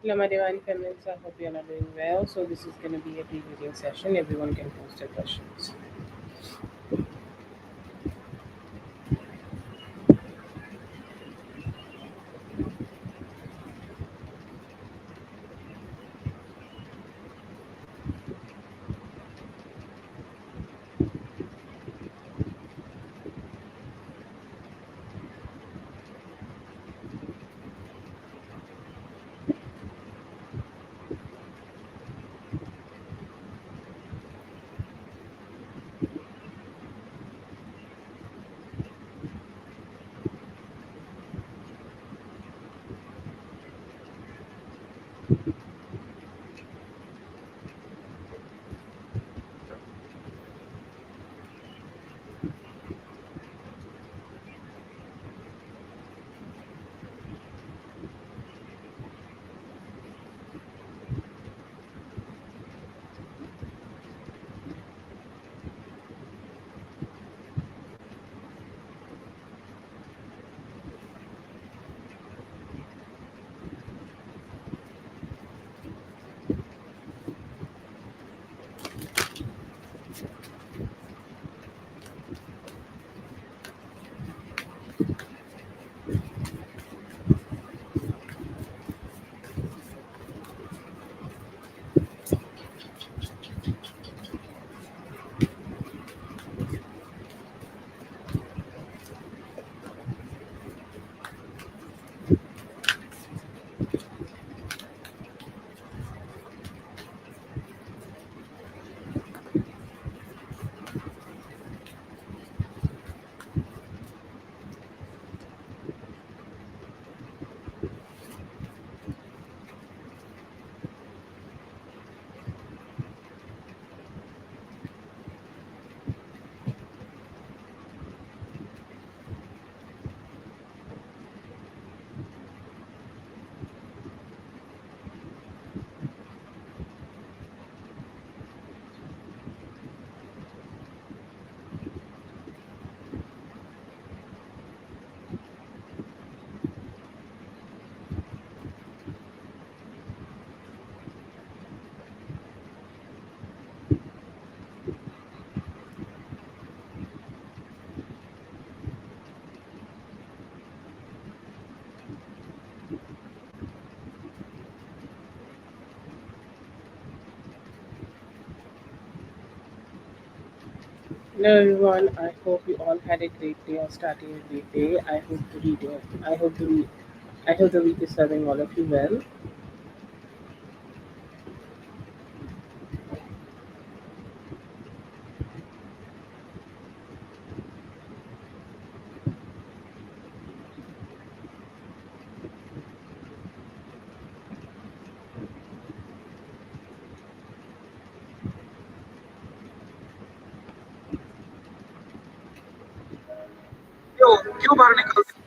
Hello, my divine feminines. I hope you're all doing well. So, this is going to be a pre-video session. Everyone can post their questions. Hello, everyone. I hope you all had a great day or starting a great day. I hope the week is serving all of you well. क्यों क्यों बाहर निकलते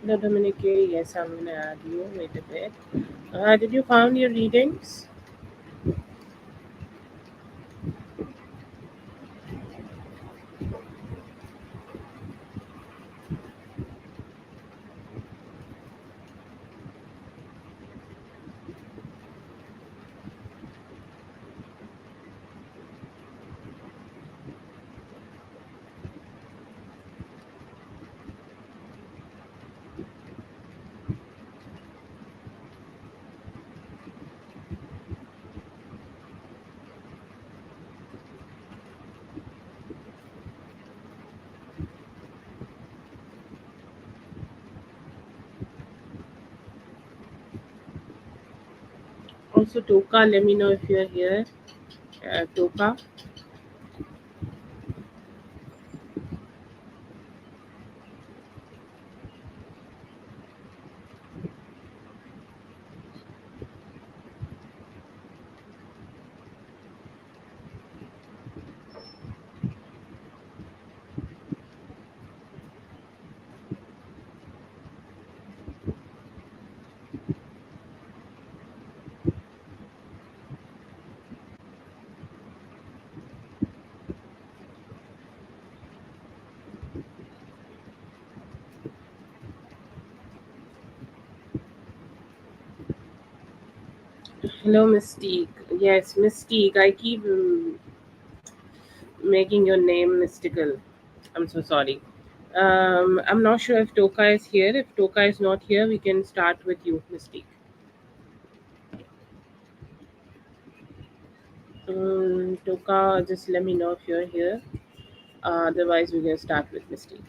Hello, Dominic. Yes, I'm going to add you. Wait a bit. Did you found your readings? Also, Toka, let me know if you're here. Toka. Hello, Mystique. Yes, Mystique. I keep making your name mystical. I'm so sorry. I'm not sure if Toka is here. If Toka is not here, we can start with you, Mystique. Toka, just let me know if you're here. Otherwise, we're going to start with Mystique.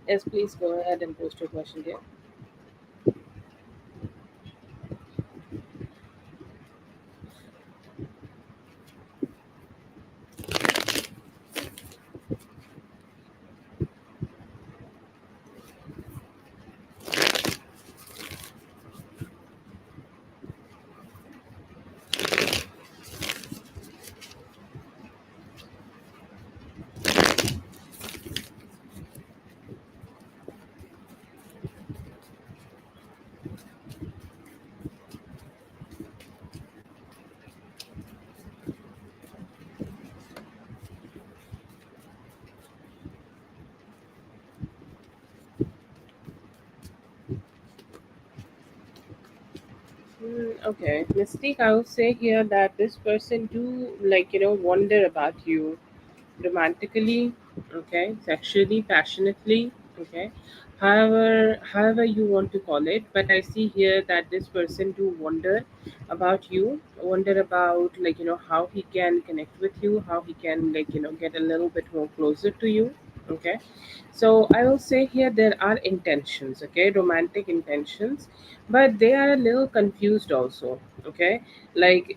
Yes, please go ahead and post your question there. Okay, Mystique, I would say here that this person do wonder about you romantically, okay, sexually, passionately, okay, however you want to call it. But I see here that this person do wonder about you, wonder about how he can connect with you, how he can get a little bit more closer to you, okay. So I will say here there are intentions, okay, romantic intentions, but they are a little confused also, okay. Like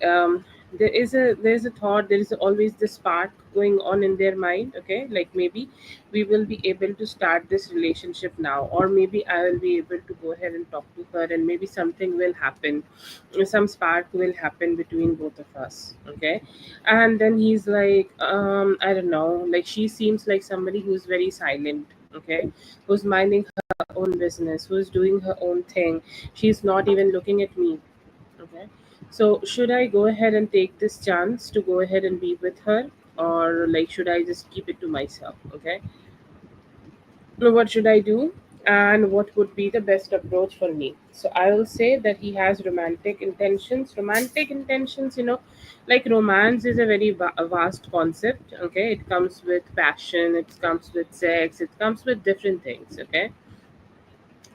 there's a thought, there is always this spark going on in their mind, okay, like maybe we will be able to start this relationship now, or maybe I will be able to go ahead and talk to her, and maybe something will happen, some spark will happen between both of us, okay. And then he's like, I don't know, like she seems like somebody who's very silent, okay, who's minding her own business, who's doing her own thing, she's not even looking at me, okay. So should I go ahead and take this chance to go ahead and be with her, or like should I just keep it to myself, okay. Now, what should I do? And what would be the best approach for me? So I will say that he has romantic intentions. Romantic intentions, like romance is a very a vast concept. Okay, it comes with passion, it comes with sex, it comes with different things. Okay,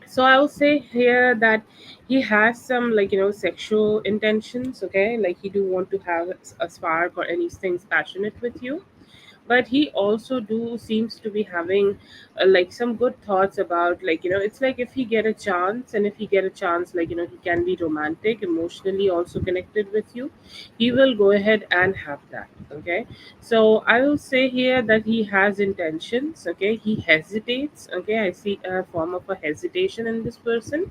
so I will say here that he has some sexual intentions. Okay, like he do want to have a spark or anything passionate with you, but he also do seems to be having like some good thoughts about it's like if he get a chance, and if he get a chance he can be romantic, emotionally also connected with you, he will go ahead and have that, okay. So I will say here that he has intentions, okay, he hesitates, okay, I see a form of a hesitation in this person,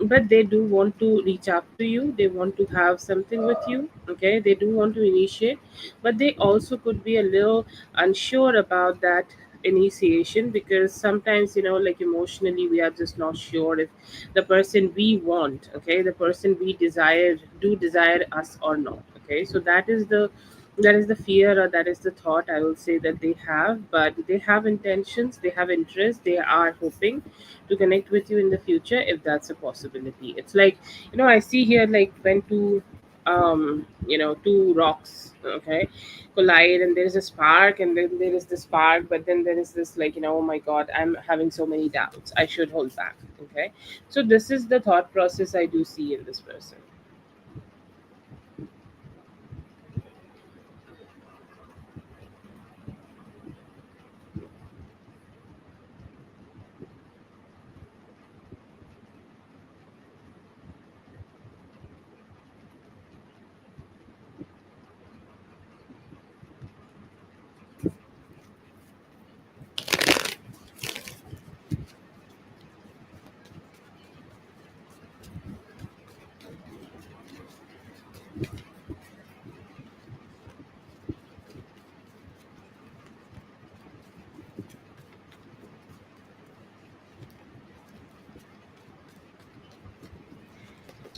but they do want to reach out to you, they want to have something with you, okay, they do want to initiate, but they also could be a little unsure about that initiation, because sometimes like emotionally we are just not sure if the person we want, okay, the person we desire do desire us or not, okay. So that is the fear, or that is the thought, I will say, that they have. But they have intentions, they have interest, they are hoping to connect with you in the future if that's a possibility. It's like I see here like when two rocks, okay, collide, and there is a spark, and then there is this spark, but then there is this oh my god, I'm having so many doubts, I should hold back, okay. So this is the thought process I do see in this person.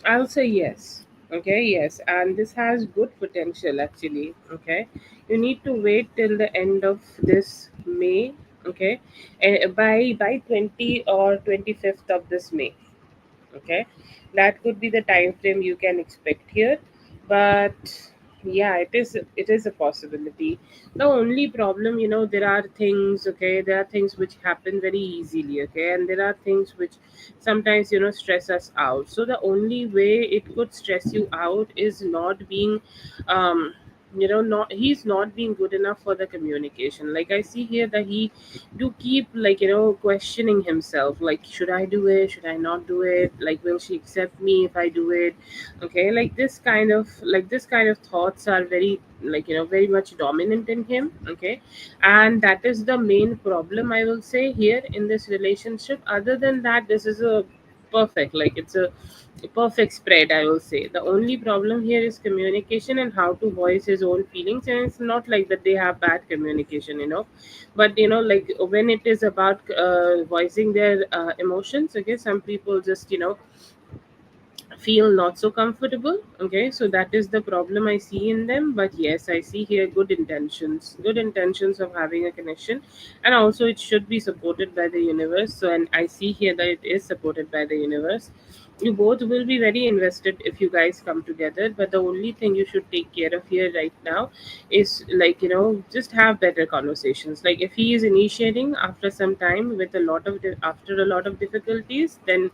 I'll say yes. Okay, yes, and this has good potential actually. Okay, you need to wait till the end of this May. Okay, and by 20 or 25th of this May. Okay, that could be the time frame you can expect here. But yeah, it is a possibility. The only problem, there are things, okay, there are things which happen very easily, okay, and there are things which sometimes, stress us out. So the only way it could stress you out is not being um not he's not being good enough for the communication. Like I see here that he do keep, like, questioning himself, like, should I do it, should I not do it, like, will she accept me if I do it? Okay, like this kind of thoughts are very, like, very much dominant in him. Okay, and that is the main problem, I will say, here in this relationship. Other than that, this is a perfect, like, it's a perfect spread, I will say. The only problem here is communication and how to voice his own feelings. And it's not like that they have bad communication, but like when it is about voicing their emotions, okay, some people just, feel not so comfortable. Okay, so that is the problem I see in them. But yes, I see here good intentions of having a connection. And also it should be supported by the universe. So, and I see here that it is supported by the universe. You both will be very invested if you guys come together. But the only thing you should take care of here right now is, like, just have better conversations. Like if he is initiating after some time with after a lot of difficulties, then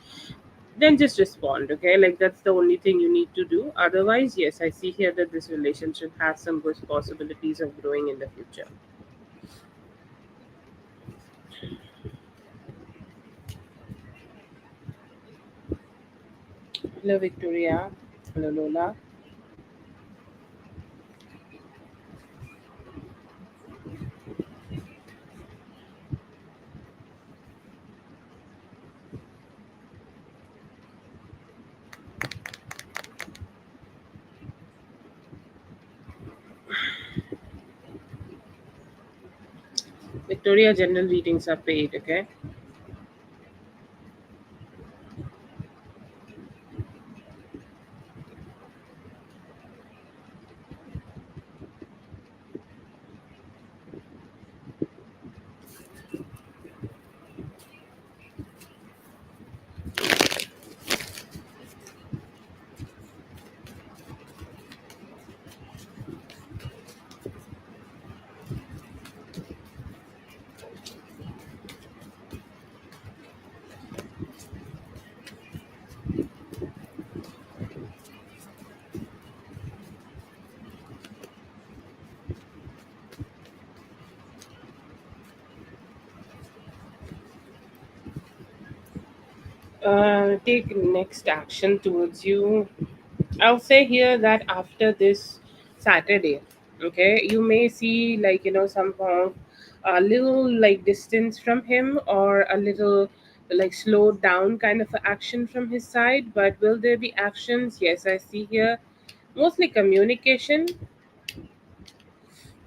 just respond. Okay, like that's the only thing you need to do. Otherwise, yes, I see here that this relationship has some good possibilities of growing in the future. Hello, Victoria. Hello, Lola. Victoria, general readings are paid. Okay. Take next action towards you. I'll say here that after this Saturday, okay, you may see, like, some a little, like, distance from him, or a little, like, slowed down kind of action from his side. But will there be actions? Yes, I see here mostly communication.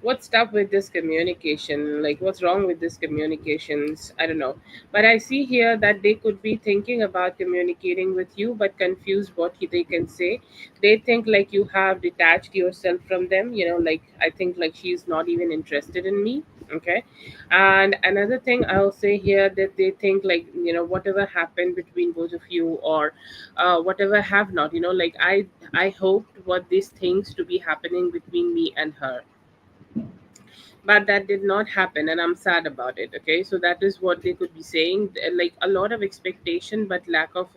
What's up with this communication? Like, what's wrong with this communications? I don't know. But I see here that they could be thinking about communicating with you, but confused what they can say. They think like you have detached yourself from them. Like, I think like she's not even interested in me. Okay. And another thing I'll say here, that they think like, whatever happened between both of you, or whatever have not, like I hoped what these things to be happening between me and her, but that did not happen, and I'm sad about it. Okay, so that is what they could be saying. Like a lot of expectation, but lack of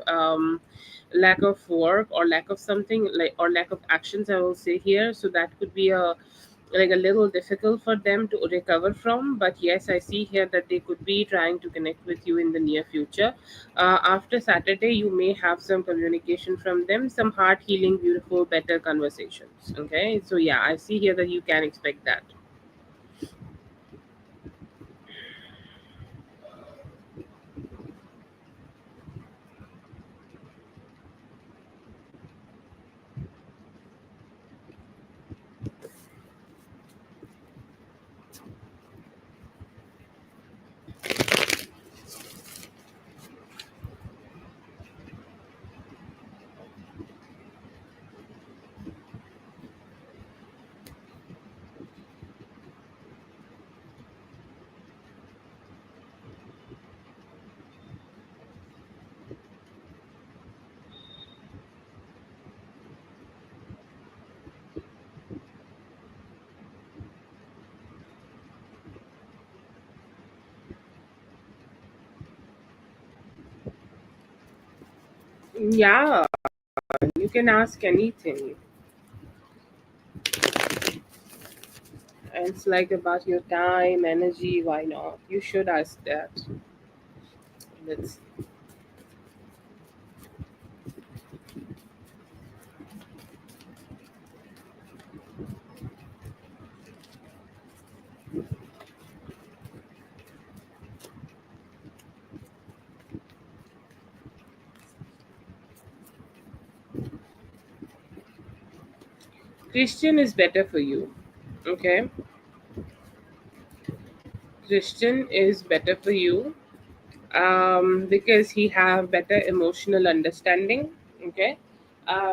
work, or lack of something, like, or lack of actions, I will say here. So that could be a little difficult for them to recover from. But yes, I see here that they could be trying to connect with you in the near future. After Saturday, you may have some communication from them, some heart healing, beautiful, better conversations. Okay, so yeah, I see here that you can expect that. Yeah, you can ask anything. And it's like about your time, energy. Why not? You should ask that. Let's. Christian is better for you. Okay, Christian is better for you because he have better emotional understanding. Okay,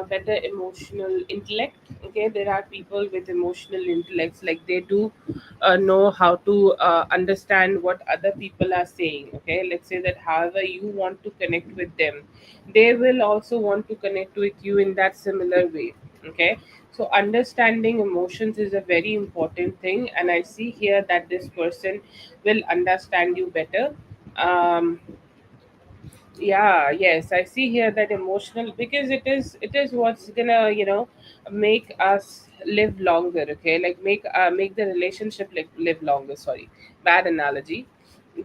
better emotional intellect. Okay, there are people with emotional intellects, like they do know how to understand what other people are saying. Okay, let's say that however you want to connect with them, they will also want to connect with you in that similar way. Okay, so understanding emotions is a very important thing, and I see here that this person will understand you better. um yeah, yes, I see here that emotional, because it is what's gonna make us live longer. Okay, like make the relationship live longer. Sorry, bad analogy.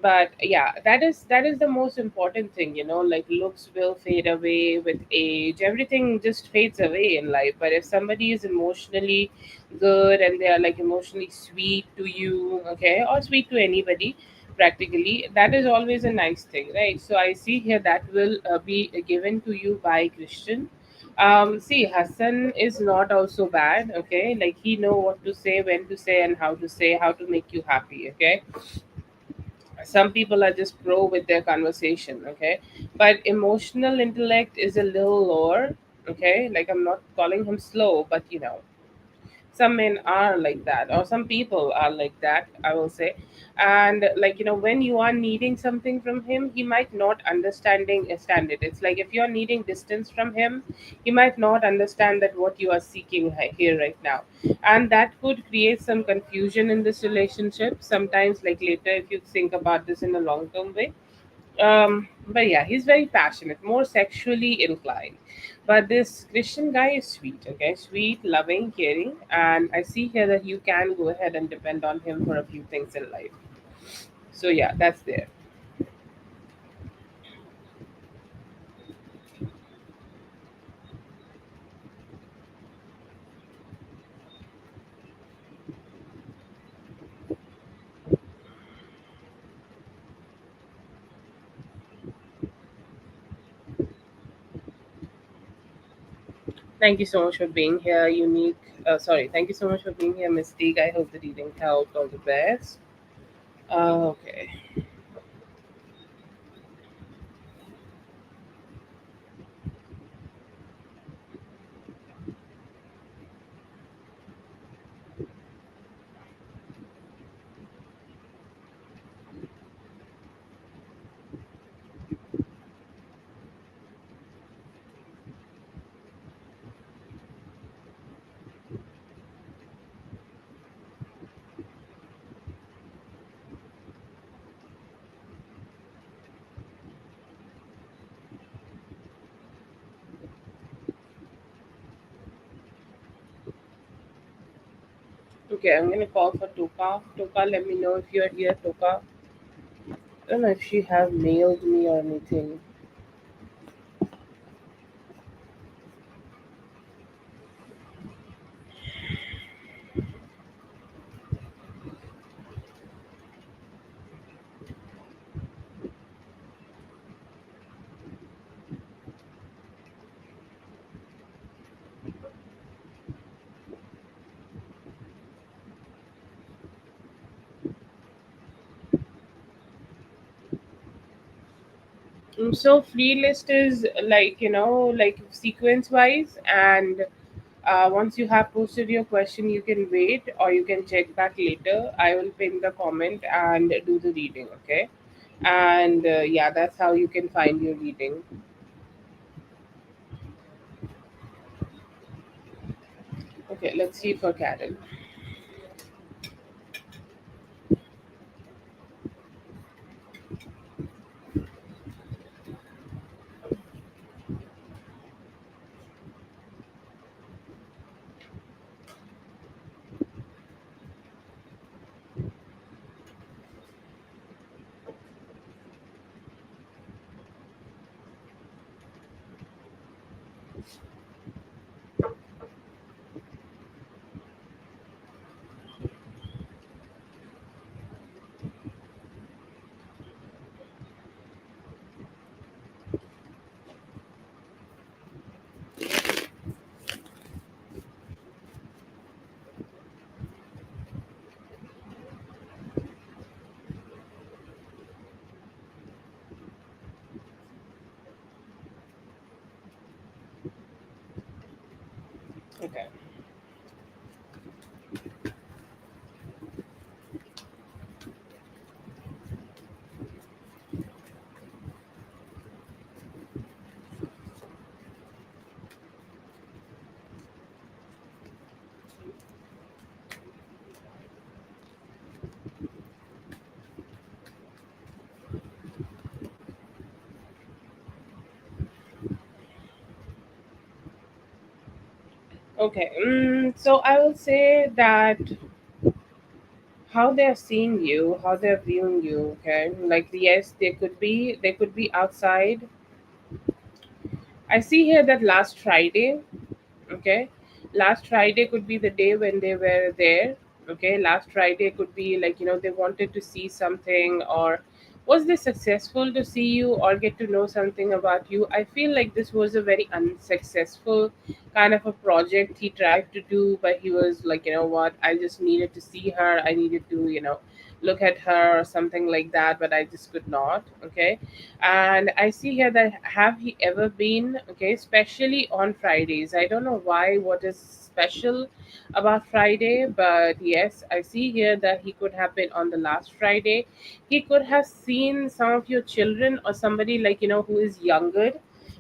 But yeah, that is the most important thing. Like looks will fade away with age, everything just fades away in life. But if somebody is emotionally good and they are like emotionally sweet to you, okay, or sweet to anybody, practically, that is always a nice thing, right? So I see here that will be given to you by Christian. See, Hassan is not also bad. Okay, like he know what to say, when to say, and how to say, how to make you happy. Okay, some people are just pro with their conversation. Okay, but emotional intellect is a little lower. Okay, like I'm not calling him slow, but some men are like that, or some people are like that, I will say. And like when you are needing something from him, he might not understand it. It's like if you're needing distance from him, he might not understand that what you are seeking here right now. And that could create some confusion in this relationship sometimes, like later, if you think about this in a long term way. But yeah, he's very passionate, more sexually inclined. But this Christian guy is sweet, okay? Sweet, loving, caring. And I see here that you can go ahead and depend on him for a few things in life. So yeah, that's there. Thank you so much for being here, Unique. Sorry, thank you so much for being here, Mystique. I hope the reading helped. All the best. Okay. Okay, I'm gonna call for Toka. Toka, let me know if you're here, Toka. I don't know if she have mailed me or anything. So free list is like like sequence wise, and once you have posted your question, you can wait or you can check back later. I will pin the comment and do the reading. Okay, and yeah, that's how you can find your reading. Okay, let's see for Karen. Okay. Okay. So I will say that how they're seeing you, how they're viewing you. Okay. Like yes, they could be outside. I see here that last Friday. Okay, last Friday could be the day when they were there. Okay, last Friday could be like, they wanted to see something, or was they successful to see you or get to know something about you. I feel like this was a very unsuccessful kind of a project he tried to do, but he was like, what, I just needed to see her, I needed to, look at her or something like that, but I just could not. Okay, and I see here that have he ever been, okay, especially on Fridays. I don't know why, what is special about Friday, but yes, I see here that he could have been on the last Friday. He could have seen some of your children or somebody like, who is younger,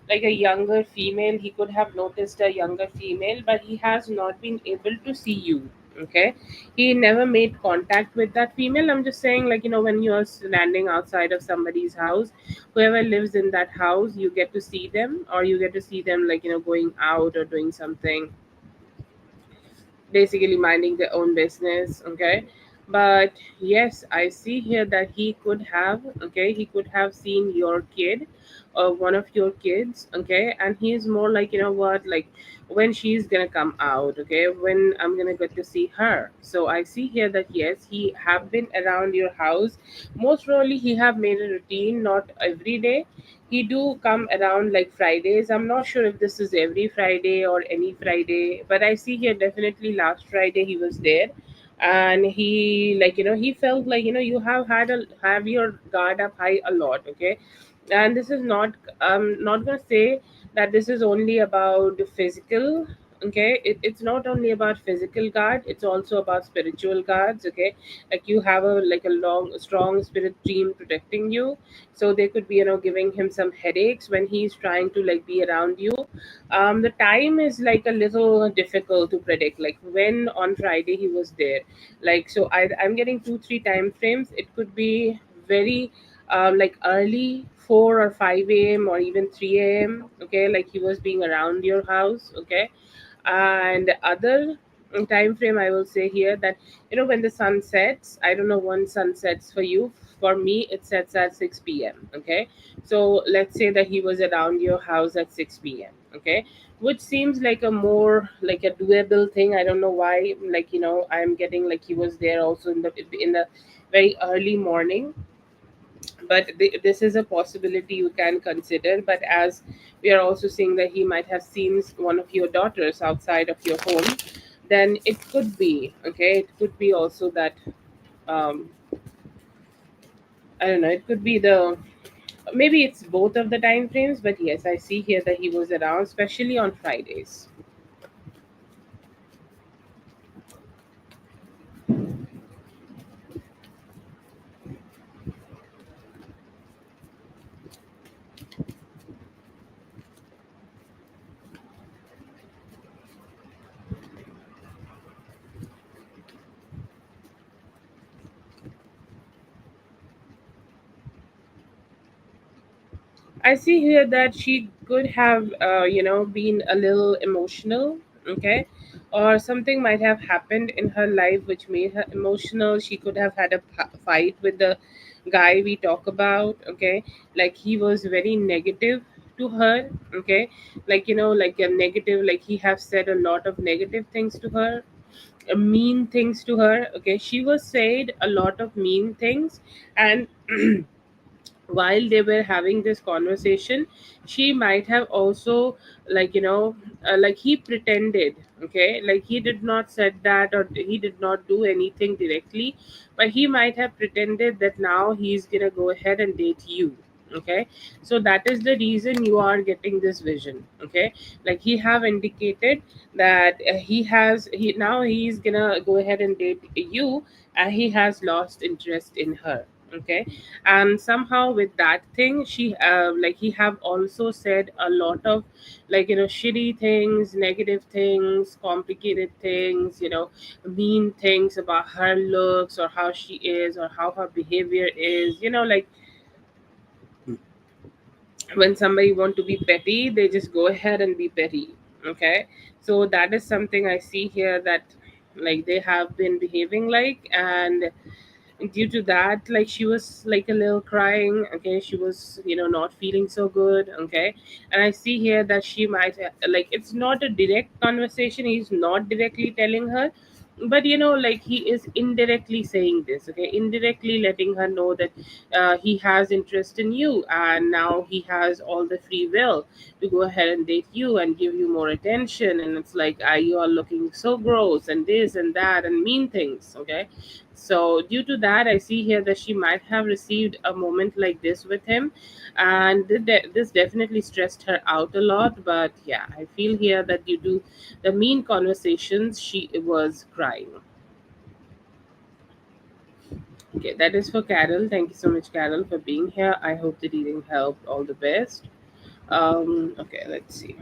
like a younger female. He could have noticed a younger female, but he has not been able to see you. Okay, he never made contact with that female. I'm just saying, like, when you're standing outside of somebody's house, whoever lives in that house, you get to see them, or you get to see them like, going out or doing something, basically minding their own business. Okay, but yes, I see here that he could have, okay, he could have seen your kid or one of your kids. Okay, and he's more like, what, like, when she's gonna come out, okay, when I'm gonna get to see her. So I see here that yes, he have been around your house. Most probably he have made a routine, not every day. He do come around like Fridays. I'm not sure if this is every Friday or any Friday, but I see here definitely last Friday he was there. And he, like, he felt like, you have your guard up high a lot. Okay, and this is not, I'm not gonna say that this is only about physical. Okay, it's not only about physical guard, it's also about spiritual guards. Okay, like you have a, like a long strong spirit team protecting you. So they could be, giving him some headaches when he's trying to like be around you. The time is like a little difficult to predict, like when on Friday he was there. Like, so I'm getting 2 3 time frames. It could be very like early 4 or 5 a.m. or even 3 a.m. Okay, like he was being around your house. Okay, and other time frame, I will say here that, when the sun sets, I don't know when sun sets for you. For me, it sets at 6 p.m. Okay, so let's say that he was around your house at 6 p.m. Okay, which seems like a more like a doable thing. I don't know why, like, I'm getting like he was there also in the very early morning. But this is a possibility you can consider. But as we are also seeing that he might have seen one of your daughters outside of your home, then it could be, okay, it could be also that, um I don't know, it could be the, maybe it's both of the time frames. But yes, I see here that he was around, especially on Fridays. I see here that she could have, been a little emotional. Okay, or something might have happened in her life which made her emotional. She could have had a fight with the guy we talk about. Okay, like he was very negative to her. Okay, like, like a negative, like he have said a lot of negative things to her, mean things to her. Okay, she was said a lot of mean things. And while they were having this conversation, she might have also, like, like he pretended. Okay, like he did not said that, or he did not do anything directly, but he might have pretended that now he's gonna go ahead and date you. Okay, so that is the reason you are getting this vision. Okay, like he have indicated that he now he's gonna go ahead and date you, and he has lost interest in her. Okay, and somehow with that thing, she like he have also said a lot of, like, shitty things, negative things, complicated things, mean things about her looks, or how she is, or how her behavior is, like when somebody want to be petty, they just go ahead and be petty. Okay, so that is something I see here, that like they have been behaving like. And due to that, like she was like a little crying. Okay, she was not feeling so good. Okay, and I see here that she might like, it's not a direct conversation, he's not directly telling her, but like he is indirectly saying this. Okay, indirectly letting her know that he has interest in you, and now he has all the free will to go ahead and date you and give you more attention. And it's like, you are looking so gross, and this and that, and mean things. Okay, so due to that, I see here that she might have received a moment like this with him, and this definitely stressed her out a lot. But yeah, I feel here that due to the mean conversations, she was crying. Okay, that is for Carol. Thank you so much, Carol, for being here. I hope the reading helped. All the best. Okay, let's see.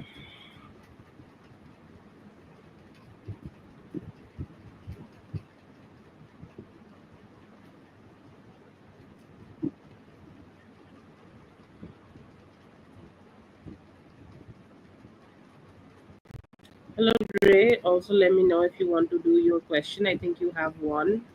Hello, Dre. Also, let me know if you want to do your question. I think you have one.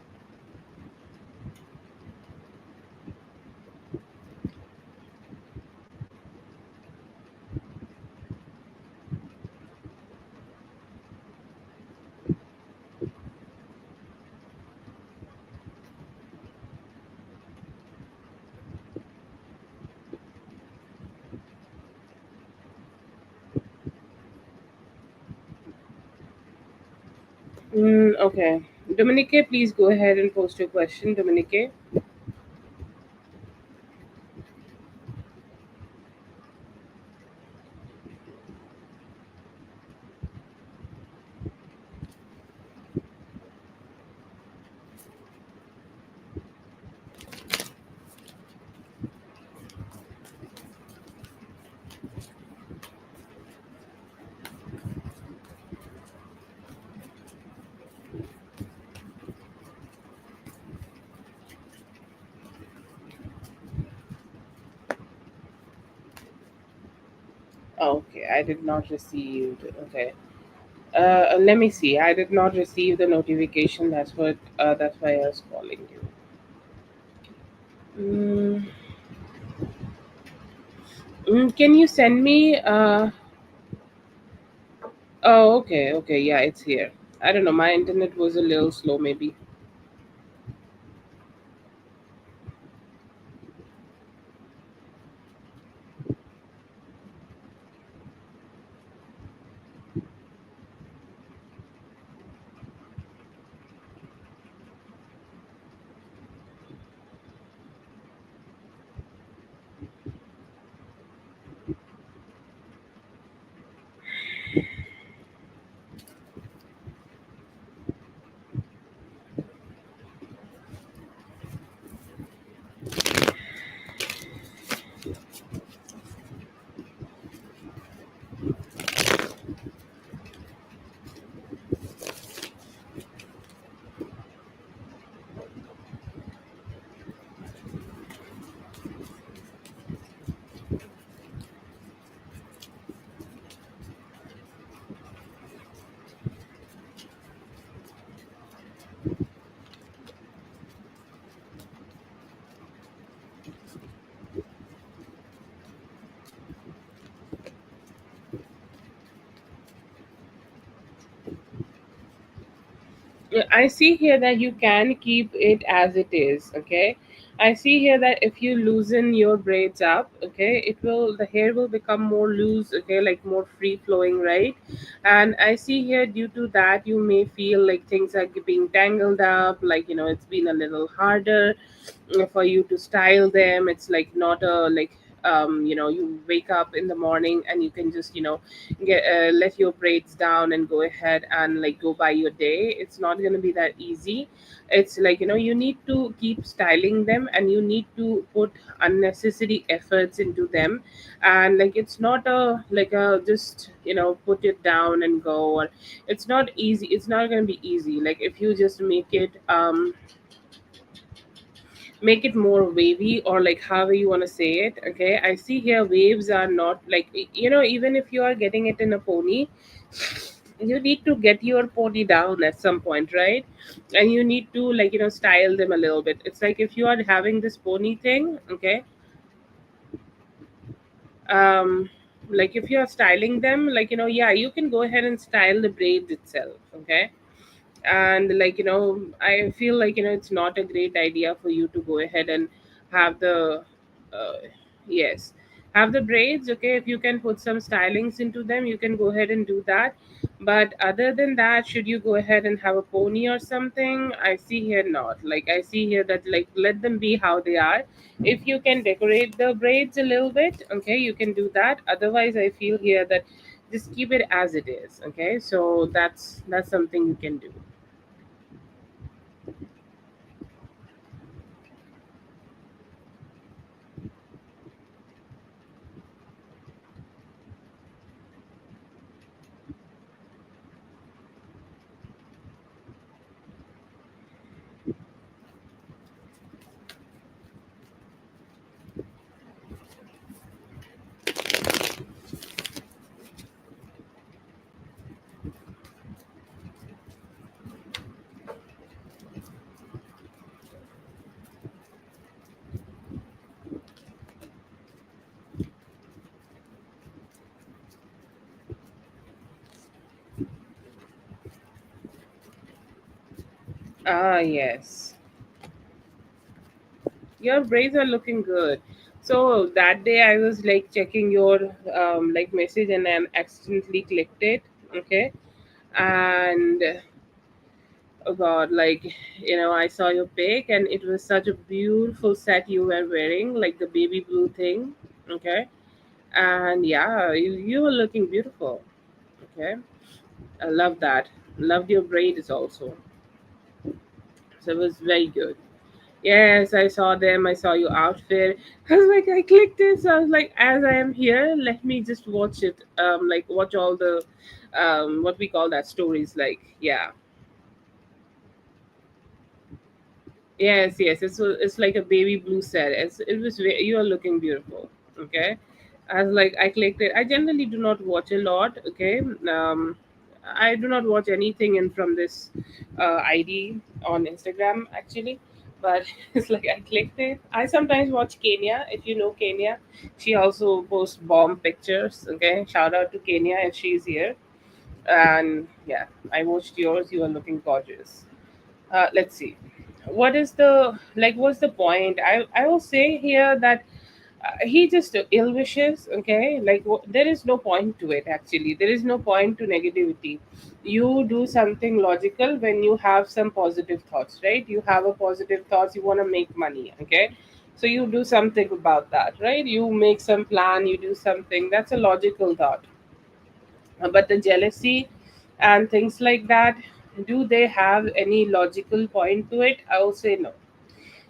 Okay. Dominique, please go ahead and post your question. Dominique. Okay, I did not receive. Okay. Let me see. I did not receive the notification. That's what. That's why I was calling you. Mm, can you send me? Oh, okay, okay. Yeah, it's here. I don't know. My internet was a little slow, maybe. Yeah, I see here that you can keep it as it is. Okay, I see here that if you loosen your braids up, okay, the hair will become more loose. Okay, like more free flowing, right? And I see here, due to that, you may feel like things are being tangled up. Like, it's been a little harder for you to style them. It's like not a like you wake up in the morning and you can just get let your braids down and go ahead and like go by your day. It's not going to be that easy. It's like you need to keep styling them, and you need to put unnecessary efforts into them. And like it's not a like a just put it down and go. Or it's not easy, it's not going to be easy. Like if you just make it more wavy, or like however you want to say it. Okay, I see here waves are not like even if you are getting it in a pony, you need to get your pony down at some point, right? And you need to like style them a little bit. It's like if you are having this pony thing, okay, um like if you are styling them, like yeah, you can go ahead and style the braids itself. Okay, and like I feel like it's not a great idea for you to go ahead and have the uh, yes, have the braids. Okay, if you can put some stylings into them, you can go ahead and do that. But other than that, should you go ahead and have a pony or something? I see here not. Like I see here that like let them be how they are. If you can decorate the braids a little bit, okay, you can do that. Otherwise, I feel here that just keep it as it is. Okay, so that's something you can do. Ah, yes. Your braids are looking good. So that day I was like checking your like message and I accidentally clicked it. Okay. And oh god, like I saw your pic and it was such a beautiful set you were wearing, like the baby blue thing. Okay. And yeah, you were looking beautiful. Okay. I love that. Loved your braids also. So it was very good. Yes, I saw them. I saw your outfit. I was like, I clicked it. So I was like, as I am here, let me just watch it. Like watch all the, what we call that stories. Like, yeah, yes, yes. It's like a baby blue set. You are looking beautiful. Okay, I was like, I clicked it. I generally do not watch a lot. Okay, I do not watch anything in from this ID on Instagram actually, but it's like I clicked it. I sometimes watch Kenya. If you know Kenya, she also posts bomb pictures. Okay, shout out to Kenya if she's here. And yeah, I watched yours. You are looking gorgeous. Let's see, what is the like what's the point. I will say here that he just ill wishes. Okay, like there is no point to it. Actually, there is no point to negativity. You do something logical when you have some positive thoughts, right? You have a positive thoughts, you want to make money. Okay, so you do something about that, right? You make some plan, you do something, that's a logical thought. But the jealousy and things like that, do they have any logical point to it? I will say no.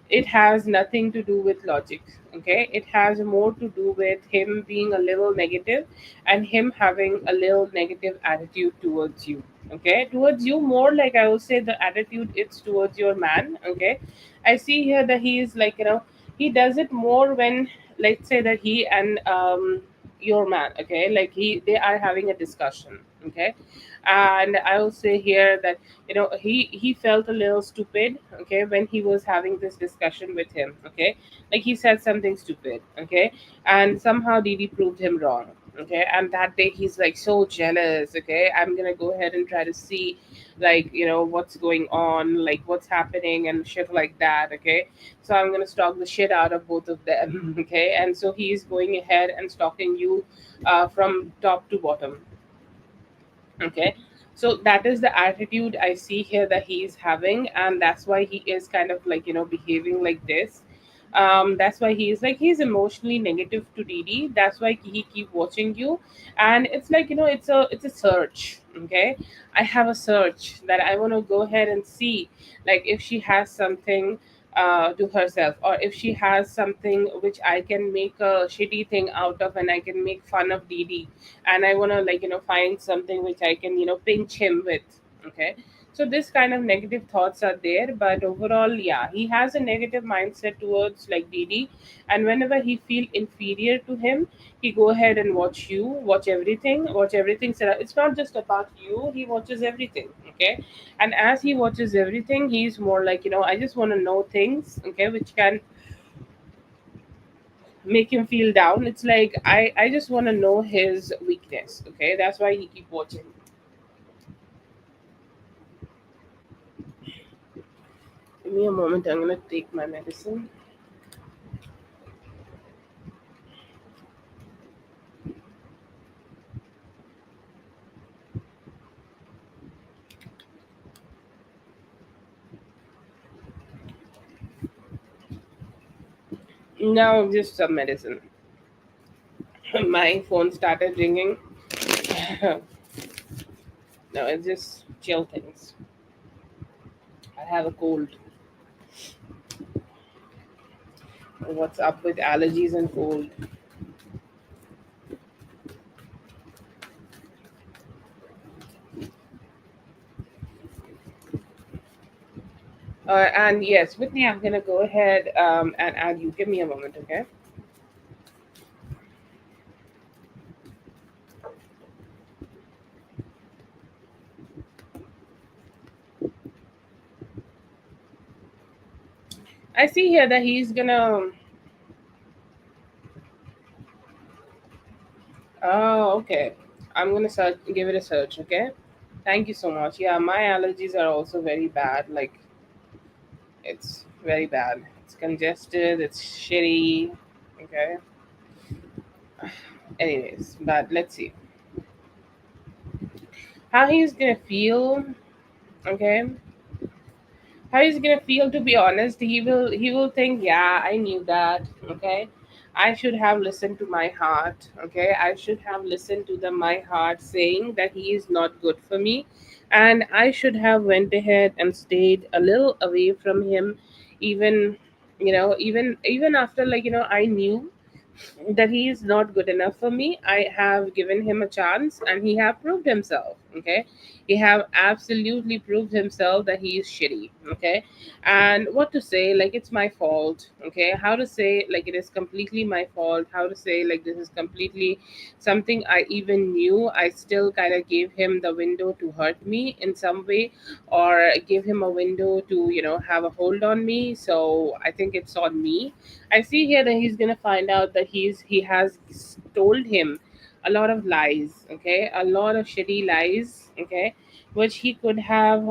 It has nothing to do with logic. Okay, it has more to do with him being a little negative and him having a little negative attitude towards you. Okay, towards you more, like I will say the attitude it's towards your man. Okay, I see here that he is like he does it more when, let's say that he and your man, okay, like they are having a discussion. Okay, and I will say here that he felt a little stupid. Okay, when he was having this discussion with him. Okay, like he said something stupid. Okay, and somehow Didi proved him wrong. Okay, and that day he's like so jealous. Okay, I'm gonna go ahead and try to see like what's going on, like what's happening and shit like that. Okay, so I'm gonna stalk the shit out of both of them. Okay, and so he's going ahead and stalking you from top to bottom. Okay, so that is the attitude I see here that he is having, and that's why he is kind of like behaving like this. That's why he's emotionally negative to Didi. That's why he keep watching you. And it's like, it's a search. Okay, I have a search that I want to go ahead and see, like if she has something to herself, or if she has something which I can make a shitty thing out of, and I can make fun of Didi. And I want to, like, find something which I can, pinch him with. Okay, so this kind of negative thoughts are there, but overall, yeah, he has a negative mindset towards, like, Didi. And whenever he feel inferior to him, he go ahead and watch everything. So it's not just about you, he watches everything. Okay, and as he watches everything, he's more like, I just want to know things, okay, which can make him feel down. It's like I just want to know his weakness. Okay, that's why he keep watching. Give me a moment, I'm gonna take my medicine. Now just some medicine. My phone started ringing. No, it's just chill things. I have a cold. What's up with allergies and cold? And yes, Whitney, I'm gonna go ahead and add you. Give me a moment, okay? I see here that he's gonna. Oh, okay. I'm gonna search, give it a search, okay? Thank you so much. Yeah, my allergies are also very bad. Like, it's very bad. It's congested. It's shitty. Okay. Anyways, but let's see how he's gonna feel. Okay, how he's gonna feel, to be honest. He will think, yeah, I knew that. Okay, I should have listened to my heart. Okay, I should have listened to the my heart saying that he is not good for me, and I should have went ahead and stayed a little away from him. Even, even after, like, I knew that he is not good enough for me. I have given him a chance, and he have proved himself. Okay, he have absolutely proved himself that he is shitty. Okay, and what to say, like, it's my fault. Okay, how to say, like, it is completely my fault. How to say, like, this is completely something I even knew. I still kind of gave him the window to hurt me in some way, or give him a window to, have a hold on me. So I think it's on me. I see here that he's gonna find out that he has told him a lot of lies, okay, a lot of shitty lies, okay, which he could have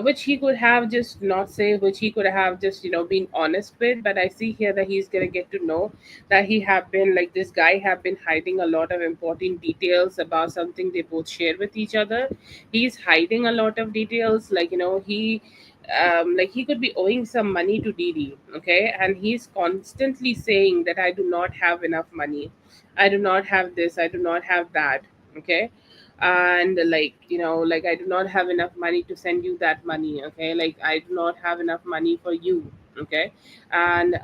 which he could have just not say, which he could have just, been honest with. But I see here that he's gonna get to know that he have been, like, this guy have been hiding a lot of important details about something they both share with each other. He's hiding a lot of details, like, he could be owing some money to Didi, okay, and he's constantly saying that I do not have enough money, I do not have this, I do not have that. Okay, and, like, like, I do not have enough money to send you that money. Okay, like, I do not have enough money for you. Okay, and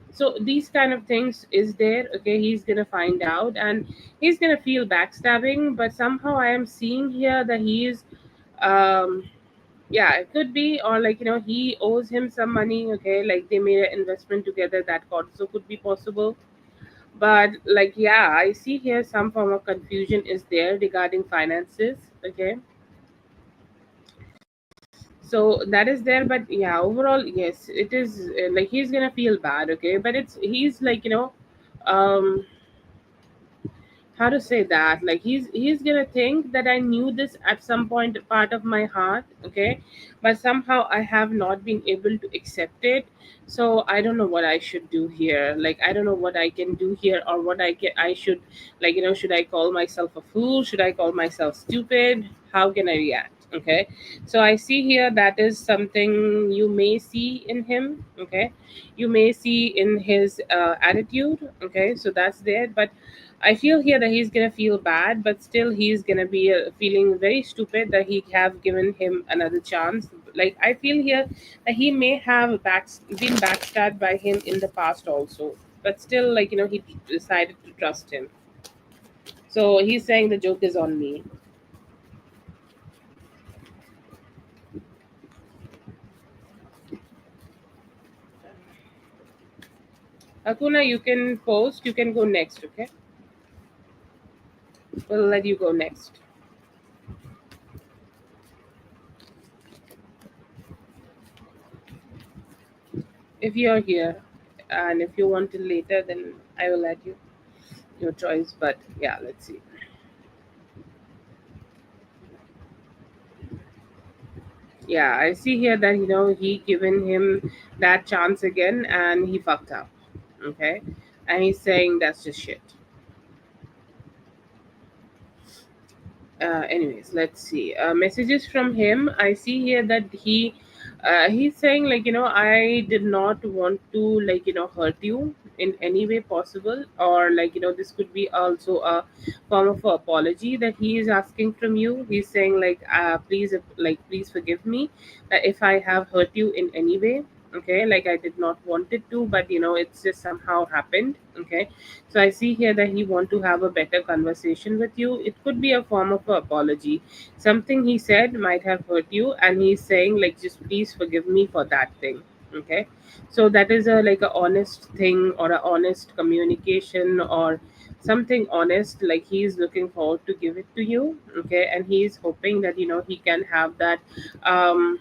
so these kind of things is there. Okay, he's gonna find out, and he's gonna feel backstabbing. But somehow I am seeing here that he is um yeah, it could be, or, like, he owes him some money. Okay, like, they made an investment together, that also could be possible. But, like, yeah, I see here some form of confusion is there regarding finances. Okay, so that is there. But yeah, overall, yes, it is, like, he's gonna feel bad. Okay, but he's like, um how to say that, like, he's gonna think that I knew this at some point, part of my heart. Okay, but somehow I have not been able to accept it. So I don't know what I should do here. Like, I don't know what I can do here, or what I should, like, should I call myself a fool, should I call myself stupid, how can I react? Okay, so I see here that is something you may see in him. Okay, you may see in his attitude. Okay, so that's there, but I feel here that he's gonna feel bad, but still he's gonna be feeling very stupid that he have given him another chance. Like I feel here that he may have been backstabbed by him in the past also, but still, like, he decided to trust him. So he's saying the joke is on me. Akuna, you can post. You can go next. Okay, we'll let you go next. If you're here, and if you want it later, then I will let you. Your choice. But yeah, let's see. Yeah, I see here that he given him that chance again, and he fucked up. Okay, and he's saying that's just shit. Anyways, let's see messages from him. I see here that he's saying, like, I did not want to, like, hurt you in any way possible, or, like, this could be also a form of apology that he is asking from you. He's saying, like, please, like, please forgive me if I have hurt you in any way. Okay, like, I did not want it to, but it's just somehow happened. Okay, so I see here that he want to have a better conversation with you. It could be a form of a apology. Something he said might have hurt you, and he's saying, like, just please forgive me for that thing. Okay, so that is a, like, a honest thing, or a honest communication, or something honest. Like, he's looking forward to give it to you. Okay, and he's hoping that he can have that. Um,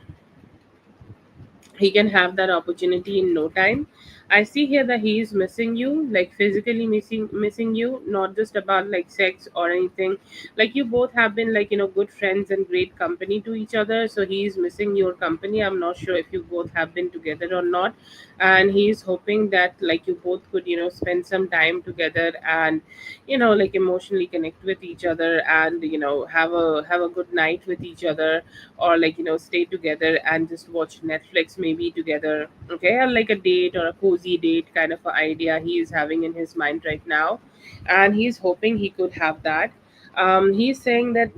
he can have that opportunity in no time. I see here that he is missing you, like physically missing you, not just about like sex or anything. Like, you both have been, like, good friends and great company to each other, so he is missing your company. I'm not sure if you both have been together or not, and he is hoping that, like, you both could spend some time together, and like, emotionally connect with each other, and have a good night with each other, or, like, stay together and just watch Netflix maybe together. Okay, or like a date, or a cozy date kind of an idea he is having in his mind right now, and he's hoping he could have that. He's saying that,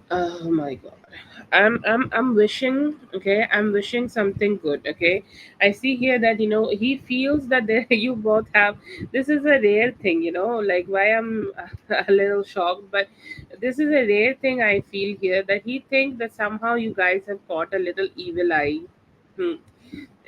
oh my god, I'm wishing. Okay, I'm wishing something good. Okay, I see here that he feels that you both have. This is a rare thing. Like, why I'm a little shocked, but this is a rare thing I feel here, that he thinks that somehow you guys have caught a little evil eye. Hmm.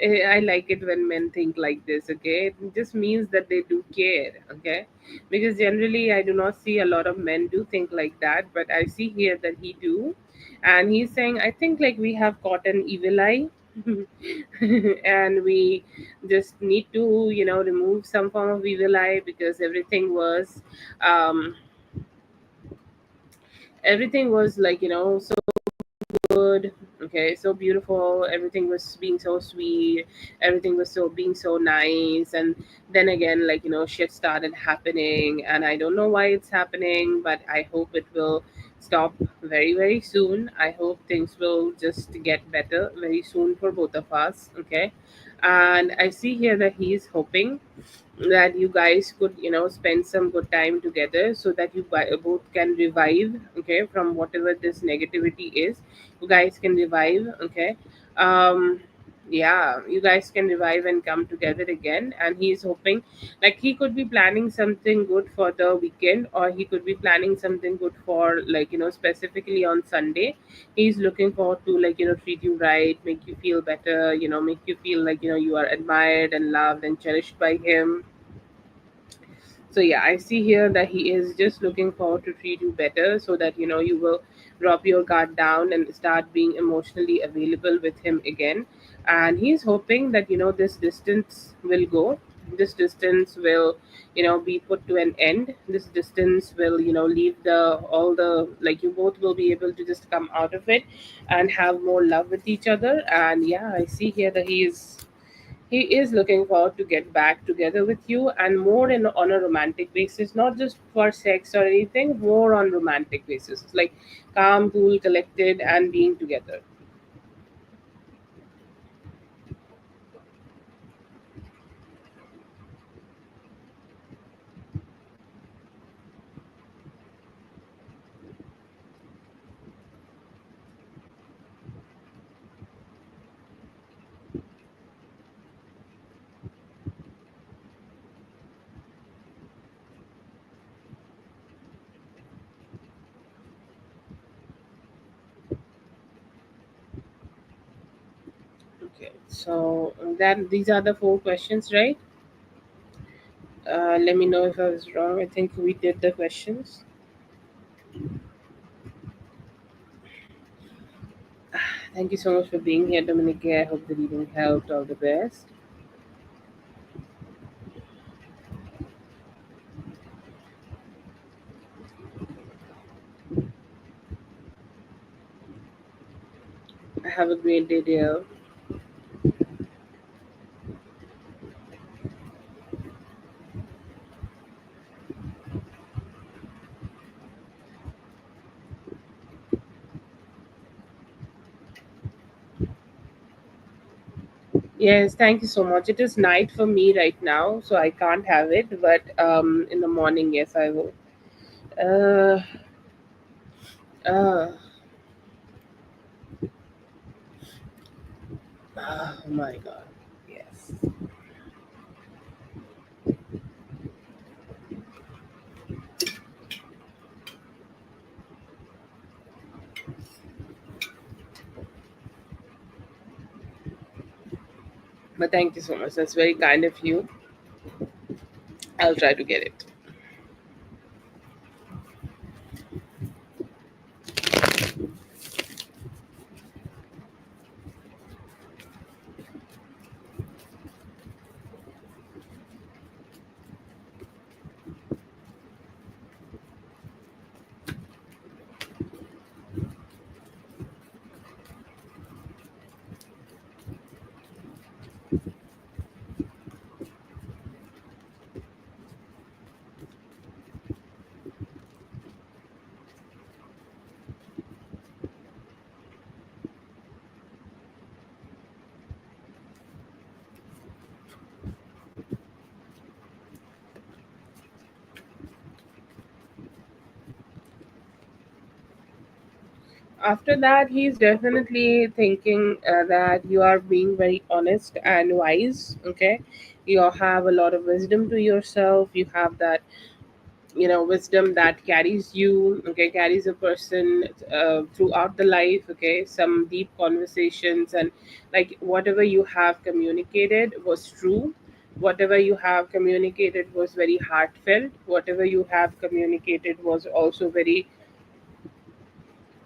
I like it when men think like this. Okay, it just means that they do care. Okay, because generally I do not see a lot of men do think like that, but I see here that he do, and he's saying, I think, like, we have caught an evil eye. And we just need to remove some form of evil eye, because everything was, like, so good. Okay, so beautiful. Everything was being so sweet. Everything was so being so nice. And then again, like, shit started happening, and I don't know why it's happening, but I hope it will stop very, very soon. I hope things will just get better very soon for both of us. Okay, and I see here that he's hoping that you guys could spend some good time together, so that you both can revive, okay, from whatever this negativity is. You guys can revive. Okay, um yeah, you guys can revive and come together again, and he's hoping, like, he could be planning something good for the weekend, or he could be planning something good for, like, specifically on Sunday. He's looking forward to, like, treat you right, make you feel better, make you feel like you are admired and loved and cherished by him. So yeah, I see here that he is just looking forward to treat you better, so that you will drop your guard down and start being emotionally available with him again. And he's hoping that this distance will go. This distance will be put to an end. This distance will leave the all the, like, you both will be able to just come out of it and have more love with each other. And yeah, I see here that He is looking forward to get back together with you, and more in on a romantic basis, not just for sex or anything, more on romantic basis. It's like calm, cool, collected, and being together. Okay, so that these are the four questions, right? Let me know if I was wrong. I think we did the questions. Thank you so much for being here, Dominique. I hope the reading helped. All the best. Have a great day, dear. Yes, thank you so much. It is night for me right now, so I can't have it. But in the morning, yes, I will. Uh, uh, oh my God. Yes. But thank you so much. That's very kind of you. I'll try to get it. After that, he's definitely thinking that you are being very honest and wise. Okay, you have a lot of wisdom to yourself. You have that, wisdom that carries you, okay, carries a person throughout the life. Okay, some deep conversations, and like whatever you have communicated was true. Whatever you have communicated was very heartfelt. Whatever you have communicated was also very,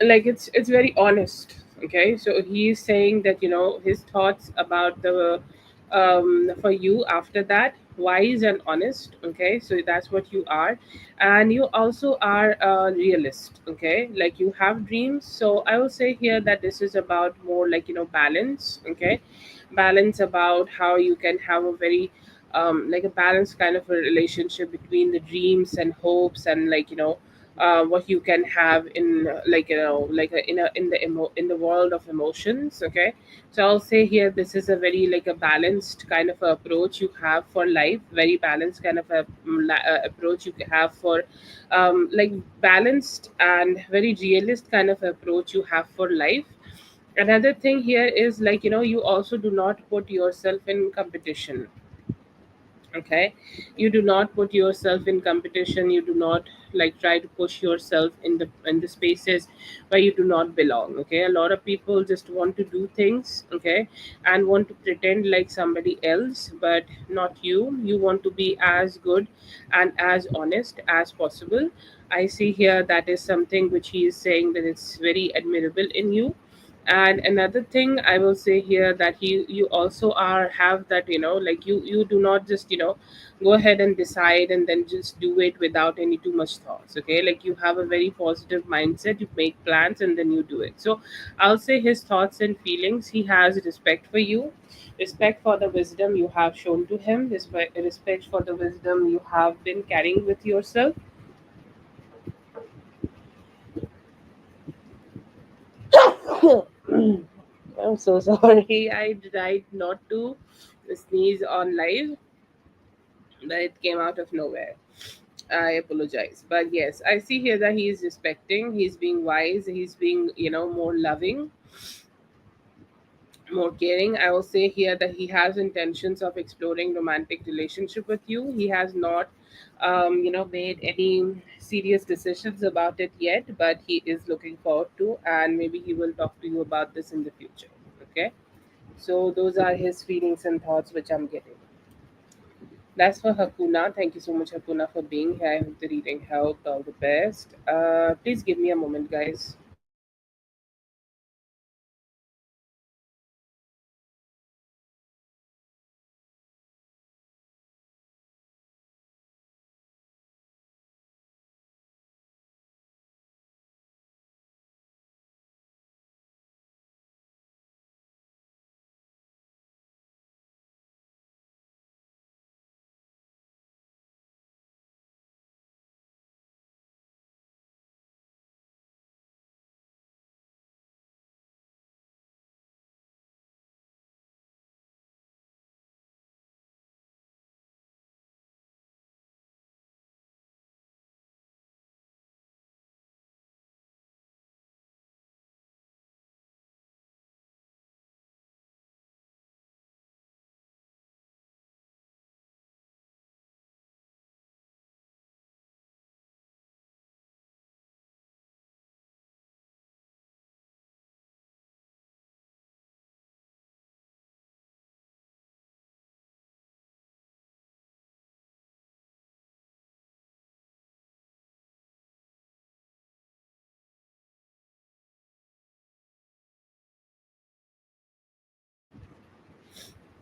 like, it's very honest. Okay, so he's saying that his thoughts about the for you after that, wise and honest. Okay, so that's what you are. And you also are a realist. Okay, like you have dreams. So I will say here that this is about more like balance. Okay, balance about how you can have a very like a balanced kind of a relationship between the dreams and hopes, and like what you can have in like like in the in the world of emotions. Okay, so I'll say here this is a very like a balanced kind of a approach you have for life. Very balanced kind of a approach you have for like balanced and very realist kind of approach you have for life. Another thing here is like you also do not put yourself in competition. Okay, you do not put yourself in competition. You do not like try to push yourself in the spaces where you do not belong. Okay, a lot of people just want to do things, okay, and want to pretend like somebody else, but not you. You want to be as good and as honest as possible. I see here that is something which he is saying that it's very admirable in you. And another thing I will say here, that you also are have that, like you do not just, go ahead and decide and then just do it without any too much thoughts. Okay, like you have a very positive mindset, you make plans and then you do it. So I'll say his thoughts and feelings, he has respect for you, respect for the wisdom you have shown to him, respect for the wisdom you have been carrying with yourself. I'm so sorry. I tried not to sneeze on live, but it came out of nowhere. I apologize. But yes, I see here that he is respecting, he's being wise, he's being, more loving, more caring. I will say here that he has intentions of exploring romantic relationship with you. He has not, made any serious decisions about it yet, but he is looking forward to, and maybe he will talk to you about this in the future. Okay. So those are his feelings and thoughts which I'm getting. That's for Hakuna. Thank you so much, Hakuna, for being here. I hope the reading helped. All the best. Please give me a moment, guys.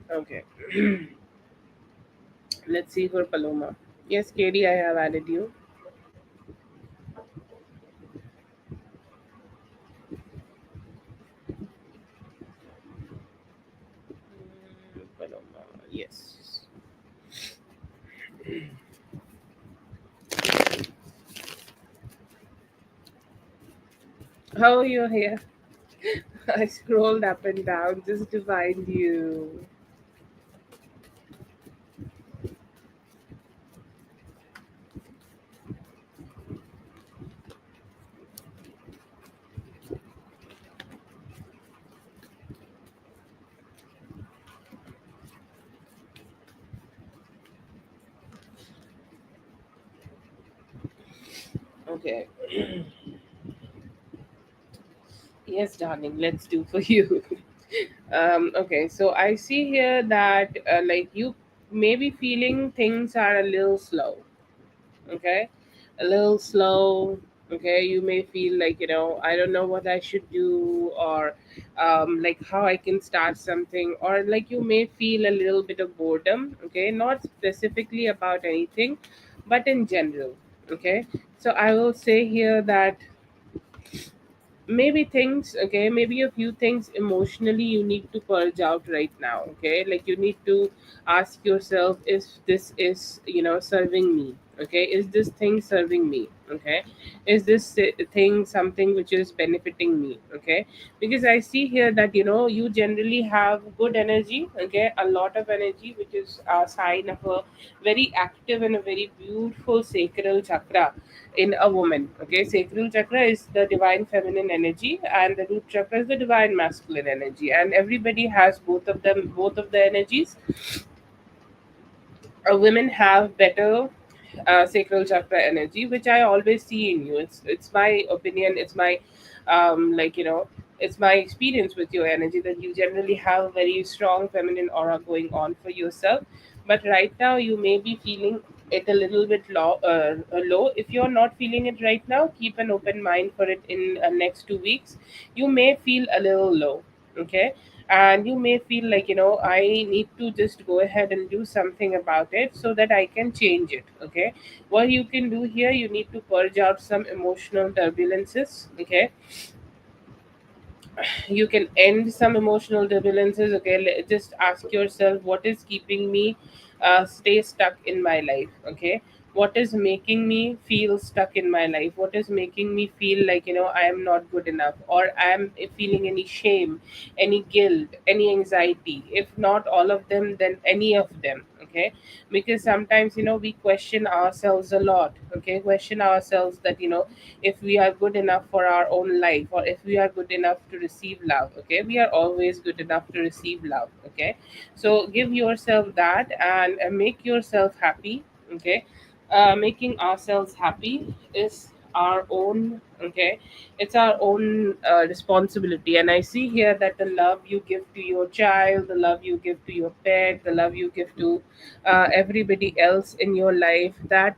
Okay. Let's see for Paloma. Yes, Katie, I have added you. Paloma. Yes. How are you here? I scrolled up and down just to find you. Okay. Yes, darling, let's do for you. Okay, so I see here that, like, you may be feeling things are a little slow. Okay, a little slow. Okay, you may feel like, I don't know what I should do, or like how I can start something, or like you may feel a little bit of boredom. Okay, not specifically about anything, but in general. Okay, so I will say here that maybe things, okay, maybe a few things emotionally you need to purge out right now. Okay, like you need to ask yourself, is this is, serving me? Okay, is this thing serving me? Okay, is this thing something which is benefiting me? Okay, because I see here that, you generally have good energy. Okay, a lot of energy, which is a sign of a very active and a very beautiful sacral chakra in a woman. Okay, sacral chakra is the divine feminine energy, and the root chakra is the divine masculine energy. And everybody has both of them, both of the energies. Women have better sacral chakra energy, which I always see in you. It's my opinion. It's my, like, it's my experience with your energy, that you generally have a very strong feminine aura going on for yourself. But right now, you may be feeling it a little bit low. If you're not feeling it right now, keep an open mind for it in next 2 weeks. You may feel a little low, okay, and you may feel like, I need to just go ahead and do something about it so that I can change it, okay. What you can do here, you need to purge out some emotional turbulences, okay. You can end some emotional turbulences, okay. Just ask yourself, what is keeping me stay stuck in my life, okay. What is making me feel stuck in my life? What is making me feel like, I am not good enough, or I am feeling any shame, any guilt, any anxiety? If not all of them, then any of them, okay. Because sometimes, we question ourselves a lot, okay. Question ourselves that, if we are good enough for our own life, or if we are good enough to receive love, okay. We are always good enough to receive love, okay. So give yourself that, and make yourself happy, okay. Making ourselves happy is our own, okay. It's our own responsibility. And I see here that the love you give to your child, the love you give to your pet, the love you give to everybody else in your life, that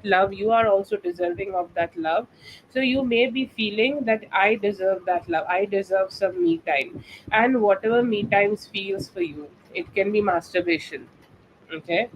love, you are also deserving of that love. So you may be feeling that I deserve that love, I deserve some me time. And whatever me times feels for you, it can be masturbation, okay.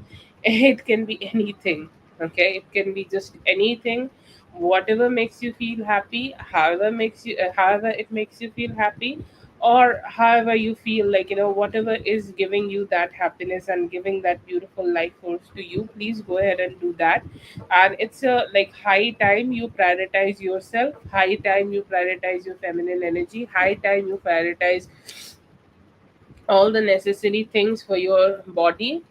It can be anything, okay. It can be just anything. Whatever makes you feel happy, however it makes you feel happy, or however you feel like, whatever is giving you that happiness and giving that beautiful life force to you, please go ahead and do that. And it's a like high time you prioritize yourself, high time you prioritize your feminine energy, high time you prioritize all the necessary things for your body,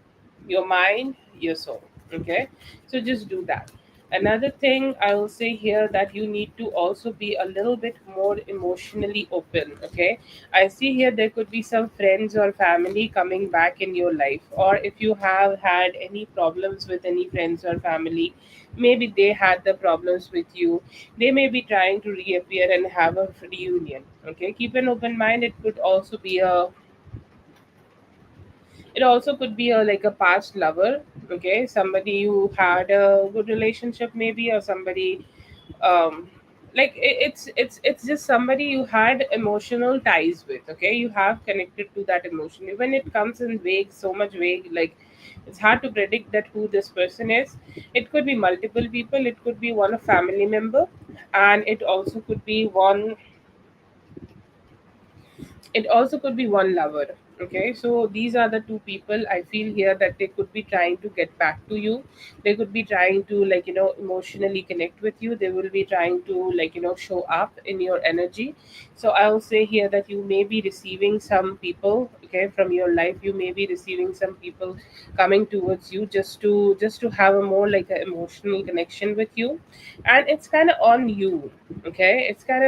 your mind, your soul. Okay, so just do that. Another thing I will say here, that you need to also be a little bit more emotionally open. Okay, I see here there could be some friends or family coming back in your life, or if you have had any problems with any friends or family, maybe they had the problems with you, they may be trying to reappear and have a reunion. Okay, keep an open mind. It also could be a like a past lover, okay, somebody you had a good relationship maybe, or somebody, um it's just somebody you had emotional ties with, okay. You have connected to that emotion, even it comes in vague, so much vague, like it's hard to predict that who this person is. It could be multiple people, it could be one a family member, and it also could be one lover, okay. So these are the two people I feel here, that they could be trying to get back to you. They could be trying to, like, emotionally connect with you. They will be trying to, like, show up in your energy. So I will say here that you may be receiving some people, okay, from your life. You may be receiving some people coming towards you, just to have a more like an emotional connection with you. And it's kind of on you, okay. It's kind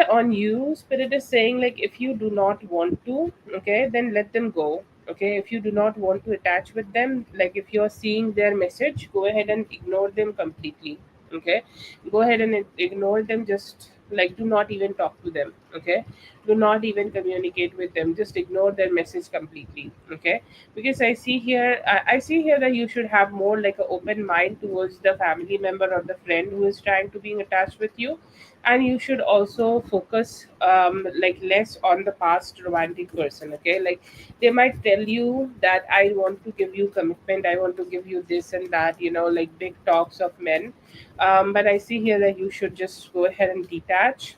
of on you. Spirit is saying, like, if you do not want to, okay, then let them go. Okay, if you do not want to attach with them, like if you're seeing their message, go ahead and ignore them completely. Okay, go ahead and ignore them. Just like, do not even talk to them. Okay, do not even communicate with them. Just ignore their message completely. Okay, because I see here that you should have more like an open mind towards the family member or the friend who is trying to be attached with you. And you should also focus like less on the past romantic person, okay. Like, they might tell you that I want to give you commitment, I want to give you this and that, like big talks of men. But I see here that you should just go ahead and detach.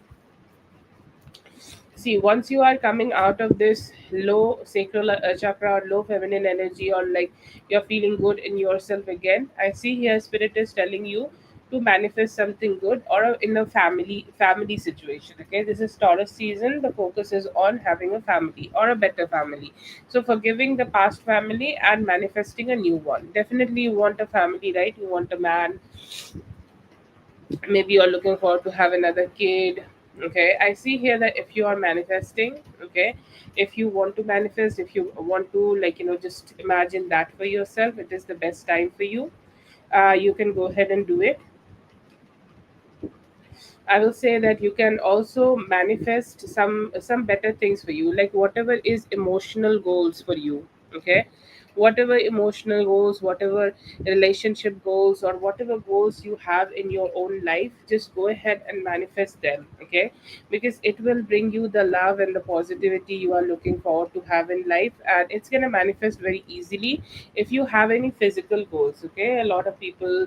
See, once you are coming out of this low sacral chakra, or low feminine energy, or like you're feeling good in yourself again, I see here spirit is telling you to manifest something good, or in a family situation, okay. This is Taurus season. The focus is on having a family, or a better family. So forgiving the past family and manifesting a new one. Definitely you want a family, right? You want a man. Maybe you're looking forward to have another kid. Okay, I see here that if you are manifesting, okay, if you want to manifest, if you want to, like, just imagine that for yourself, it is the best time for you. You can go ahead and do it. I will say that you can also manifest some better things for you, like whatever is emotional goals for you, okay. whatever emotional goals, whatever relationship goals, or whatever goals you have in your own life, just go ahead and manifest them, okay? Because it will bring you the love and the positivity you are looking forward to have in life, and it's going to manifest very easily. If you have any physical goals, okay, a lot of people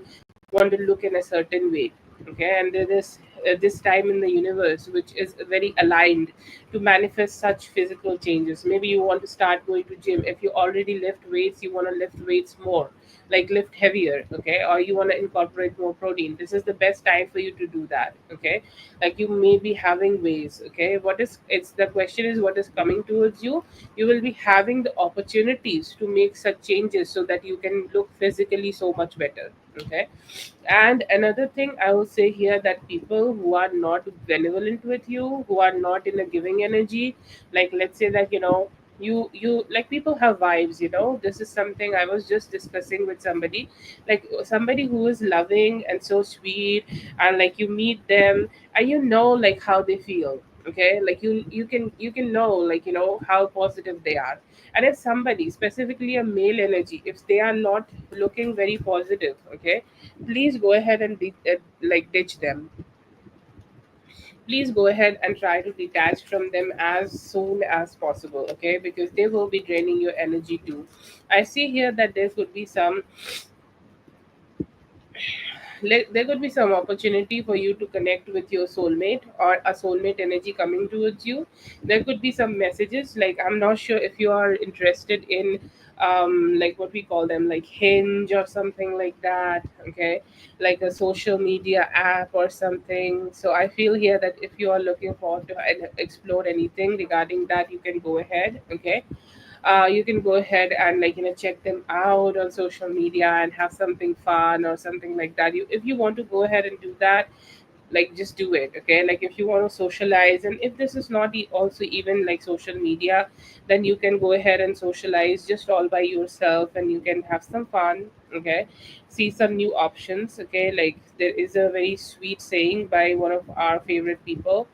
want to look in a certain way, okay, and there is this time in the universe which is very aligned to manifest such physical changes. Maybe you want to start going to gym. If you already lift weights, you want to lift weights more, like lift heavier, okay, or you want to incorporate more protein. This is the best time for you to do that, okay? Like you may be having ways, okay, what is it's the question is what is coming towards you. You will be having the opportunities to make such changes so that you can look physically so much better, okay? And another thing I will say here, that people who are not benevolent with you, who are not in a giving energy, like let's say that you like, people have vibes, this is something I was just discussing with somebody. Like somebody who is loving and so sweet, and like you meet them and like how they feel, okay? Like you can know, like how positive they are. And if somebody, specifically a male energy, if they are not looking very positive, okay, please go ahead and like ditch them. Please go ahead and try to detach from them as soon as possible, okay? Because they will be draining your energy too. I see here that there could be some, there could be some opportunity for you to connect with your soulmate, or a soulmate energy coming towards you. There could be some messages, like I'm not sure if you are interested in like what we call them, like Hinge or something like that, okay? Like a social media app or something. So I feel here that if you are looking forward to explore anything regarding that, you can go ahead, okay? You can go ahead and like check them out on social media and have something fun or something like that. If you want to go ahead and do that, like just do it, okay? Like if you want to socialize, and if this is not also even like social media, then you can go ahead and socialize just all by yourself, and you can have some fun, okay? See some new options, okay? Like there is a very sweet saying by one of our favorite people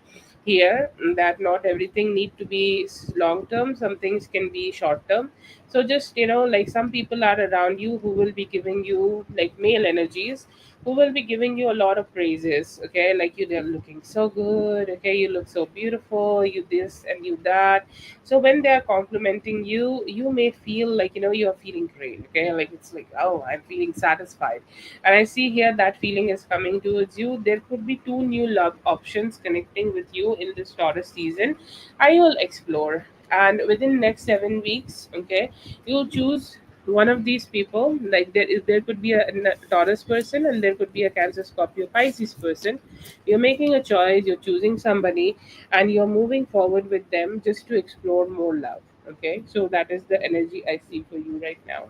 here, that not everything need to be long term, some things can be short term. So just like some people are around you who will be giving you like male energies, who will be giving you a lot of praises, okay? Like they're looking so good, okay, you look so beautiful, you this and you that. So when they are complimenting you, you may feel like you're feeling great, okay? Like it's like, oh, I'm feeling satisfied. And I see here that feeling is coming towards you. There could be two new love options connecting with you in this Taurus season. I will explore, and within next 7 weeks, okay, you'll choose one of these people. Like there could be a Taurus person, and there could be a Cancer, Scorpio, Pisces person. You're making a choice, you're choosing somebody, and you're moving forward with them just to explore more love, okay? So that is the energy I see for you right now.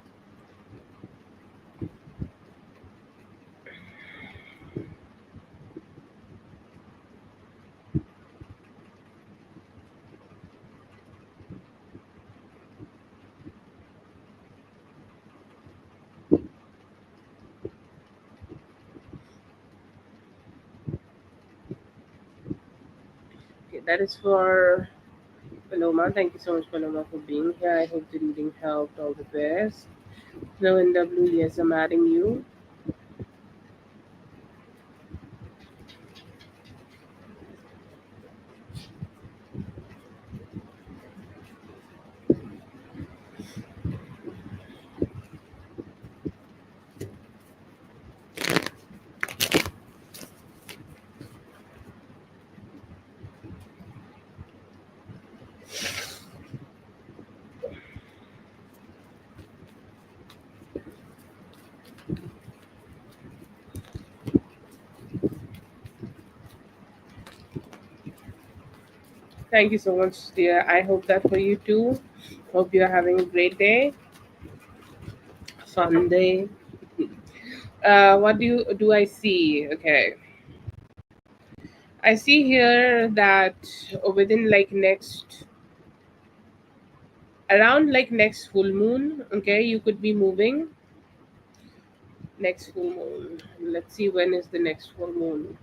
Okay, that is for Paloma. Thank you so much, Paloma, for being here. I hope the reading helped. All the best. Hello, NW. Yes, I'm adding you. Thank you so much, dear. I hope that for you too. Hope you're having a great day, fun day. What do I see? Okay, I see here that within like next around like next full moon, okay, you could be moving next full moon. Let's see when is the next full moon.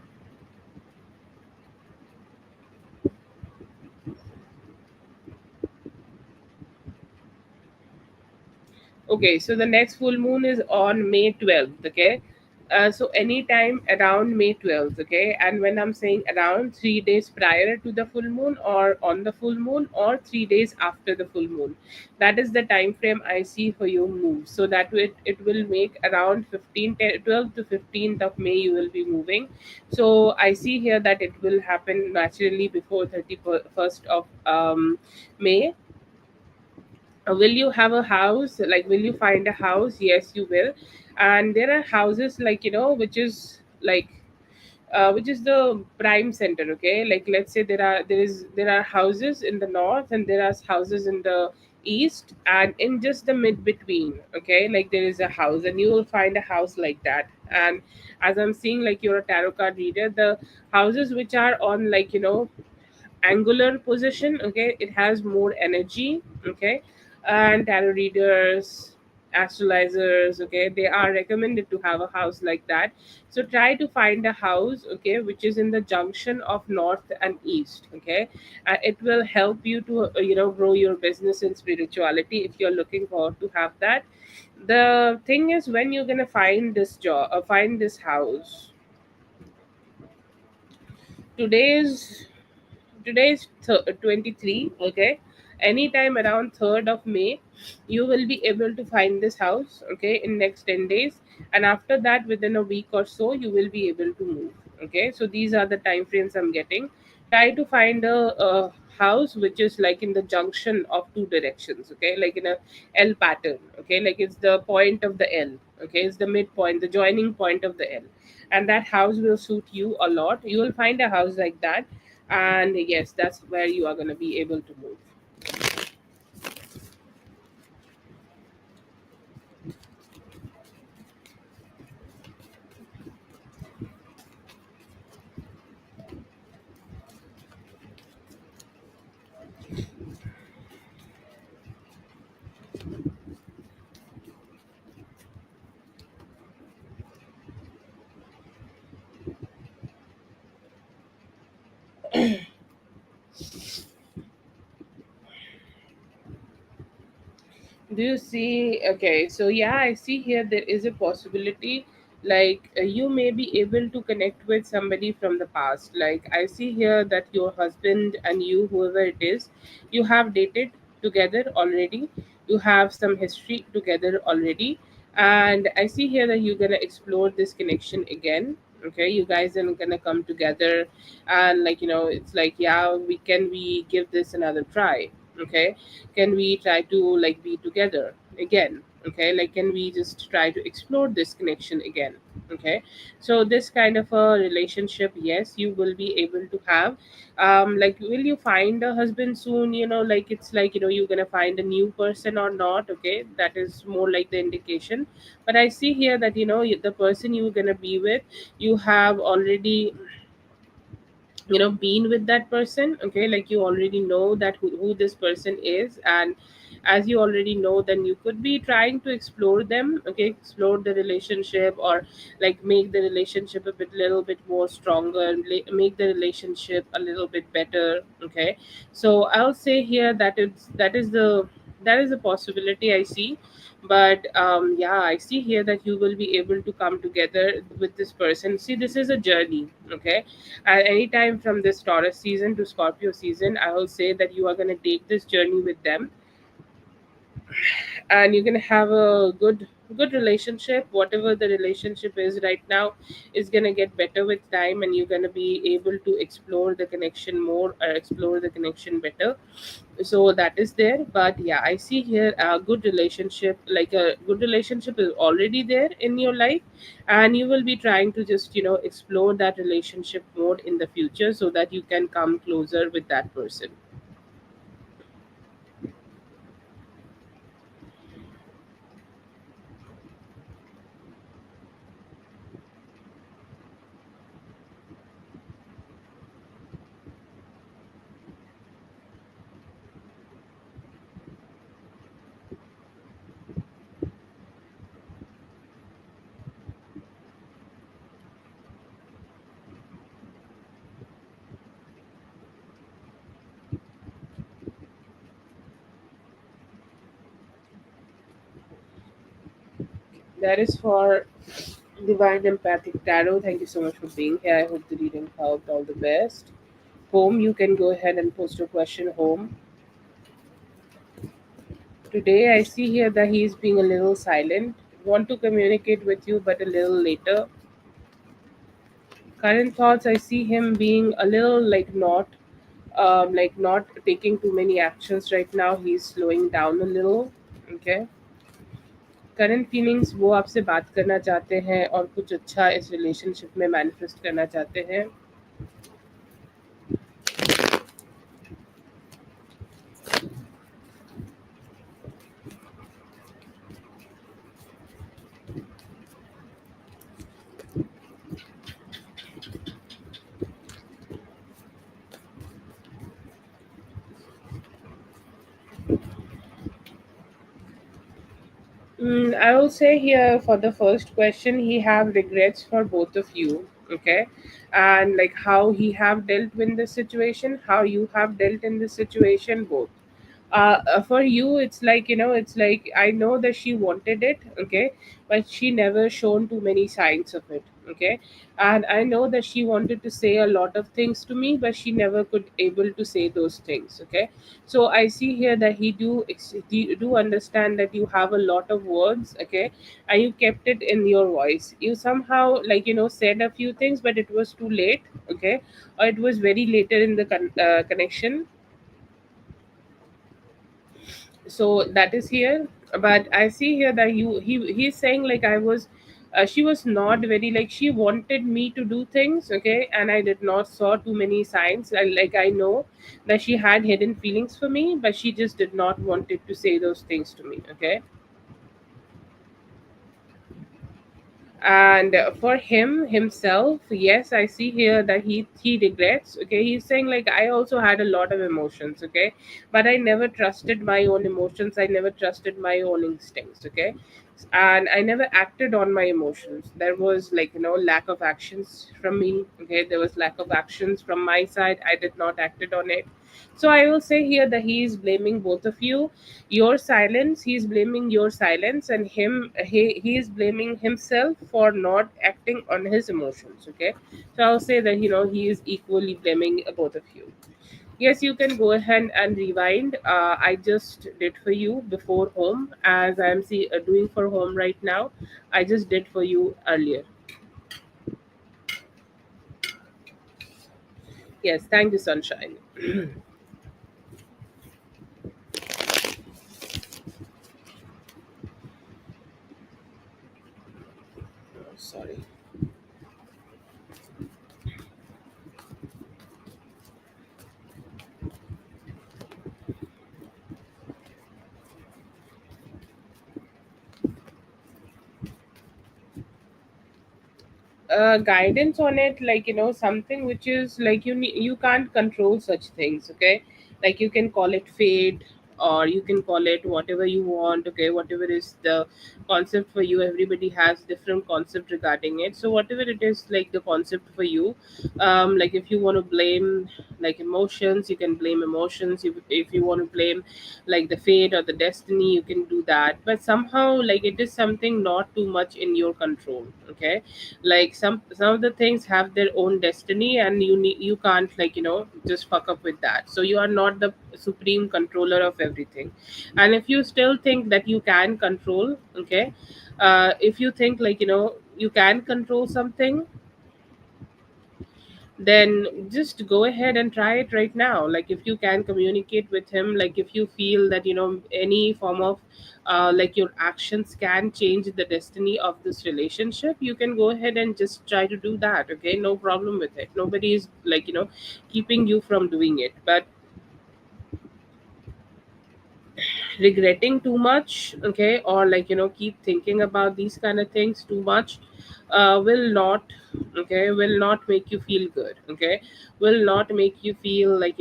Okay, so the next full moon is on May 12th, okay? So anytime around May 12th, okay? And when I'm saying around, 3 days prior to the full moon, or on the full moon, or 3 days after the full moon. That is the time frame I see for your move. So that it will make around 12th to 15th of May you will be moving. So I see here that it will happen naturally before 31st of May. Will you have a house, like will you find a house? Yes, you will. And there are houses, like which is like which is the prime center, okay? Like let's say there are houses in the north, and there are houses in the east, and in just the mid between, okay, like there is a house, and you will find a house like that. And as I'm seeing, like you're a tarot card reader, the houses which are on, like angular position, okay, it has more energy, okay. And tarot readers, astrologers, okay, they are recommended to have a house like that. So try to find a house, okay, which is in the junction of north and east, okay. It will help you to grow your business and spirituality if you're looking forward to have that. The thing is, when you're gonna find this job, find this house, today's today's 23, okay. Anytime around 3rd of May you will be able to find this house, okay, in next 10 days. And after that, within a week or so, you will be able to move, okay. So these are the time frames I'm getting. Try to find a house which is like in the junction of two directions, okay, like in a L pattern, okay, like it's the point of the L, okay, it's the midpoint, the joining point of the L. And that house will suit you a lot. You will find a house like that. And yes, that's where you are going to be able to move. Do you see? Okay, so yeah, I see here there is a possibility, like you may be able to connect with somebody from the past. Like I see here that your husband and you, whoever it is, you have dated together already. You have some history together already. And I see here that you're gonna explore this connection again. Okay, you guys are gonna come together, and it's like, yeah, we give this another try. Okay, can we try to like be together again? Okay, like can we just try to explore this connection again? Okay, so this kind of a relationship, yes, you will be able to have. Like, will you find a husband soon? Like it's like, you're gonna find a new person or not, okay, that is more like the indication. But I see here that the person you're gonna be with, you have already been with that person, okay, like you already know that who this person is. And as you already know, then you could be trying to explore them, okay, explore the relationship, or like make the relationship a little bit more stronger, make the relationship a little bit better, okay. So I'll say here that that is a possibility I see. But yeah, I see here that you will be able to come together with this person. See, this is a journey, okay. At any time from this Taurus season to Scorpio season, I will say that you are going to take this journey with them, and you're going to have a good relationship. Whatever the relationship is right now is going to get better with time, and you're going to be able to explore the connection more, or explore the connection better. So that is there. But yeah, I see here a good relationship, like a good relationship is already there in your life, and you will be trying to just explore that relationship more in the future, so that you can come closer with that person. That is for Divine Empathic Tarot. Thank you so much for being here. I hope the reading helped. All the best. Home, you can go ahead and post your question home. Today, I see here that he is being a little silent. Want to communicate with you, but a little later. Current thoughts, I see him being a little like not taking too many actions right now. He's slowing down a little. Okay. Current feelings वो आपसे बात करना चाहते हैं और कुछ अच्छा इस रिलेशनशिप में मैनिफेस्ट करना चाहते हैं. I will say here for the first question, he have regrets for both of you, okay, and like how he have dealt with the situation, how you have dealt in this situation, both. For you, it's like it's like I know that she wanted it, okay, but she never shown too many signs of it, okay, and I know that she wanted to say a lot of things to me, but she never could able to say those things, okay. So I see here that he do understand that you have a lot of words, okay, and you kept it in your voice. You somehow said a few things, but it was too late, okay, or it was very later in the connection. So that is here. But I see here that he's saying like I was she was not very like she wanted me to do things, okay, and I did not saw too many signs. I know that she had hidden feelings for me, but she just did not wanted to say those things to me, okay. And for him himself, yes, I see here that he regrets, okay. He's saying like I also had a lot of emotions, okay, but I never trusted my own emotions, I never trusted my own instincts, okay, and I never acted on my emotions. There was lack of actions from me, okay, there was lack of actions from my side. I did not acted on it. So I will say here that he is blaming both of you. Your silence, he's blaming your silence, and he is blaming himself for not acting on his emotions, okay. So I'll say that he is equally blaming both of you. Yes, you can go ahead and rewind. I just did for you before home, as I'm doing for home right now. I just did for you earlier. Yes, thank you, sunshine. Oh, sorry. Guidance on it, something which is like you can't control such things, okay. Like you can call it fate, or you can call it whatever you want, okay, whatever is the concept for you. Everybody has different concept regarding it, so whatever it is like the concept for you. Like if you want to blame like emotions, you can blame emotions. If you want to blame like the fate or the destiny, you can do that, but somehow like it is something not too much in your control, okay. Like some of the things have their own destiny, and you can't just fuck up with that. So you are not the supreme controller of everything. And if you still think that you can control, okay, if you think you can control something, then just go ahead and try it right now. Like if you can communicate with him, like if you feel that any form of like your actions can change the destiny of this relationship, you can go ahead and just try to do that, okay. No problem with it. Nobody is keeping you from doing it. But regretting too much, okay, or keep thinking about these kind of things too much, will not, okay, will not make you feel good, okay, will not make you feel like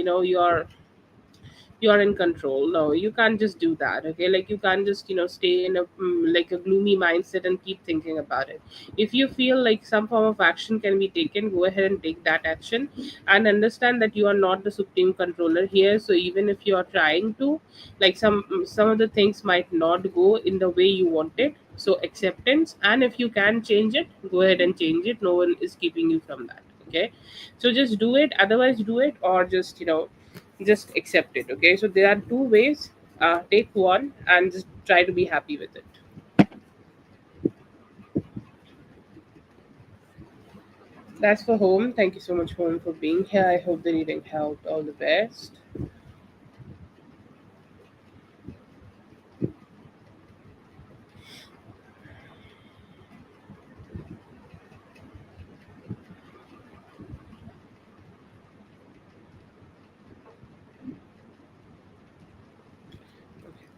you're in control. No, you can't just do that, okay. Like you can't just stay in a like a gloomy mindset and keep thinking about it. If you feel like some form of action can be taken, go ahead and take that action, and understand that you are not the supreme controller here. So even if you are trying to, like some of the things might not go in the way you want it. So acceptance, and if you can change it, go ahead and change it. No one is keeping you from that. Okay, so just do it. Otherwise, do it, or just just accept it. Okay, so there are two ways. Take one and just try to be happy with it. That's for home. Thank you so much, home, for being here. I hope the reading helped. All the best.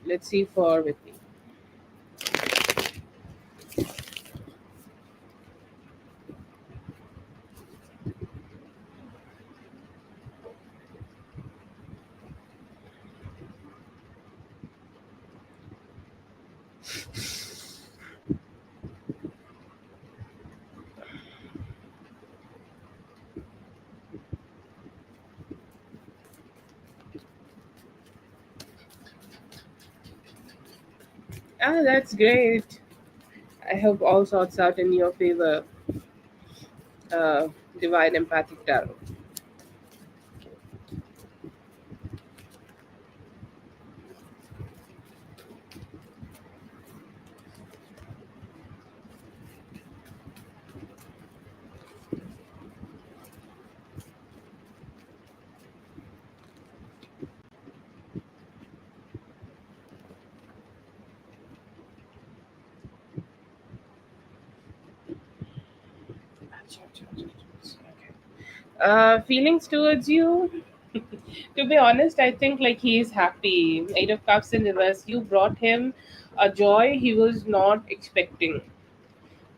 Let's see for with me. Ah, that's great. I hope all sorts out in your favor. Uh, Divine empathic tarot. Okay. Feelings towards you. To be honest, I think like he is happy. Eight of Cups in reverse. You brought him a joy he was not expecting,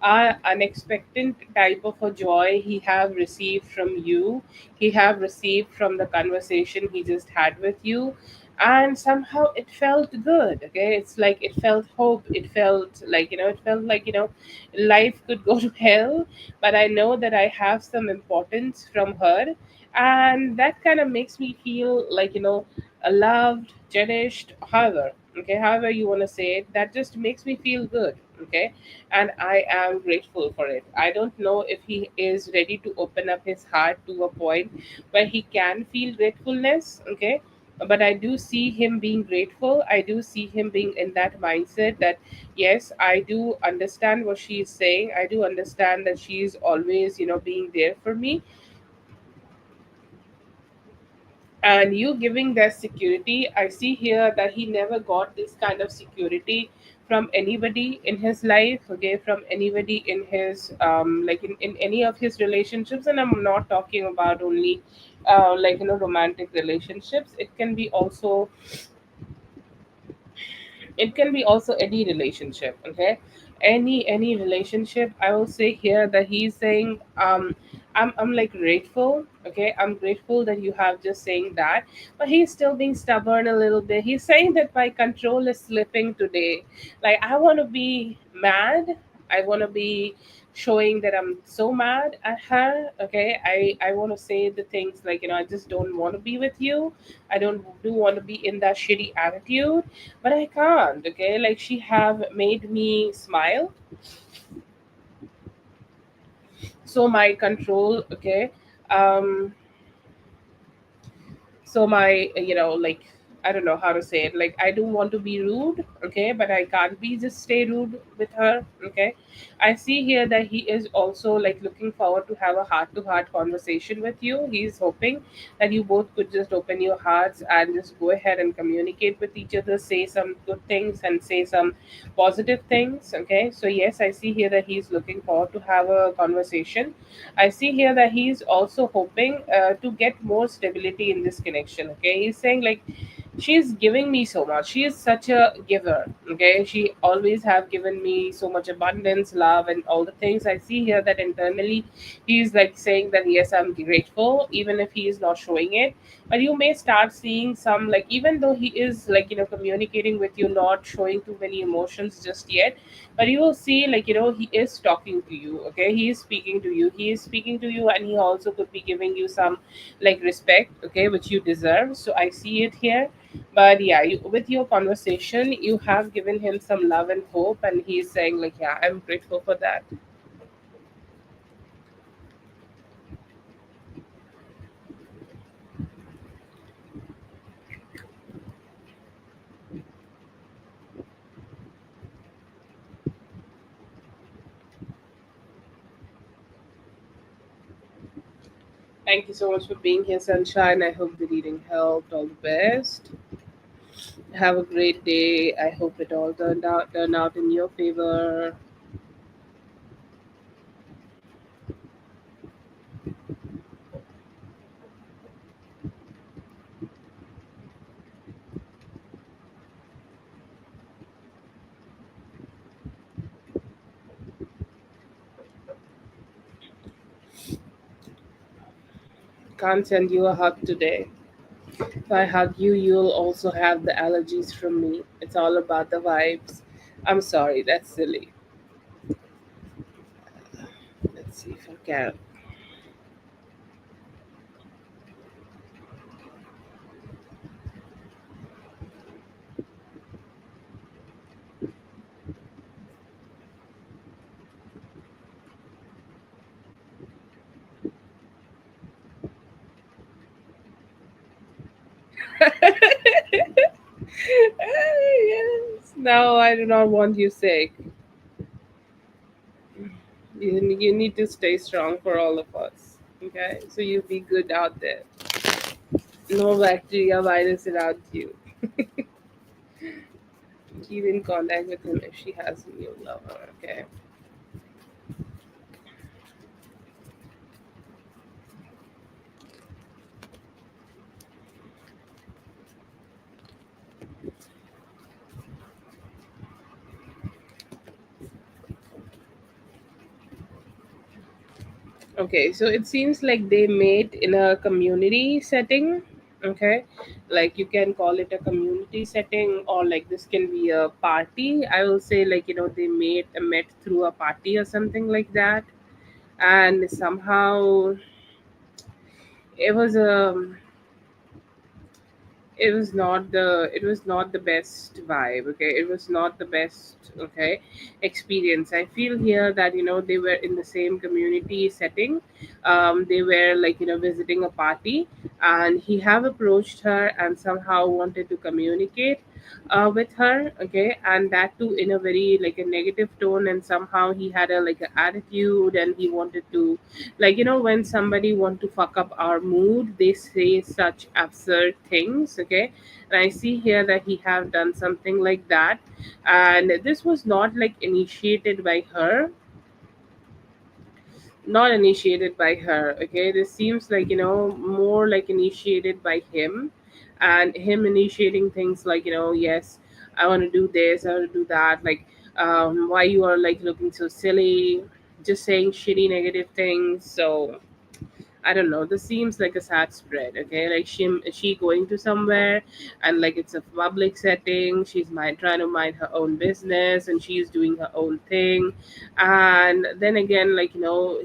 unexpected type of a joy he have received from you, he have received from the conversation he just had with you, and somehow it felt good. Okay, it's like it felt hope, it felt like it felt like life could go to hell, but I know that I have some importance from her, and that kind of makes me feel like loved, cherished, however, okay, however you want to say it, that just makes me feel good. Okay, and I am grateful for it. I don't know if he is ready to open up his heart to a point where he can feel gratefulness, okay? But I do see him being grateful. I do see him being in that mindset that, yes, I do understand what she is saying. I do understand that she is always, being there for me, and you giving that security. I see here that he never got this kind of security from anybody in his life, okay, from anybody in his like in any of his relationships, and I'm not talking about only romantic relationships. It can be also any relationship, okay, any relationship. I will say here that he's saying, I'm like grateful, okay, I'm grateful that you have just saying that, but he's still being stubborn a little bit. He's saying that my control is slipping today. Like, I want to be mad, I want to be showing that I'm so mad at her, okay, I want to say the things like, I just don't want to be with you, I don't do want to be in that shitty attitude, but I can't. Okay, like she have made me smile, so my control. Okay, um, so my like, I don't know how to say it, like I don't want to be rude, okay, but I can't be just stay rude with her. Okay, I see here that he is also like looking forward to have a heart to heart conversation with you. He's hoping that you both could just open your hearts and just go ahead and communicate with each other, say some good things and say some positive things. Okay, so yes, I see here that he's looking forward to have a conversation. I see here that he's also hoping to get more stability in this connection. Okay, he's saying like, she's giving me so much. She is such a giver. Okay, she always have given me so much abundance, love, and all the things. I see here that internally he's like saying that yes, I'm grateful, even if he is not showing it. But you may start seeing some, like, even though he is like communicating with you, not showing too many emotions just yet, but you will see like he is talking to you. Okay, he is speaking to you, and he also could be giving you some like respect, okay, which you deserve. So I see it here. But yeah, with your conversation, you have given him some love and hope, and he's saying like, yeah, I'm grateful for that. Thank you so much for being here, Sunshine. I hope the reading helped. All the best. Have a great day. I hope it all turned out in your favor. Can't send you a hug today. If I hug you, you'll also have the allergies from me. It's all about the vibes. I'm sorry, that's silly. Let's see if I can. Yes. No, I do not want you sick. You need to stay strong for all of us. Okay? So you be good out there. No bacteria, virus around you. Keep in contact with him if she has a new lover. Okay? Okay, so it seems like they made in a community setting. Okay, like you can call it a community setting, or like this can be a party. I will say, like, they met through a party or something like that, and somehow it was a it was not the best vibe. Okay, it was not the best, okay, experience. I feel here that they were in the same community setting. They were like visiting a party, and he have approached her and somehow wanted to communicate with her. Okay, and that too in a very like a negative tone, and somehow he had a like an attitude, and he wanted to, like, when somebody want to fuck up our mood, they say such absurd things. Okay, and I see here that he have done something like that, and this was not like initiated by her, not initiated by her. Okay, this seems like more like initiated by him, and him initiating things like, yes, I want to do this, I want to do that, like, why you are like looking so silly, just saying shitty negative things. So I don't know. This seems like a sad spread. Okay, like she going to somewhere, and like it's a public setting. She's trying to mind her own business, and she's doing her own thing, and then again, like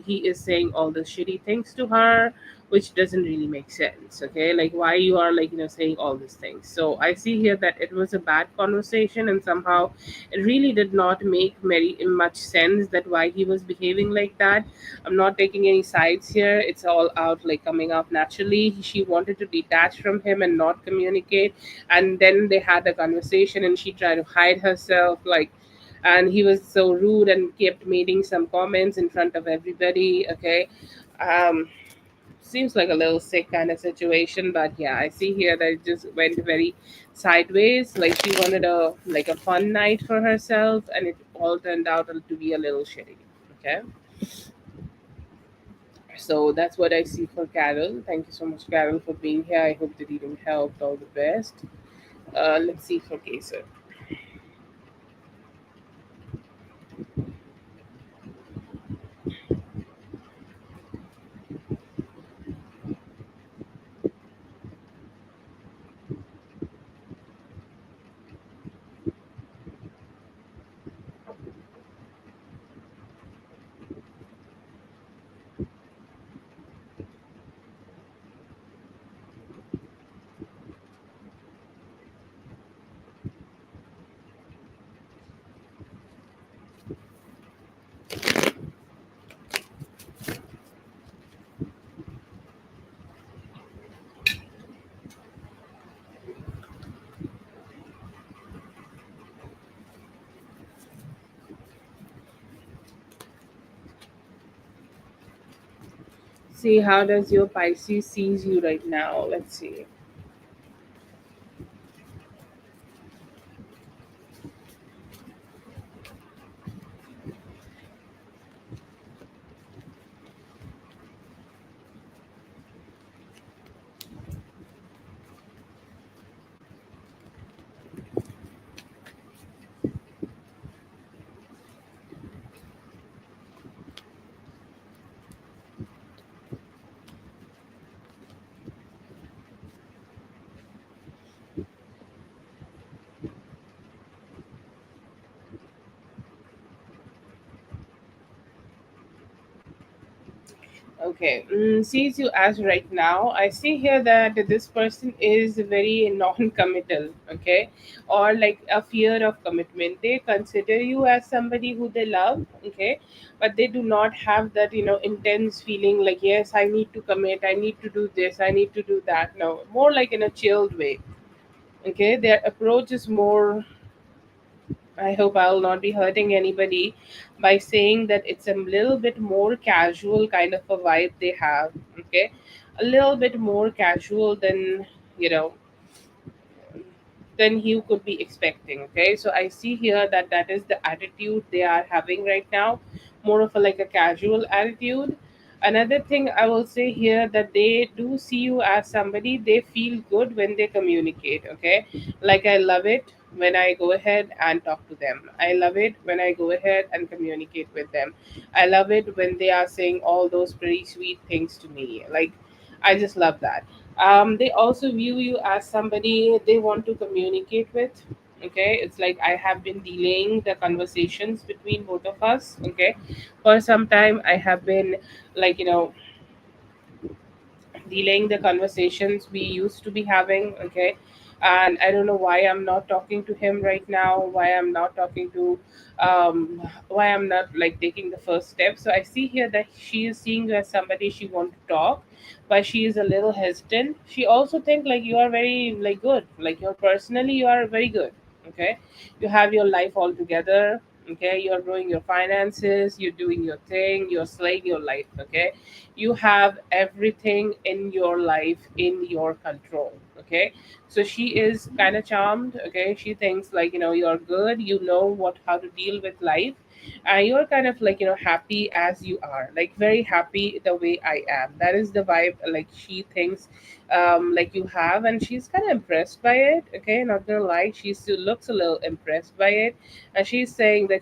he is saying all the shitty things to her, which doesn't really make sense. Okay, like why you are like saying all these things. So I see here that it was a bad conversation, and somehow it really did not make very much sense that why he was behaving like that. I'm not taking any sides here. It's all out like coming out naturally. She wanted to detach from him and not communicate. And then they had a conversation, and she tried to hide herself, like, and he was so rude and kept making some comments in front of everybody. Okay. Um, Seems like a little sick kind of situation, but yeah, I see here that it just went very sideways. Like she wanted a fun night for herself, and it all turned out to be a little shitty. Okay. So that's what I see for Carol. Thank you so much, Carol, for being here. I hope the reading helped. All the best. Let's see for Kaser. see how does your Pisces sees you right now. Let's see. Okay, sees you as right now. I see here that this person is very non-committal, okay, or like a fear of commitment. They consider you as somebody who they love, okay, but they do not have that, intense feeling like, yes, I need to commit, I need to do this, I need to do that. No, more like in a chilled way, okay. Their approach is more, I hope I'll not be hurting anybody by saying that it's a little bit more casual kind of a vibe they have. Okay. A little bit more casual than, you know, than you could be expecting. Okay, so I see here that that is the attitude they are having right now, more of a like a casual attitude. Another thing I will say here that they do see you as somebody they feel good when they communicate. Okay, like I love it when I go ahead and talk to them. I love it when I go ahead and communicate with them. I love it when they are saying all those pretty sweet things to me. Like, I just love that. They also view you as somebody they want to communicate with. Okay, it's like I have been delaying the conversations between both of us. Okay, for some time I have been, like, delaying the conversations we used to be having. Okay, and I don't know why I'm not talking to him right now, why I'm not talking to, why I'm not like taking the first step. So I see here that she is seeing you as somebody she want to talk, but she is a little hesitant. She also think like you are very like good, like you're personally you are very good. Okay, you have your life all together. Okay, you're growing your finances, you're doing your thing, you're slaying your life. Okay, you have everything in your life in your control. Okay, so she is kind of charmed. Okay, she thinks like, you're good, you know what, how to deal with life, and you're kind of like, happy as you are, like very happy the way I am. That is the vibe like she thinks, like you have, and she's kind of impressed by it. Okay, not gonna lie, she still looks a little impressed by it, and she's saying that,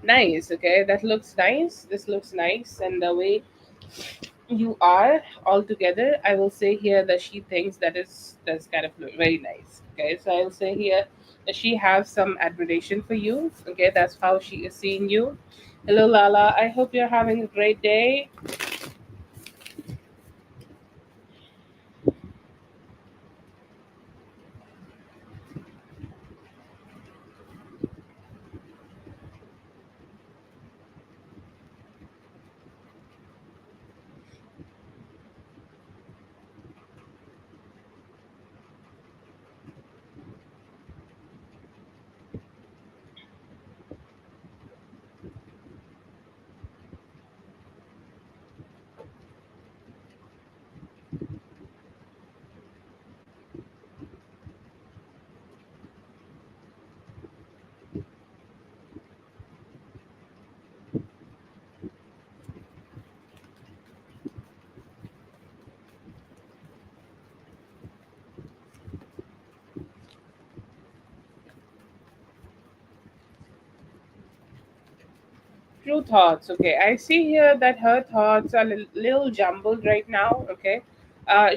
nice. Okay, that looks nice, this looks nice, and the way you are altogether, I will say here that she thinks that's kind of very nice. Okay, so I'll say here that she has some admiration for you. Okay, that's how she is seeing you. Hello, Lala, I hope you're having a great day. True thoughts. Okay, I see here that her thoughts are a little jumbled right now. Okay,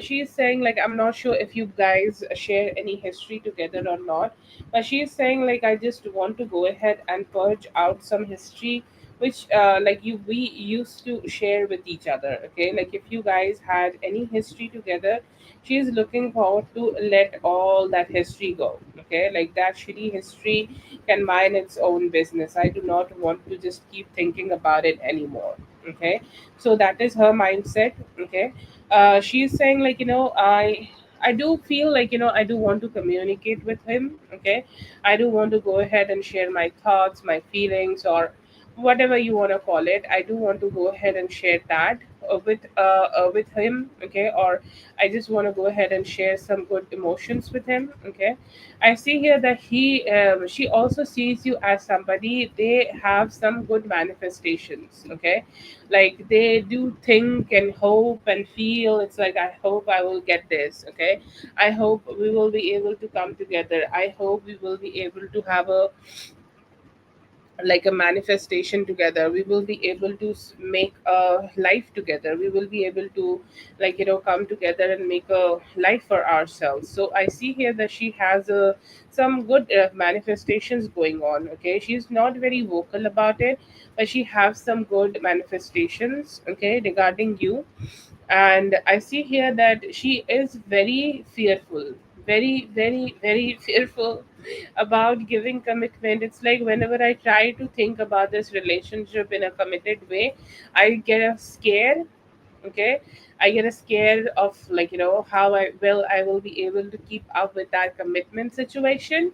she's saying like, I'm not sure if you guys share any history together or not, but she's saying like, I just want to go ahead and purge out some history which, like, you we used to share with each other. Okay, like if you guys had any history together, she's looking forward to let all that history go. Okay, like that shitty history can mind its own business. I do not want to just keep thinking about it anymore. Okay, so that is her mindset. Okay, she's saying like, I do feel like, I do want to communicate with him. Okay, I do want to go ahead and share my thoughts, my feelings, or whatever you want to call it. I do want to go ahead and share that with him, okay? Or I just want to go ahead and share some good emotions with him, okay? I see here that she also sees you as somebody, they have some good manifestations, okay? Like they do think and hope and feel, it's like, I hope I will get this, okay? I hope we will be able to come together. I hope we will be able to have a, like a manifestation together. We will be able to make a life together. We will be able to, like, come together and make a life for ourselves. So I see here that she has some good manifestations going on, okay? She's not very vocal about it, but she has some good manifestations, okay, regarding you. And I see here that she is very fearful, very, very, very fearful about giving commitment. It's like whenever I try to think about this relationship in a committed way, I get a scare, okay? I get a scare of, like, how I will be able to keep up with that commitment situation.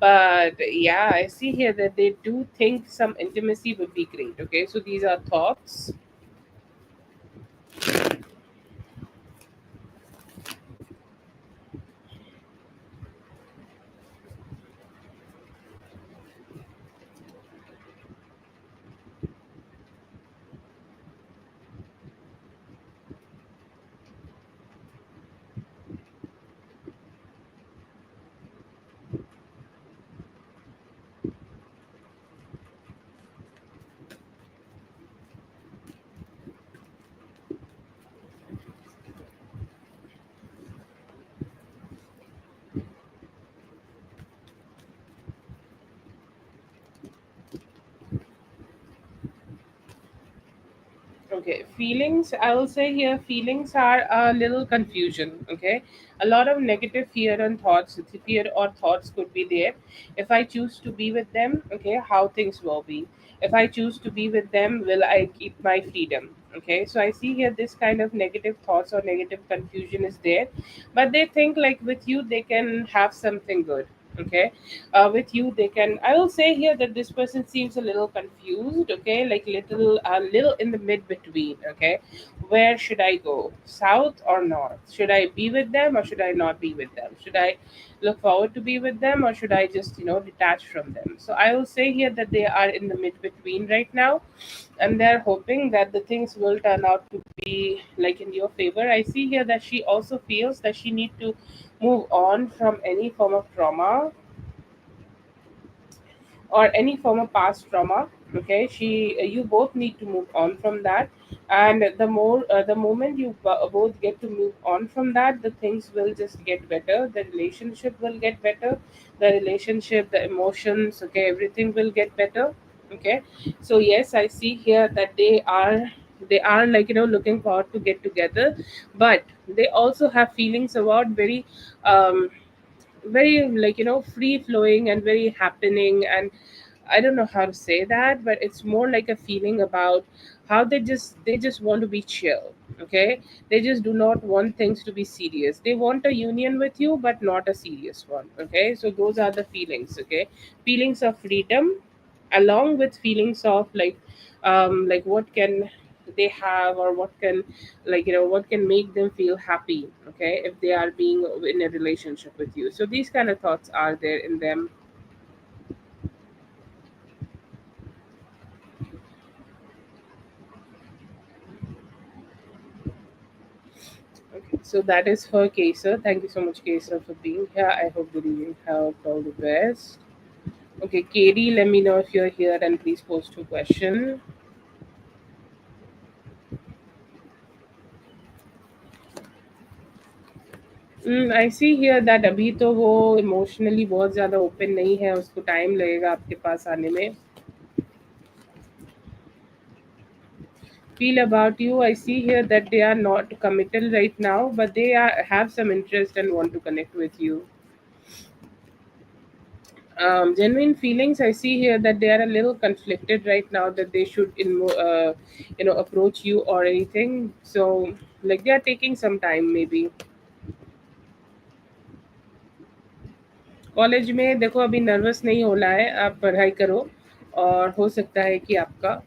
But yeah, I see here that they do think some intimacy would be great, okay? So these are thoughts. Okay, feelings, I will say here, feelings are a little confusion. Okay, a lot of negative fear and thoughts, fear or thoughts could be there. If I choose to be with them, okay, how things will be. If I choose to be with them, will I keep my freedom? Okay, so I see here this kind of negative thoughts or negative confusion is there, but they think like with you, they can have something good. Okay, with you they can, I will say here that this person seems a little confused, okay, like little a little in the mid between, okay? Where should I go, south or north? Should I be with them or should I not be with them? Should I look forward to be with them or should I just, detach from them? So I will say here that they are in the mid between right now, and they're hoping that the things will turn out to be like in your favor. I see here that she also feels that she need to move on from any form of trauma or any form of past trauma, okay? You both need to move on from that. And the moment you both get to move on from that, the things will just get better, the relationship will get better, the relationship, the emotions, okay, everything will get better, okay? So yes, I see here that they are like, looking forward to get together, but they also have feelings about very um very, like, free flowing and very happening. And I don't know how to say that, but it's more like a feeling about how they just want to be chill, okay? They just do not want things to be serious. They want a union with you but not a serious one, okay? So those are the feelings, okay? Feelings of freedom along with feelings of like what can they have, or what can, like, what can make them feel happy, okay, if they are being in a relationship with you. So these kind of thoughts are there in them. Okay, so that is for Kesa. Thank you so much, Kesa, for being here. I hope that you have all the best. Okay, Katie, let me know if you're here and please post your question. I see here that अभी तो वो emotionally बहुत ज़्यादा open नहीं है, उसको time लगेगा आपके पास आने में. Feel about you, I see here that they are not committal right now, but they have some interest and want to connect with you. Genuine feelings, I see here that they are a little conflicted right now, that they should approach you or anything. So like they are taking some time maybe. College में देखो, अभी nervous नहीं होना है, आप पढ़ाई करो और हो सकता है कि आपका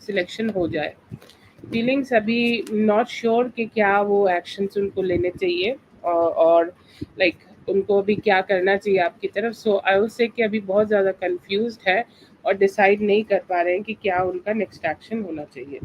सिलेक्शन हो जाए। फीलिंग्स अभी नॉट श्योर कि क्या वो एक्शंस उनको लेने चाहिए, और लाइक उनको अभी क्या करना चाहिए आपकी तरफ। सो आई विल से कि अभी बहुत ज़्यादा कंफ्यूज्ड है और डिसाइड नहीं कर पा रहे हैं कि क्या उनका नेक्स्ट एक्शन होना चाहिए।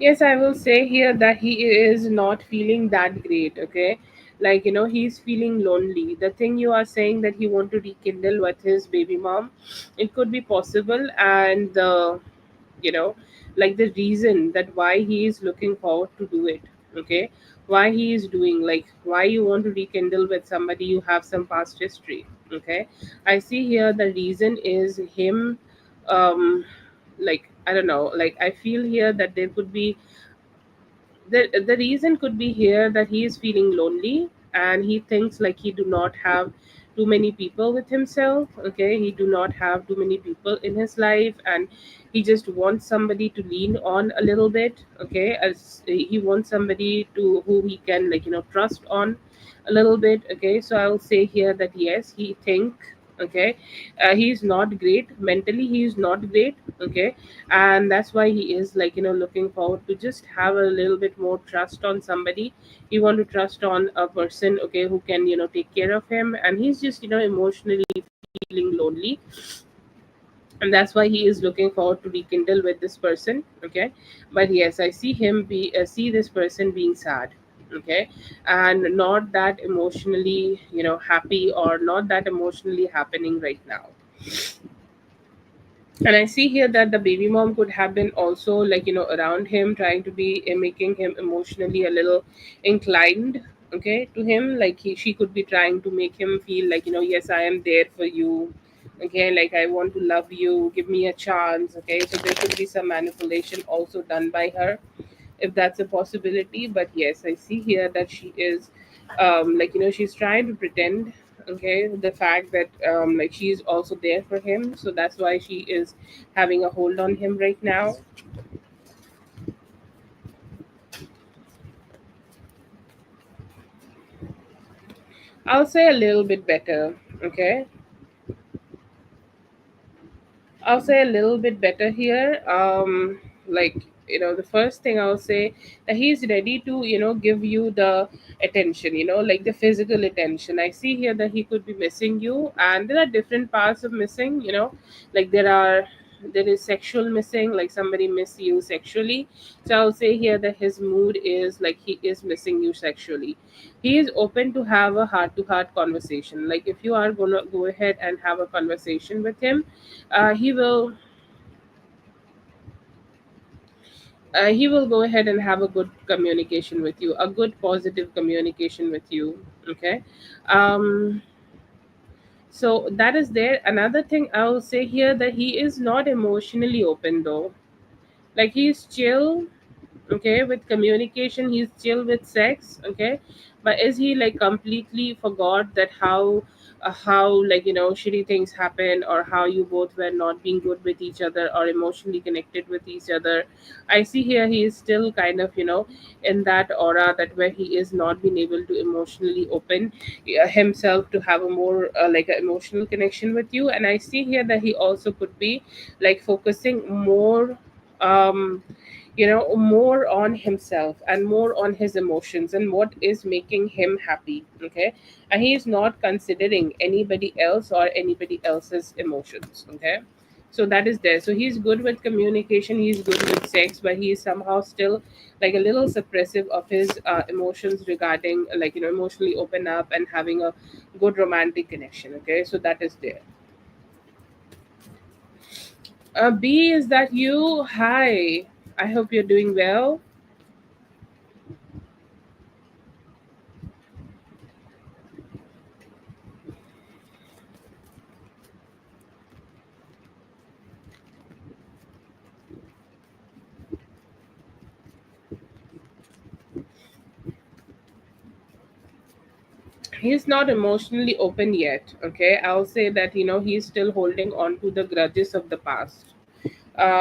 Yes, I will say here that he is not feeling that great, okay? Like, he's feeling lonely. The thing you are saying that he want to rekindle with his baby mom, it could be possible. And you know like the reason that why he is looking forward to do it, okay, why he is doing, like why you want to rekindle with somebody you have some past history, okay. I see here the reason is him, like I don't know, like I feel here that there could be, the reason could be here that he is feeling lonely and he thinks like he do not have too many people with himself, okay, he do not have too many people in his life, and he just wants somebody to lean on a little bit, okay, as he wants somebody to who he can, like trust on a little bit, okay. So I will say here that yes, he think, okay, he's not great mentally, he is not great, okay, and that's why he is, like looking forward to just have a little bit more trust on somebody. He want to trust on a person, okay, who can take care of him, and he's just emotionally feeling lonely, and that's why he is looking forward to rekindle with this person, okay. But yes, I see him be see this person being sad, okay, and not that emotionally happy, or not that emotionally happening right now. And I see here that the baby mom could have been also, like around him, trying to be making him emotionally a little inclined, okay, to him, like she could be trying to make him feel like, yes, I am there for you, okay, like I want to love you, give me a chance, okay. So there could be some manipulation also done by her, if that's a possibility. But yes, I see here that she is, like she's trying to pretend, okay, the fact that like she's also there for him, so that's why she is having a hold on him right now. I'll say a little bit better, okay. I'll say a little bit better here. Like the first thing I'll say, that he's ready to give you the attention. Like the physical attention. I see here that he could be missing you, and there are different parts of missing. Like there is sexual missing, like somebody miss you sexually. So I'll say here that his mood is like he is missing you sexually. He is open to have a heart to heart conversation. Like if you are gonna go ahead and have a conversation with him, he will go ahead and have a good communication with you, a good positive communication with you, okay. um so that is there. Another thing I will say here, that he is not emotionally open though. Like he's chill, okay, with communication, he's chill with sex, okay. But is he like completely forgot that how like shitty things happen, or how you both were not being good with each other or emotionally connected with each other? I see here he is still kind of in that aura, that where he is not being able to emotionally open himself to have a more like an emotional connection with you. And I see here that he also could be like focusing more, um more on himself and more on his emotions and what is making him happy, okay. And he is not considering anybody else or anybody else's emotions, okay. So that is there. So he's good with communication, he's good with sex, but he is somehow still like a little suppressive of his emotions regarding, like emotionally open up and having a good romantic connection, okay. So that is there. B, is that you? Hi, I hope you're doing well. he's not emotionally open yet. Okay, I'll say that he's still holding on to the grudges of the past.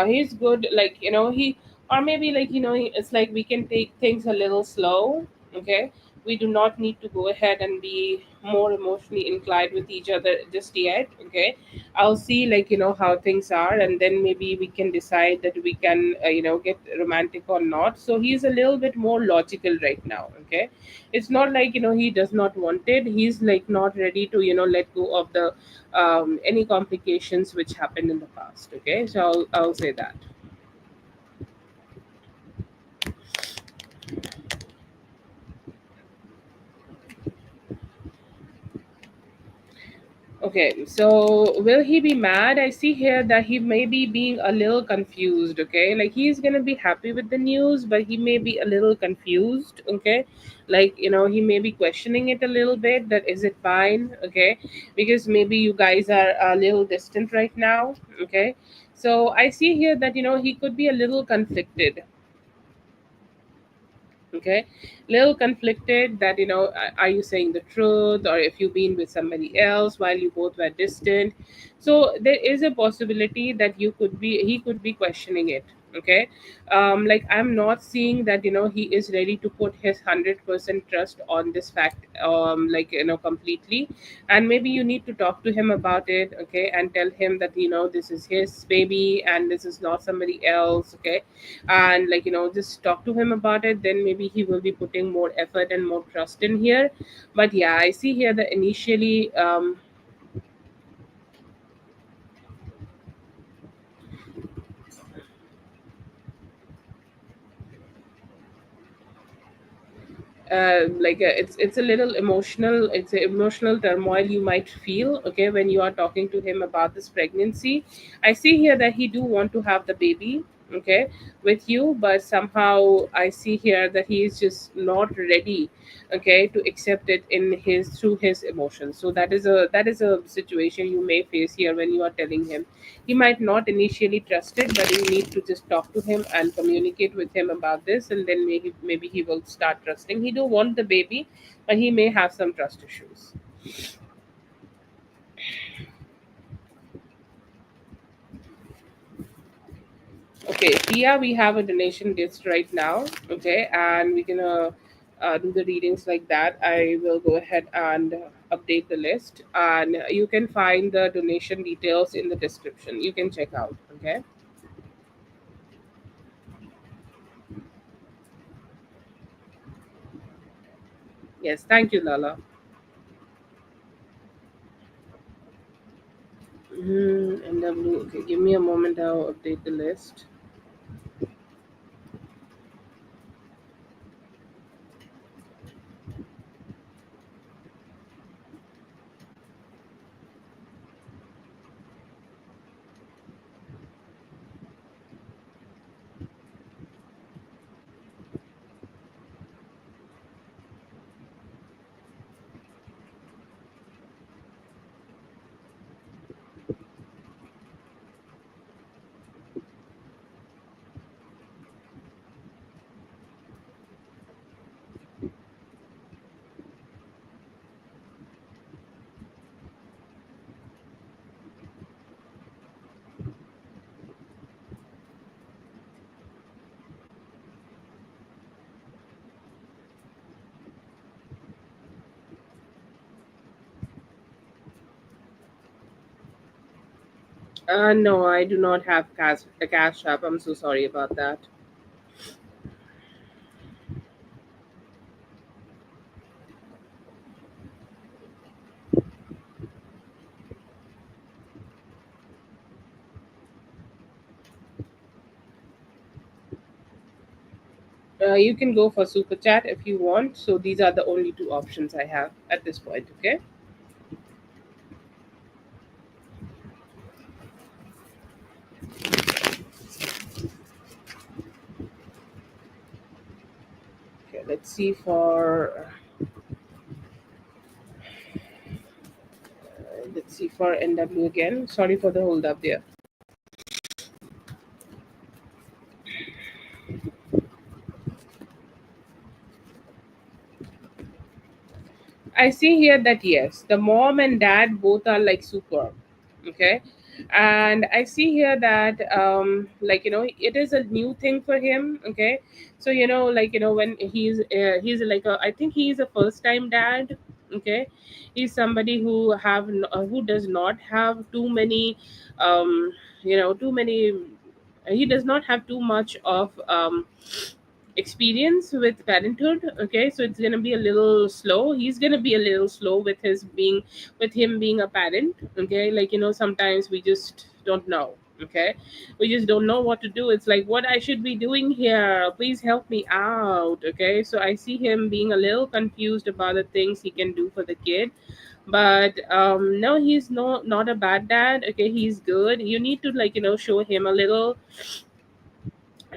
He's good, like he, or maybe like it's like we can take things a little slow. Okay, we do not need to go ahead and be more emotionally inclined with each other just yet. Okay, I'll see, like how things are, and then maybe we can decide that we can get romantic or not. So he's a little bit more logical right now. Okay, it's not like he does not want it. He's like not ready to let go of the any complications which happened in the past. Okay, so I'll say that. Okay, so will he be mad? I see here that he may be being a little confused. Okay, like he's gonna be happy with the news, but he may be a little confused. Okay, like he may be questioning it a little bit. That is it fine? Okay, because maybe you guys are a little distant right now. Okay, so I see here that he could be a little conflicted. Okay, little conflicted that are you saying the truth, or if you've been with somebody else while you both were distant. So there is a possibility that he could be questioning it. Okay, like I'm not seeing that he is ready to put his 100% trust on this fact, like completely. And maybe you need to talk to him about it. Okay, and tell him that this is his baby and this is not somebody else. Okay, and like just talk to him about it, then maybe he will be putting more effort and more trust in here. But yeah, I see here that initially it's a little emotional, it's an emotional turmoil you might feel. Okay, when you are talking to him about this pregnancy, I see here that he do want to have the baby. Okay, with you, but somehow I see here that he is just not ready. Okay, to accept it in his through his emotions. So that is a situation you may face here when you are telling him. He might not initially trust it, but you need to just talk to him and communicate with him about this, and then maybe he will start trusting. He do want the baby, but he may have some trust issues. Okay, Tia, we have a donation list right now. Okay, and we're gonna do the readings like that. I will go ahead and update the list, and you can find the donation details in the description. You can check out. Okay. Yes, thank you, Lala. NW. Okay, give me a moment. I'll update the list. No, I do not have a cash app. I'm so sorry about that. You can go for super chat if you want. So these are the only two options I have at this point. Okay. Okay. Let's see for NW again. Sorry for the hold up there. I see here that yes, the mom and dad both are like super. Okay. And I see here that like it is a new thing for him. Okay. So when he's like I think he's a first time dad. Okay. He's somebody who does not have too many too many he does not have too much of experience with parenthood. Okay, so it's going to be a little slow. He's going to be a little slow with him being a parent. Okay, sometimes we just don't know. Okay, we just don't know what to do. It's like, what I should be doing here, please help me out. Okay, so I see him being a little confused about the things he can do for the kid. But no, he's not a bad dad. Okay, he's good. You need to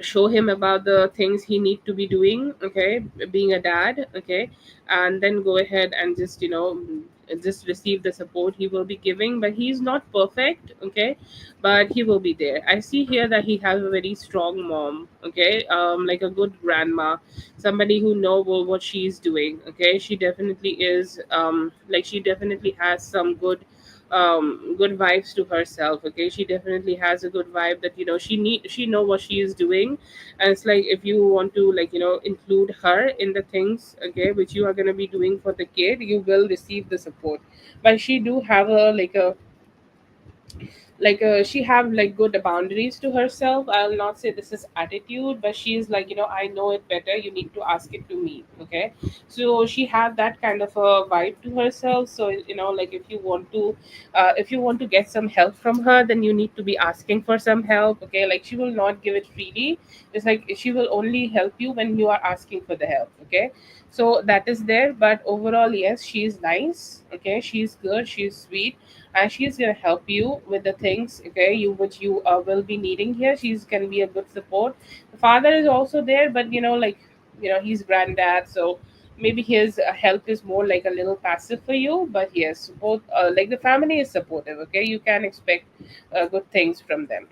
show him about the things he need to be doing. Okay, being a dad. Okay, and then go ahead and just receive the support he will be giving. But he's not perfect. Okay, but he will be there. I see here that he has a very strong mom. Okay, like a good grandma, somebody who know what she's doing. Okay, she definitely is like she definitely has some good vibes to herself. Okay, she definitely has a good vibe that she know what she is doing. And it's like, if you want to include her in the things, okay, which you are going to be doing for the kid, you will receive the support. But she do have she have like good boundaries to herself. I'll not say this is attitude, but she's like, I know it better, you need to ask it to me. Okay, so she have that kind of a vibe to herself. So like, if you want to get some help from her, then you need to be asking for some help. Okay, like, she will not give it freely. It's like she will only help you when you are asking for the help. Okay, so that is there. But overall, yes, she's nice. Okay, she's good, she's sweet, and she's gonna help you with the things, okay, which you will be needing here. She's gonna be a good support. The father is also there, but he's granddad, so maybe his help is more like a little passive for you. But yes, both like the family is supportive. Okay, you can expect good things from them.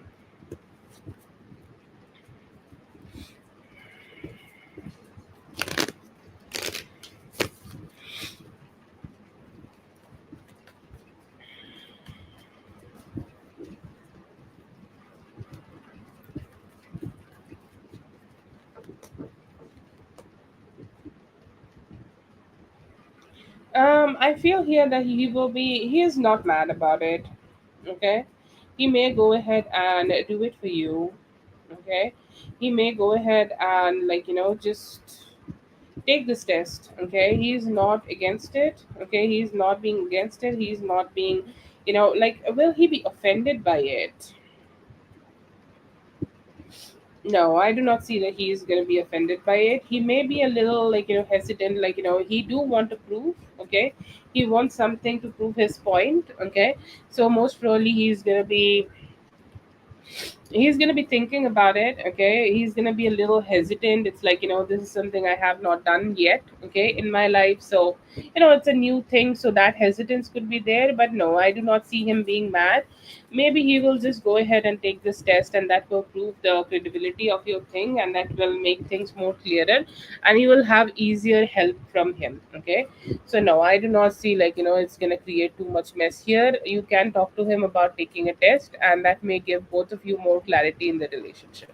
I feel here that he is not mad about it. Okay, he may go ahead and do it for you. Okay, he may go ahead and just take this test. Okay, he's not against it. Okay, he's not being against it. He's not being, will he be offended by it? No, I do not see that he's going to be offended by it. He may be a little hesitant, he do want to prove. Okay, he wants something to prove his point. Okay, so most probably he's going to be thinking about it. Okay, he's going to be a little hesitant. It's like, this is something I have not done yet, okay, in my life. So it's a new thing, so that hesitance could be there. But no, I do not see him being mad. Maybe he will just go ahead and take this test, and that will prove the credibility of your thing, and that will make things more clearer, and you will have easier help from him. Okay, so no, I do not see it's going to create too much mess here. You can talk to him about taking a test, and that may give both of you more clarity in the relationship.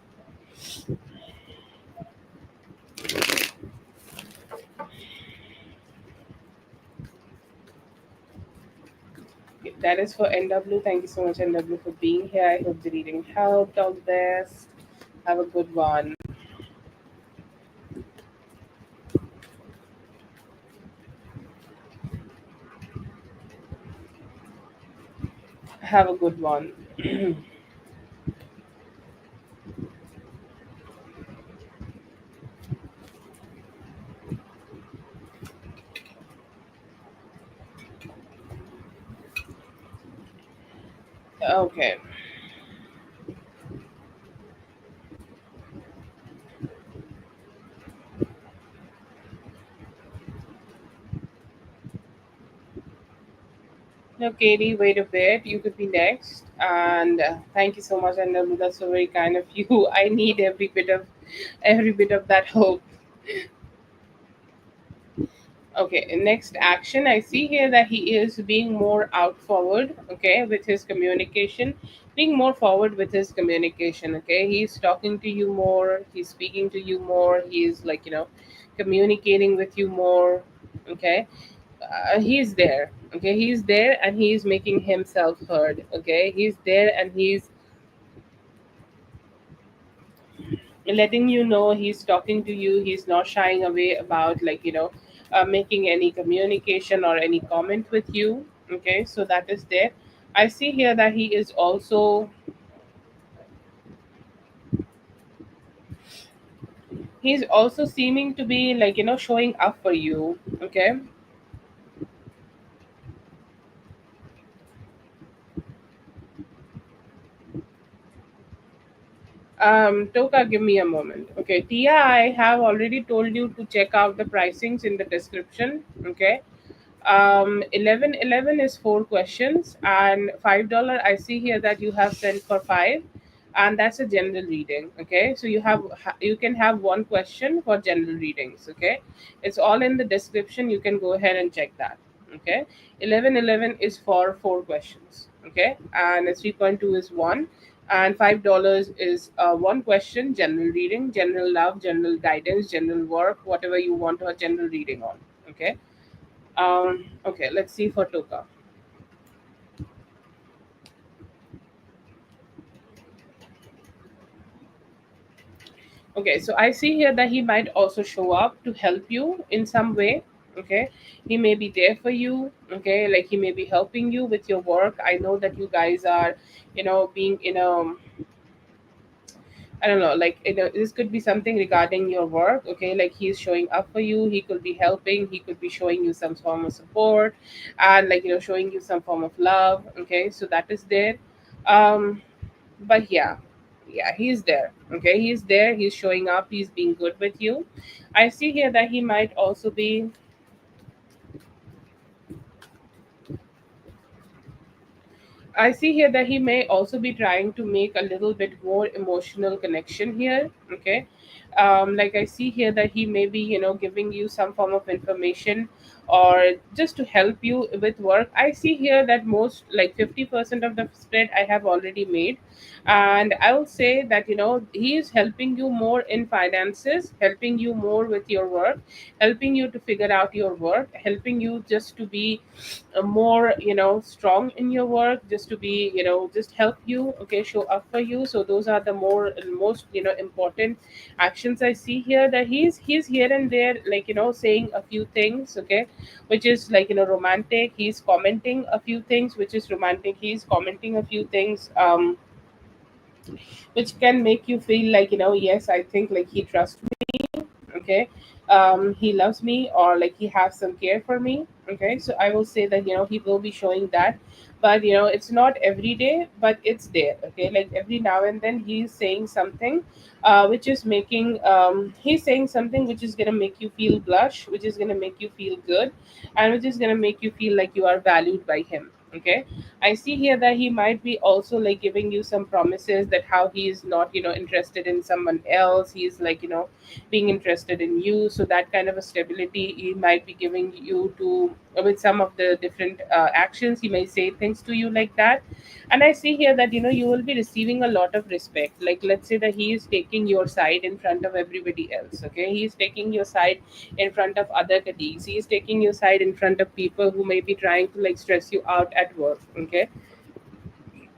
Okay, that is for NW. Thank you so much, NW, for being here. I hope the reading helped. All the best. Have a good one. Have a good one. Okay. No, Katie, wait a bit. You could be next. And thank you so much, NW. That's so very kind of you. I need every bit of that hope. Okay, next action. I see here that he is being more out forward, okay, with his communication, being more forward with his communication, okay. He's talking to you more, he's speaking to you more, he's like, communicating with you more, okay. He's there, okay, he's there and he's making himself heard, okay. He's there and he's letting you know he's talking to you, he's not shying away about like making any communication or any comment with you, okay. So that is there. I see here that he's also seeming to be like showing up for you, okay. Toka, give me a moment. Okay, Tia, I have already told you to check out the pricings in the description. Okay. 1111 is four questions and $5. I see here that you have sent for five, and that's a general reading. Okay, so you can have one question for general readings. Okay, it's all in the description. You can go ahead and check that. Okay, 1111 is for four questions. Okay, and 3.2 is one, and $5 is one question, general reading, general love, general guidance, general work, whatever you want a general reading on. Okay. Okay, let's see for Toka. Okay, so I see here that he might also show up to help you in some way. Okay, he may be there for you. Okay, like he may be helping you with your work. I know that you guys are, being in a, I don't know, like this could be something regarding your work. Okay, like he's showing up for you. He could be helping. He could be showing you some form of support, and like showing you some form of love. Okay, so that is there. Um, but yeah, he's there. Okay, he's there, he's showing up, he's being good with you. I see here that he might also be, I see here that he may also be trying to make a little bit more emotional connection here. Okay. Like I see here that he may be, giving you some form of information or just to help you with work. I see here that most like 50% of the spread I have already made. And I will say that, he is helping you more in finances, helping you more with your work, helping you to figure out your work, helping you just to be more strong in your work, just to be just help you, okay, show up for you. So those are the most important actions I see here, that he's here and there, like saying a few things, okay, which is like romantic. He's commenting a few things which is romantic, he's commenting a few things which can make you feel like yes, I think like he trusts me, okay. He loves me, or like he has some care for me, okay. So I will say that he will be showing that, but it's not every day, but it's there, okay. Like every now and then he's saying something which is making he's saying something which is going to make you feel blush, which is going to make you feel good, and which is going to make you feel like you are valued by him, okay. I see here that he might be also like giving you some promises that how he is not interested in someone else, he's like being interested in you. So that kind of a stability he might be giving you to with some of the different actions. He may say things to you like that. And I see here that you will be receiving a lot of respect. Like let's say that he is taking your side in front of everybody else, okay. He is taking your side in front of other colleagues, he is taking your side in front of people who may be trying to like stress you out at work, okay.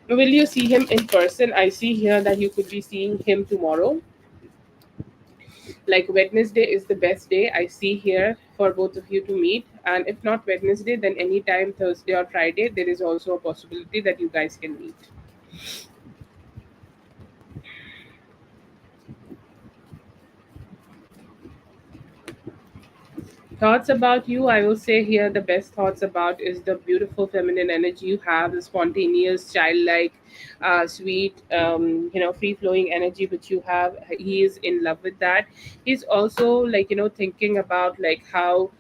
Will you see him in person? I see here that you could be seeing him tomorrow. Like Wednesday is the best day I see here for both of you to meet. And if not Wednesday, then anytime Thursday or Friday, there is also a possibility that you guys can meet. Thoughts about you, I will say here the best thoughts about is the beautiful feminine energy you have, the spontaneous, childlike, sweet, free flowing energy which you have. He is in love with that. He's also like, thinking about like how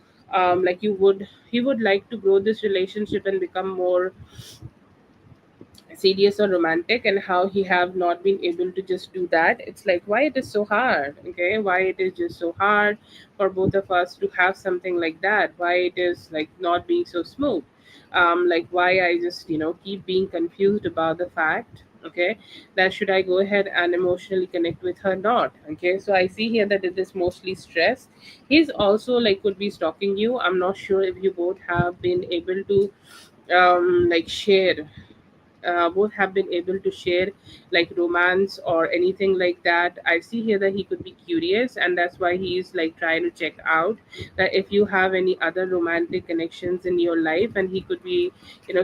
he would like to grow this relationship and become more serious or romantic, and how he have not been able to just do that. It's like why it is so hard, okay, why it is just so hard for both of us to have something like that, why it is like not being so smooth. Like why I just keep being confused about the fact, okay, that should I go ahead and emotionally connect with her not. Okay, so I see here that it is mostly stress. He's also like could be stalking you. I'm not sure if you both have been able to like share, both have been able to share like romance or anything like that. I see here that he could be curious, and that's why he is like trying to check out that if you have any other romantic connections in your life, and he could be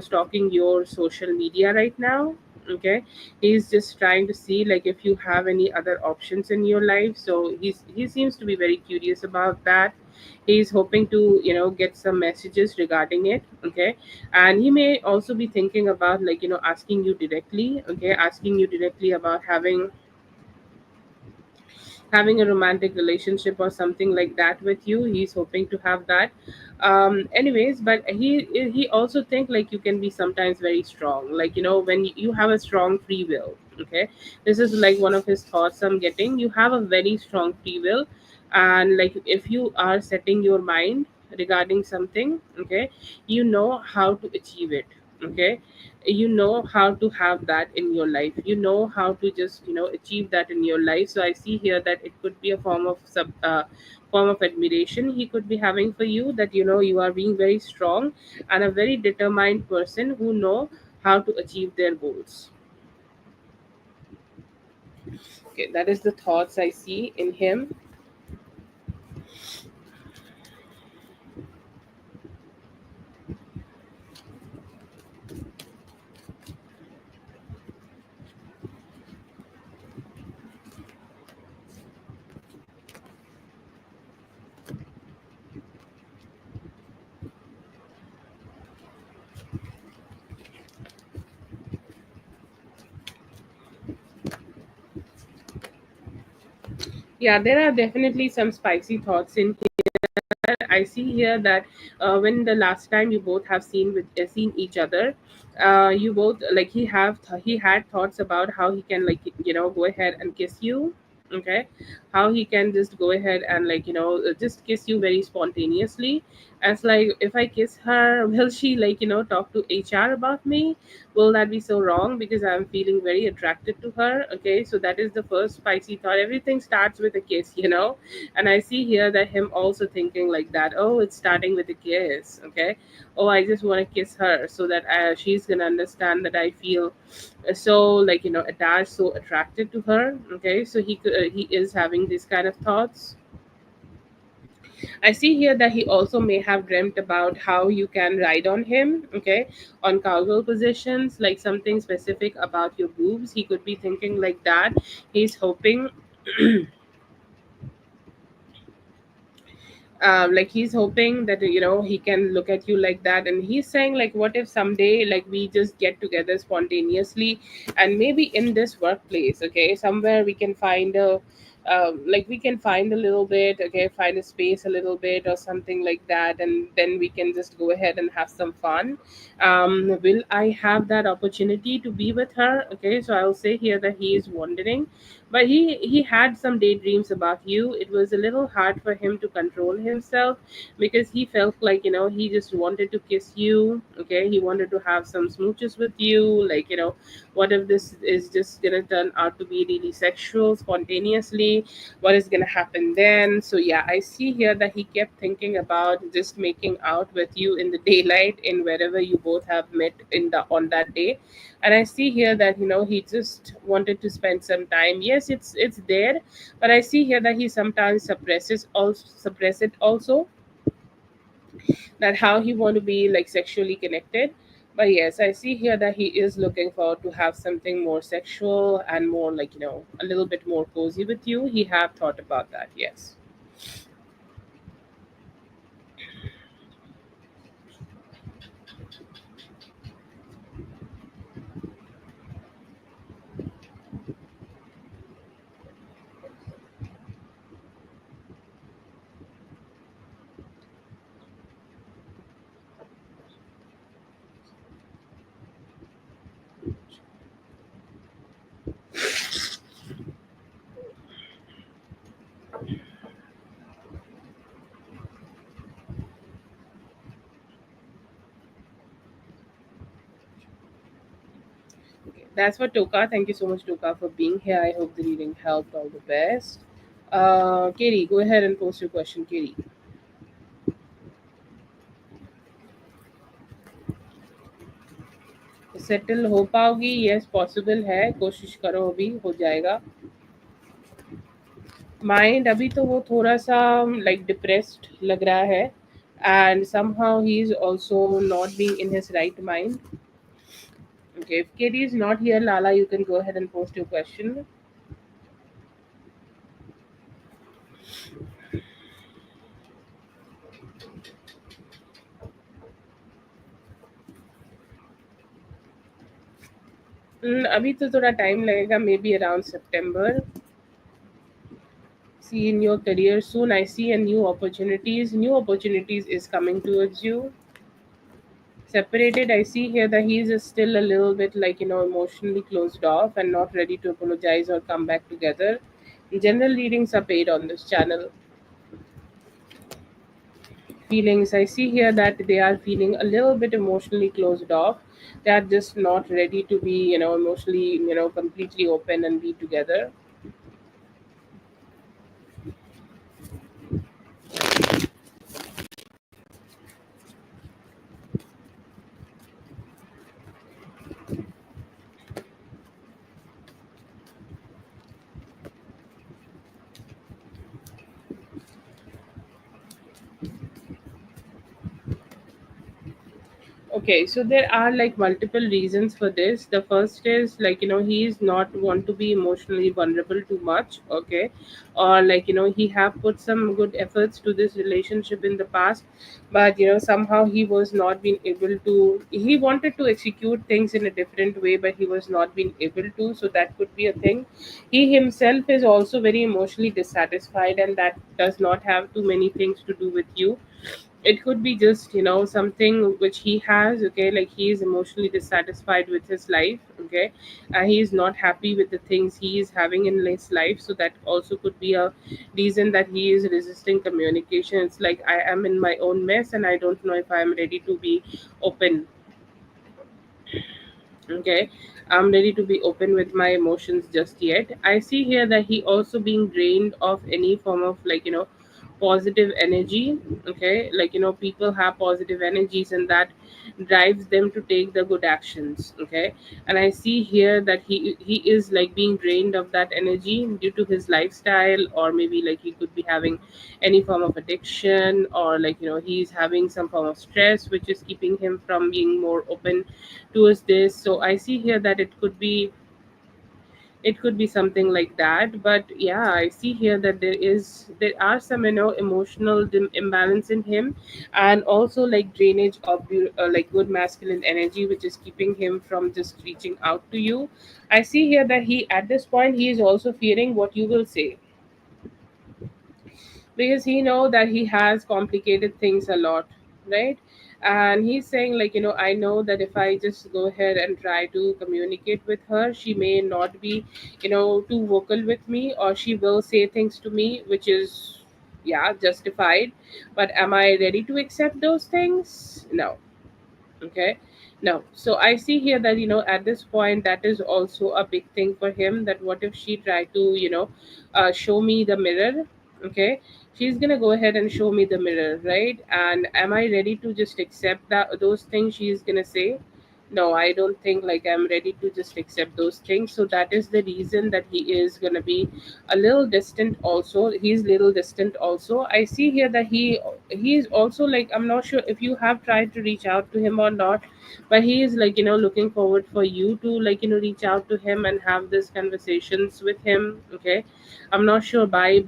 stalking your social media right now. Okay, he's just trying to see like if you have any other options in your life, so he seems to be very curious about that. He's hoping to get some messages regarding it. Okay, and he may also be thinking about like asking you directly, okay, asking you directly about having a romantic relationship or something like that with you. He's hoping to have that. Anyways, but he also think like you can be sometimes very strong, like when you have a strong free will. Okay, this is like one of his thoughts I'm getting. You have a very strong free will, and like if you are setting your mind regarding something, okay, you know how to achieve it. Okay, you know how to have that in your life, you know how to just achieve that in your life. So I see here that it could be a form of admiration he could be having for you, that you are being very strong and a very determined person who know how to achieve their goals. Okay, that is the thoughts I see in him. Yeah, there are definitely some spicy thoughts in here. I see here that when the last time you both have seen each other, you both like he had thoughts about how he can like go ahead and kiss you. Okay, how he can just go ahead and like just kiss you very spontaneously. As like if I kiss her, will she like talk to HR about me? Will that be so wrong because I'm feeling very attracted to her? Okay, so that is the first spicy thought. Everything starts with a kiss, and I see here that him also thinking like that. Oh, it's starting with a kiss. Okay, oh, I just want to kiss her so that she's gonna understand that I feel so like attached, so attracted to her. Okay, so he is having these kind of thoughts. I see here that he also may have dreamt about how you can ride on him, okay, on cowgirl positions, like something specific about your boobs. He could be thinking like that. He's hoping like he's hoping that he can look at you like that, and he's saying like what if someday like we just get together spontaneously, and maybe in this workplace, okay, somewhere we can find a like we can find a little bit, okay, find a space a little bit or something like that, and then we can just go ahead and have some fun. Will I have that opportunity to be with her? Okay, so I'll say here that he is wondering, but he had some daydreams about you. It was a little hard for him to control himself because he felt like he just wanted to kiss you. Okay, he wanted to have some smooches with you, like what if this is just gonna turn out to be really sexual spontaneously? What is gonna happen then? So yeah, I see here that he kept thinking about just making out with you in the daylight in wherever you both have met in the on that day. And I see here that he just wanted to spend some time. Yes, it's there, but I see here that he sometimes suppress it also, that how he want to be like sexually connected. But yes, I see here that he is looking forward to have something more sexual and more like a little bit more cozy with you. He have thought about that, yes. That's for Toka. Thank you so much, Toka, for being here. I hope the reading helped. All the best. Katie, go ahead and post your question, Katie. Settle हो पाओगी? Yes, possible है, कोशिश करो, अभी हो जाएगा. Mind अभी तो वो थोड़ा सा लाइक डिप्रेस्ड लग रहा है, and somehow he is also not being in his right mind. Okay, if Katie is not here, Lala, you can go ahead and post your question. अभी तो थोड़ा टाइम लगेगा, may be around September. See in your career soon, I see a new opportunities is coming towards you. Separated, I see here that he is still a little bit like, emotionally closed off and not ready to apologize or come back together. General readings are paid on this channel. Feelings, I see here that they are feeling a little bit emotionally closed off. They are just not ready to be, emotionally, completely open and be together. Okay, so there are like multiple reasons for this. The first is like, he is not want to be emotionally vulnerable too much. Okay, or like, he have put some good efforts to this relationship in the past, but somehow he was not being able to. He wanted to execute things in a different way, but he was not being able to. So that could be a thing. He himself is also very emotionally dissatisfied, and that does not have too many things to do with you. It could be just something which he has. Okay, like he is emotionally dissatisfied with his life. Okay, he is not happy with the things he is having in his life, so that also could be a reason that he is resisting communication. It's like, I am in my own mess and I don't know if I am ready to be open. Okay, I'm ready to be open with my emotions just yet. I see here that he also being drained of any form of like, positive energy. Okay, like, people have positive energies and that drives them to take the good actions. Okay, and I see here that he is like being drained of that energy due to his lifestyle, or maybe like he could be having any form of addiction, or like, he's having some form of stress which is keeping him from being more open towards this. So I see here that it could be something like that. But yeah, I see here that there are some, emotional imbalance in him, and also like drainage of like good masculine energy, which is keeping him from just reaching out to you. I see here that he, at this point, he is also fearing what you will say, because he know that he has complicated things a lot, right? And he's saying like, I know that if I just go ahead and try to communicate with her, she may not be, too vocal with me, or she will say things to me which is, yeah, justified. But am I ready to accept those things? No. Okay, no. So I see here that, at this point, that is also a big thing for him. That what if she try to, show me the mirror? Okay, she's gonna go ahead and show me the mirror, right? And am I ready to just accept that those things she's gonna say? No, I don't think like I'm ready to just accept those things. So that is the reason that he is gonna be a little distant also. He's little distant also. I see here that he is also like, I'm not sure if you have tried to reach out to him or not, but he is like, looking forward for you to like, reach out to him and have these conversations with him. Okay, I'm not sure why,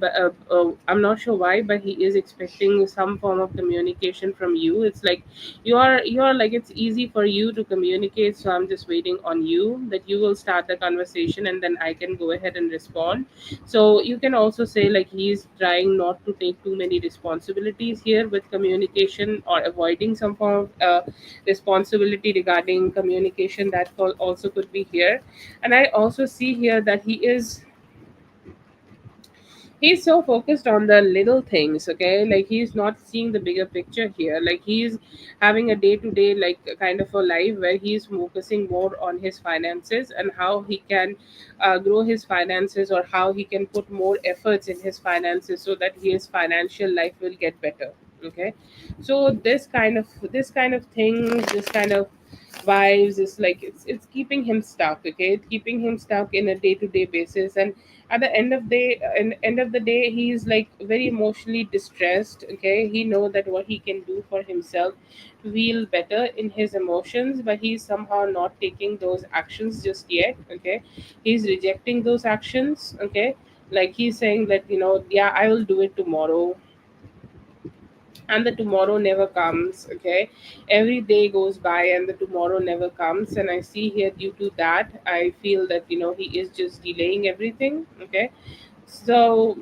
but he is expecting some form of communication from you. It's like you're like, it's easy for you to communicate, so I'm just waiting on you that you will start the conversation and then I can go ahead and respond. So you can also say like, he's trying not to take too many responsibilities here with communication, or avoiding some form of responsibility regarding communication. That also could be here. And I also see here that He's so focused on the little things, okay, like he's not seeing the bigger picture here. Like he's having a day to day, like a kind of a life where he's focusing more on his finances and how he can grow his finances, or how he can put more efforts in his finances so that his financial life will get better. Okay, so this kind of things, this kind of vibes is like it's keeping him stuck. Okay, it's keeping him stuck in a day-to-day basis, and at the end of the day, he's like very emotionally distressed. Okay, he know that what he can do for himself to feel better in his emotions, but he's somehow not taking those actions just yet. Okay, he's rejecting those actions. Okay, like he's saying that, yeah, I will do it tomorrow, and the tomorrow never comes. Okay, every day goes by and the tomorrow never comes, and I see here, due to that, I feel that, he is just delaying everything. Okay, so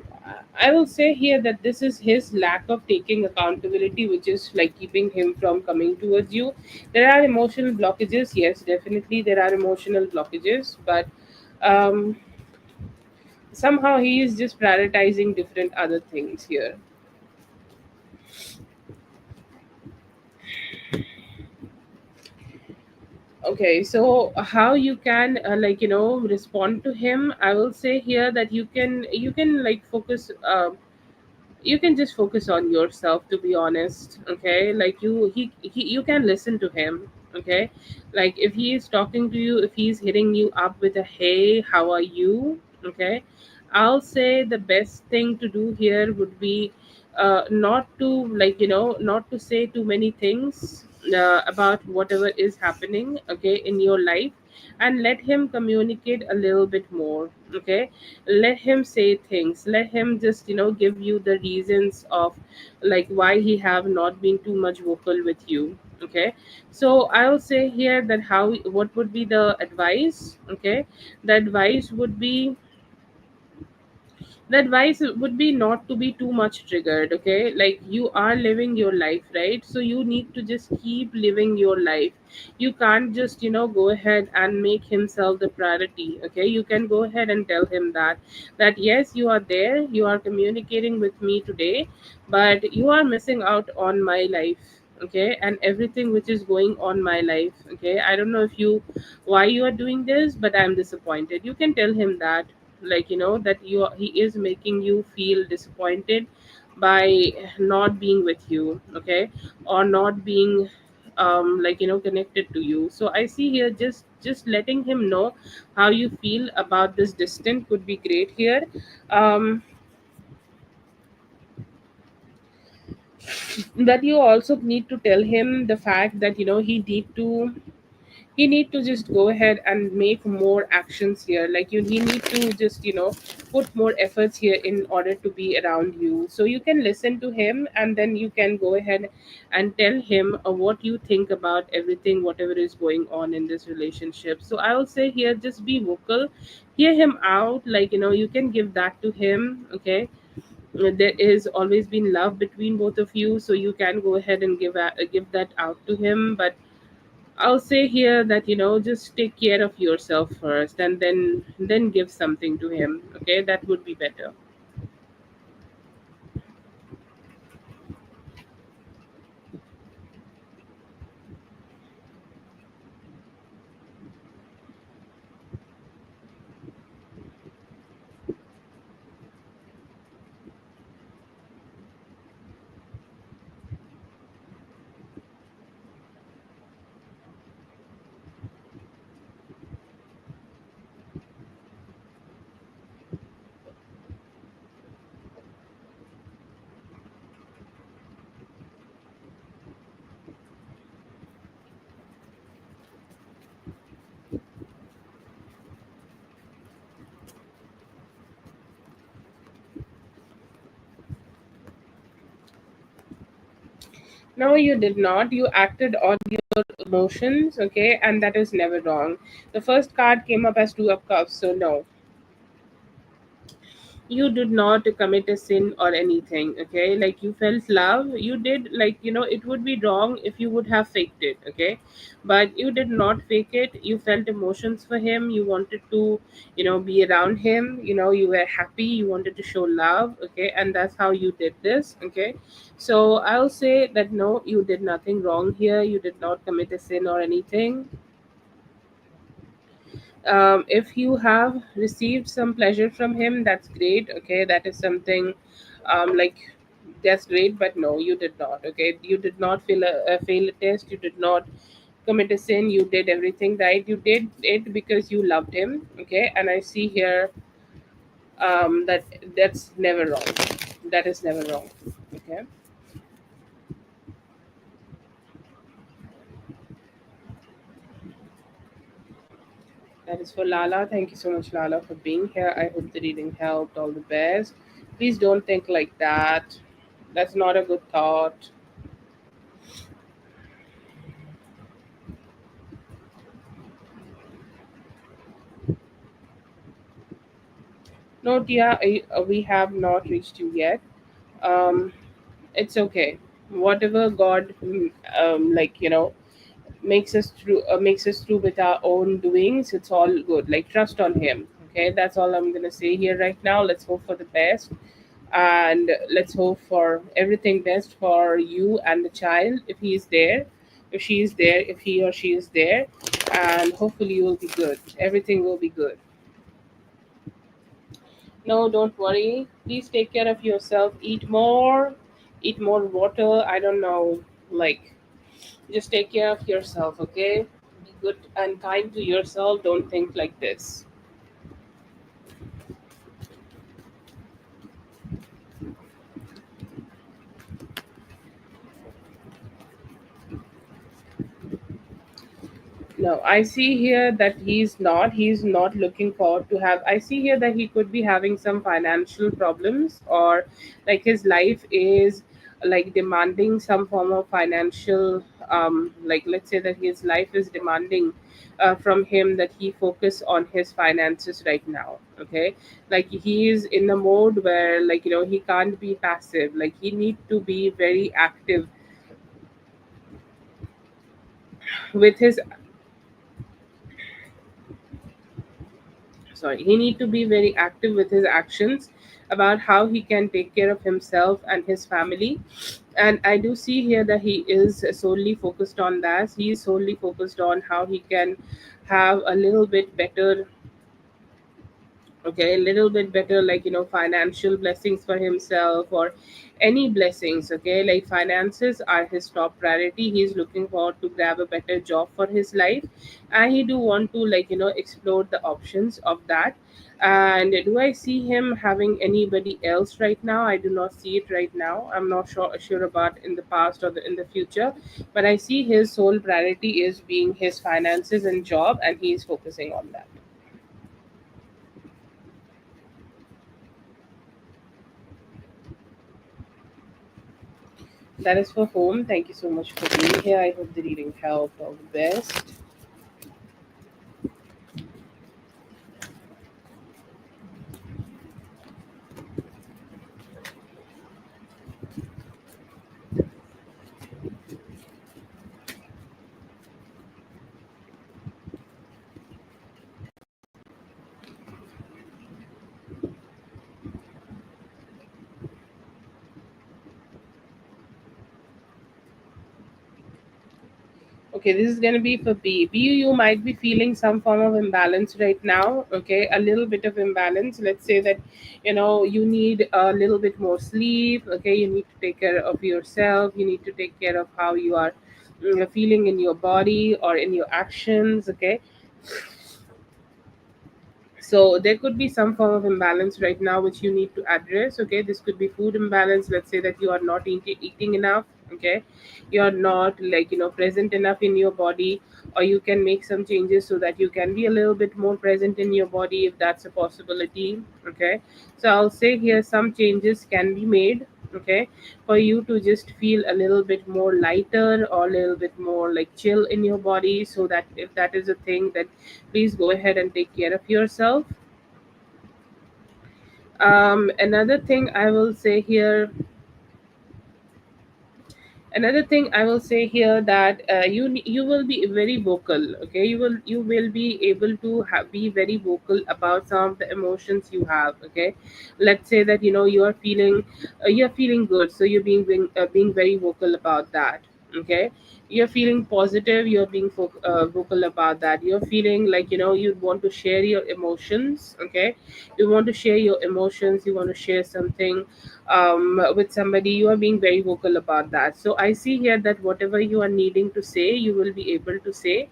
I will say here that this is his lack of taking accountability, which is like keeping him from coming towards you. There are emotional blockages, yes, definitely there are emotional blockages, but um somehow he is just prioritizing different other things here. Okay, so how you can, respond to him, I will say here that you can like focus, you can just focus on yourself, to be honest. Okay, like you can listen to him. Okay, like if he is talking to you, if he's hitting you up with a hey, how are you? Okay, I'll say the best thing to do here would be not to, not to say too many things about whatever is happening, okay, in your life, and let him communicate a little bit more. Okay, let him say things, let him just, give you the reasons of like why he have not been too much vocal with you. Okay, so I'll say here that how, what would be the advice. Okay, the advice would be, the advice would be not to be too much triggered. Okay, like you are living your life, right? So you need to just keep living your life. You can't just, go ahead and make himself the priority. Okay, you can go ahead and tell him that yes, you are there, you are communicating with me today, but you are missing out on my life. Okay, and everything which is going on my life. Okay, I don't know if you, why you are doing this, but I'm disappointed. You can tell him that, like, that he is making you feel disappointed by not being with you. Okay, or not being connected to you. So I see here, just letting him know how you feel about this distance could be great here. um that you also need to tell him the fact that, he need to just go ahead and make more actions here. Like he need to just, put more efforts here in order to be around you. So you can listen to him, and then you can go ahead and tell him what you think about everything, whatever is going on in this relationship. So I will say here, just be vocal, hear him out. Like, you can give that to him. Okay, there is always been love between both of you, so you can go ahead and give that out to him. But I'll say here that, just take care of yourself first, and then give something to him. Okay, that would be better. No, you did not. You acted on your emotions. Okay, and that is never wrong. The first card came up as two of cups, so no. you did not commit a sin or anything. Okay, like you felt love, you did, like, it would be wrong if you would have faked it. Okay, but you did not fake it. You felt emotions for him, you wanted to, be around him, you were happy, you wanted to show love. Okay, and that's how you did this. Okay, so I'll say that no, you did nothing wrong here, you did not commit a sin or anything. If you have received some pleasure from him, that's great. Okay, that is something, like, that's great, but no, you did not. Okay, you did not fail a test, you did not commit a sin, you did everything right, you did it because you loved him. Okay, and I see here, that that's never wrong, that is never wrong. Okay, that is for Lala. Thank you so much, Lala, for being here. I hope the reading helped. All the best. Please don't think like that. That's not a good thought. No, Tia, we have not reached you yet. Um, it's okay. Whatever God, like, makes us through with our own doings, it's all good. Like, trust on Him. Okay, that's all I'm gonna say here right now. Let's hope for the best, and let's hope for everything best for you and the child, if he is there, if she is there, if he or she is there, and hopefully you will be good. Everything will be good. No, don't worry. Please take care of yourself. Eat more water. I don't know. Like, just take care of yourself, okay? Be good and kind to yourself. Don't think like this. No, I see here that he's not looking forward to have. I see here that he could be having some financial problems, or like his life is like demanding some form of financial, like, let's say that his life is demanding from him that he focus on his finances right now. Okay, like he is in a mode where, like, he can't be passive, like he need to be very active with his, sorry, he need to be very active with his actions about how he can take care of himself and his family. And I do see here that he is solely focused on that. He is solely focused on how he can have a little bit better, okay, a little bit better, like, financial blessings for himself, or any blessings. Okay, like finances are his top priority. He's looking forward to grab a better job for his life, and he do want to, like, explore the options of that. And do I see him having anybody else right now? I do not see it right now. I'm not sure about in the past or in the future, but I see his sole priority is being his finances and job, and he is focusing on that. That is for home. Thank you so much for being here. I hope the reading helped. All the best. Okay, this is going to be for B. B, you might be feeling some form of imbalance right now. Okay, a little bit of imbalance. Let's say that, you need a little bit more sleep. Okay, you need to take care of yourself. You need to take care of how you are, feeling in your body or in your actions. Okay, so there could be some form of imbalance right now which you need to address. Okay, this could be food imbalance. Let's say that you are not eating enough. Okay, you are not, like, present enough in your body, or you can make some changes so that you can be a little bit more present in your body, if that's a possibility. Okay, so I'll say here some changes can be made. Okay, for you to just feel a little bit more lighter, or a little bit more like chill in your body, so that if that is a thing, that please go ahead and take care of yourself. Another thing I will say here Another thing I will say here, that you will be very vocal. Okay, you will be able to be very vocal about some of the emotions you have. Okay, let's say that you're feeling good, so you're being very vocal about that. Okay, you're feeling positive, you're being vocal about that. You're feeling like you want to share your emotions. Okay, you want to share your emotions, you want to share something with somebody. You are being very vocal about that. So I see here that whatever you are needing to say, you will be able to say,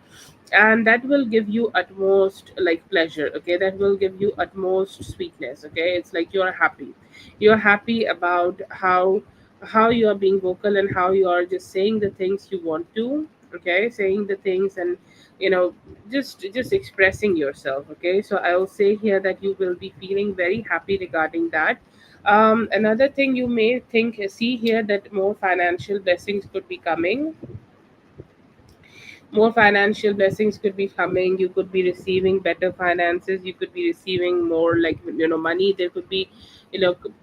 and that will give you utmost like pleasure. Okay, that will give you utmost sweetness. Okay, it's like you're happy about how you are being vocal, and how you are just saying the things you want to. Okay, saying the things, and you know just expressing yourself. Okay, so I will say here that you will be feeling very happy regarding that. Another thing you may see here, that more financial blessings could be coming. More financial blessings could be coming. You could be receiving better finances, you could be receiving more, like money. There could be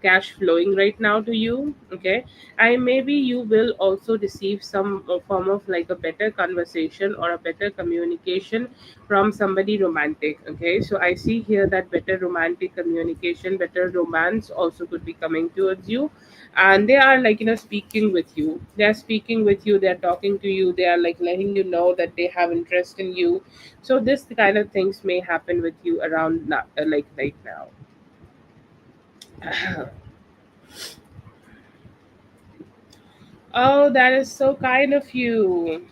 cash flowing right now to you. Okay, and maybe you will also receive some form of like a better conversation or a better communication from somebody romantic. Okay, so I see here that better romantic communication, better romance also could be coming towards you. And they are like speaking with you. They're speaking with you, they're talking to you, they are like letting you know that they have interest in you. So this kind of things may happen with you around now, like right now. Oh, that is so kind of you.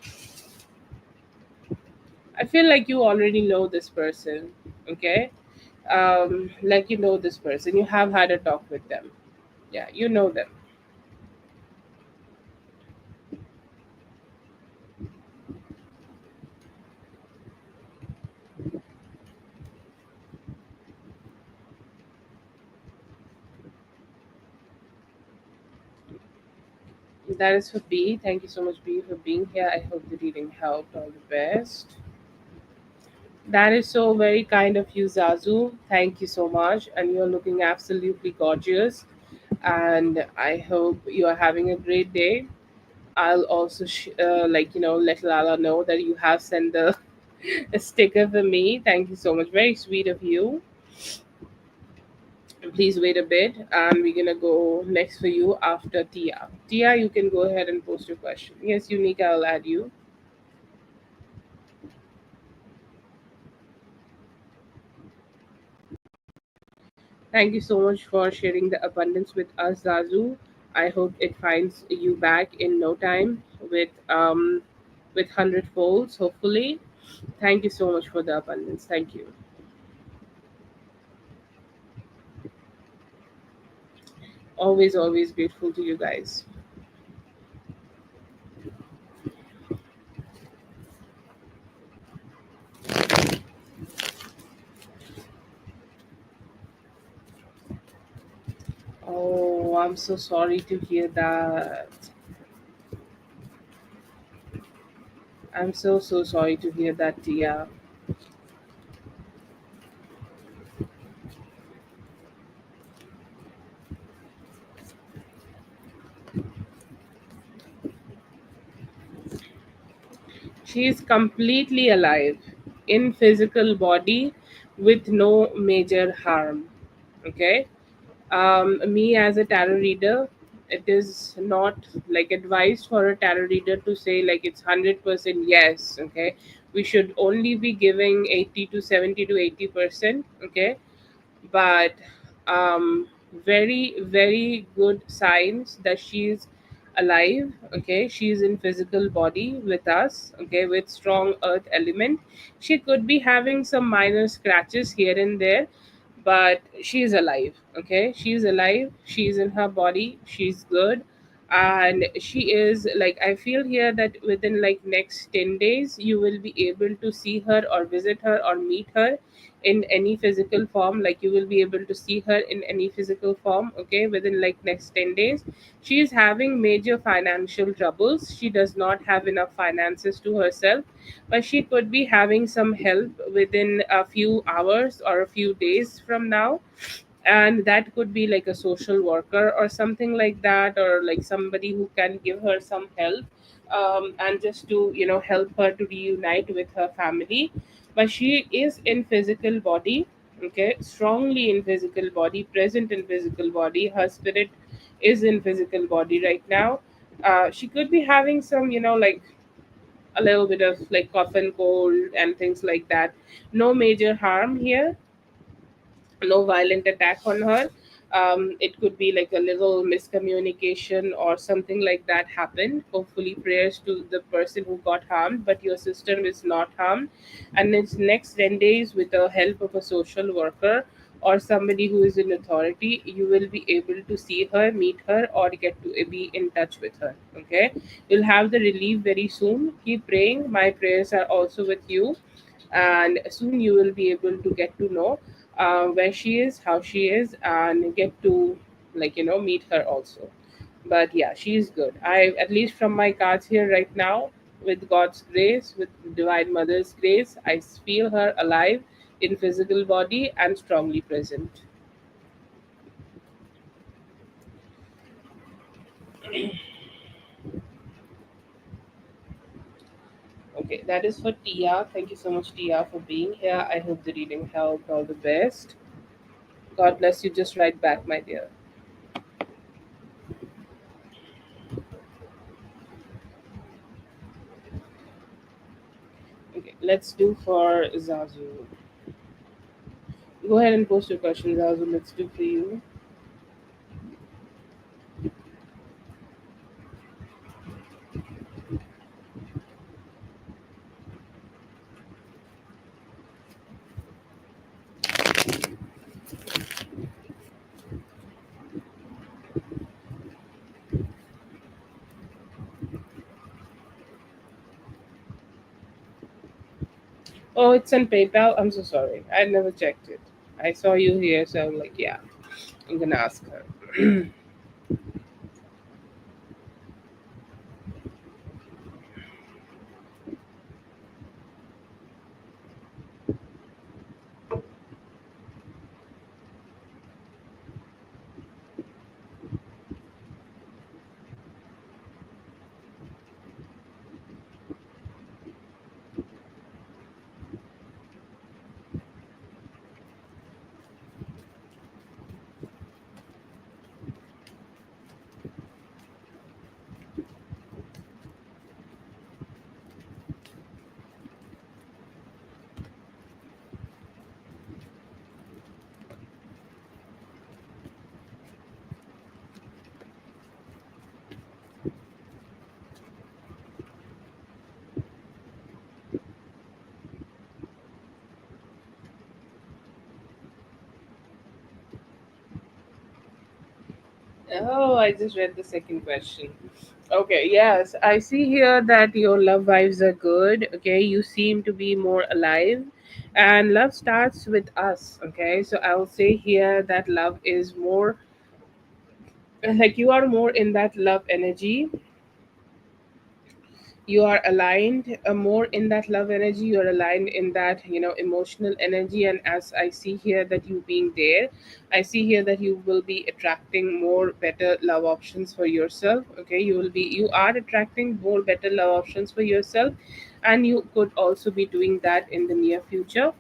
I feel like you already know this person. Okay, like you know this person, you have had a talk with them. Yeah, you know them. That is for B. Thank you so much, B, for being here. I hope the reading helped. All the best. That is so very kind of you, Zazu. Thank you so much. And you're looking absolutely gorgeous. And I hope you are having a great day. I'll also, let Lala know that you have sent the a sticker for me. Thank you so much. Very sweet of you. Please wait a bit. And we're going to go next for you after Tia. Tia, you can go ahead and post your question. Yes, Unique, I'll add you. Thank you so much for sharing the abundance with us, Zazu. I hope it finds you back in no time with hundred folds, hopefully. Thank you so much for the abundance. Thank you. Always, always grateful to you guys. Oh, I'm so sorry to hear that. I'm so sorry to hear that, Tia. She is completely alive in physical body with no major harm. Okay, me as a tarot reader, it is not like advised for a tarot reader to say like it's 100% yes. Okay, we should only be giving 80 to 70 to 80%. Okay, but very very good signs that she's alive. Okay, she's in physical body with us. Okay, with strong earth element. She could be having some minor scratches here and there, but she's alive. Okay, she's alive, she's in her body, she's good. And she is like, I feel here that within like next 10 days you will be able to see her or visit her or meet her in any physical form. Like you will be able to see her in any physical form. Okay, within like next 10 days. She is having major financial troubles, she does not have enough finances to herself, but she could be having some help within a few hours or a few days from now. and that could be like a social worker or something like that, or like somebody who can give her some help, and just to help her to reunite with her family. But she is in physical body, okay, strongly in physical body, present in physical body. Her spirit is in physical body right now. She could be having some like a little bit of like cough and cold and things like that. No major harm here, no violent attack on her. It could be like a little miscommunication or something like that happened. Hopefully, prayers to the person who got harmed, but your sister is not harmed. And its next 10 days, with the help of a social worker or somebody who is in authority, you will be able to see her, meet her, or get to be in touch with her. Okay, you'll have the relief very soon. Keep praying. My prayers are also with you, and soon you will be able to get to know where she is, how she is, and get to meet her also. But yeah, she's good. I, at least from my cards here right now, with God's grace, with Divine Mother's grace, I feel her alive in physical body and strongly present. Okay, that is for Tia. Thank you so much, Tia, for being here. I hope the reading helped. All the best. God bless you. Just right back, my dear. Okay, let's do for Zazu. Go ahead and post your questions, Zazu. Let's do for you. Oh, it's on PayPal. I'm so sorry. I never checked it. I saw you here, so I'm like, yeah, I'm gonna ask her. Oh, I just read the second question. Okay, yes, I see here that your love vibes are good. Okay, you seem to be more alive, and love starts with us. Okay, so I'll say here that love is more like you are more in that love energy. You are aligned more in that love energy. You're aligned in that emotional energy. And as I see here that you being there, I see here that you will be attracting more better love options for yourself. Okay, you are attracting more better love options for yourself, and you could also be doing that in the near future.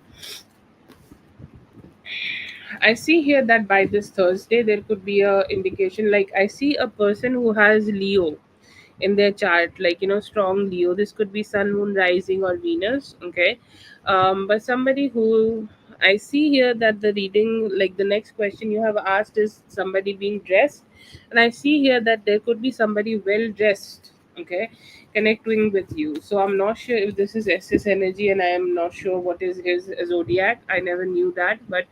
I see here that by this Thursday there could be a indication, like I see a person who has Leo in their chart, like strong Leo. This could be sun, moon, rising, or Venus. Okay, but somebody who I see here that the reading, like the next question you have asked, is somebody being dressed, and I see here that there could be somebody well dressed. Okay, connecting with you. So I'm not sure if this is SS energy, and I am not sure what is his zodiac. I never knew that, but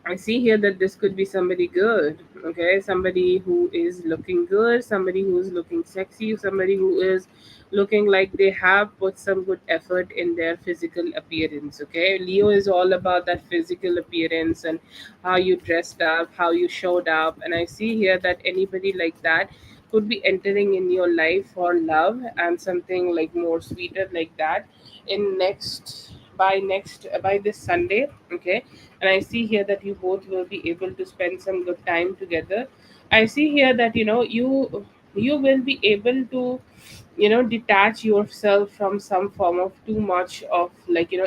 I see here that this could be somebody good, okay? Somebody who is looking good, somebody who is looking sexy, somebody who is looking like they have put some good effort in their physical appearance, okay? Leo is all about that physical appearance and how you dressed up, how you showed up. And I see here that anybody like that could be entering in your life for love and something like more sweeter like that in next by this Sunday, okay? and I see here that you both will be able to spend some good time together. I see here that you will be able to detach yourself from some form of too much of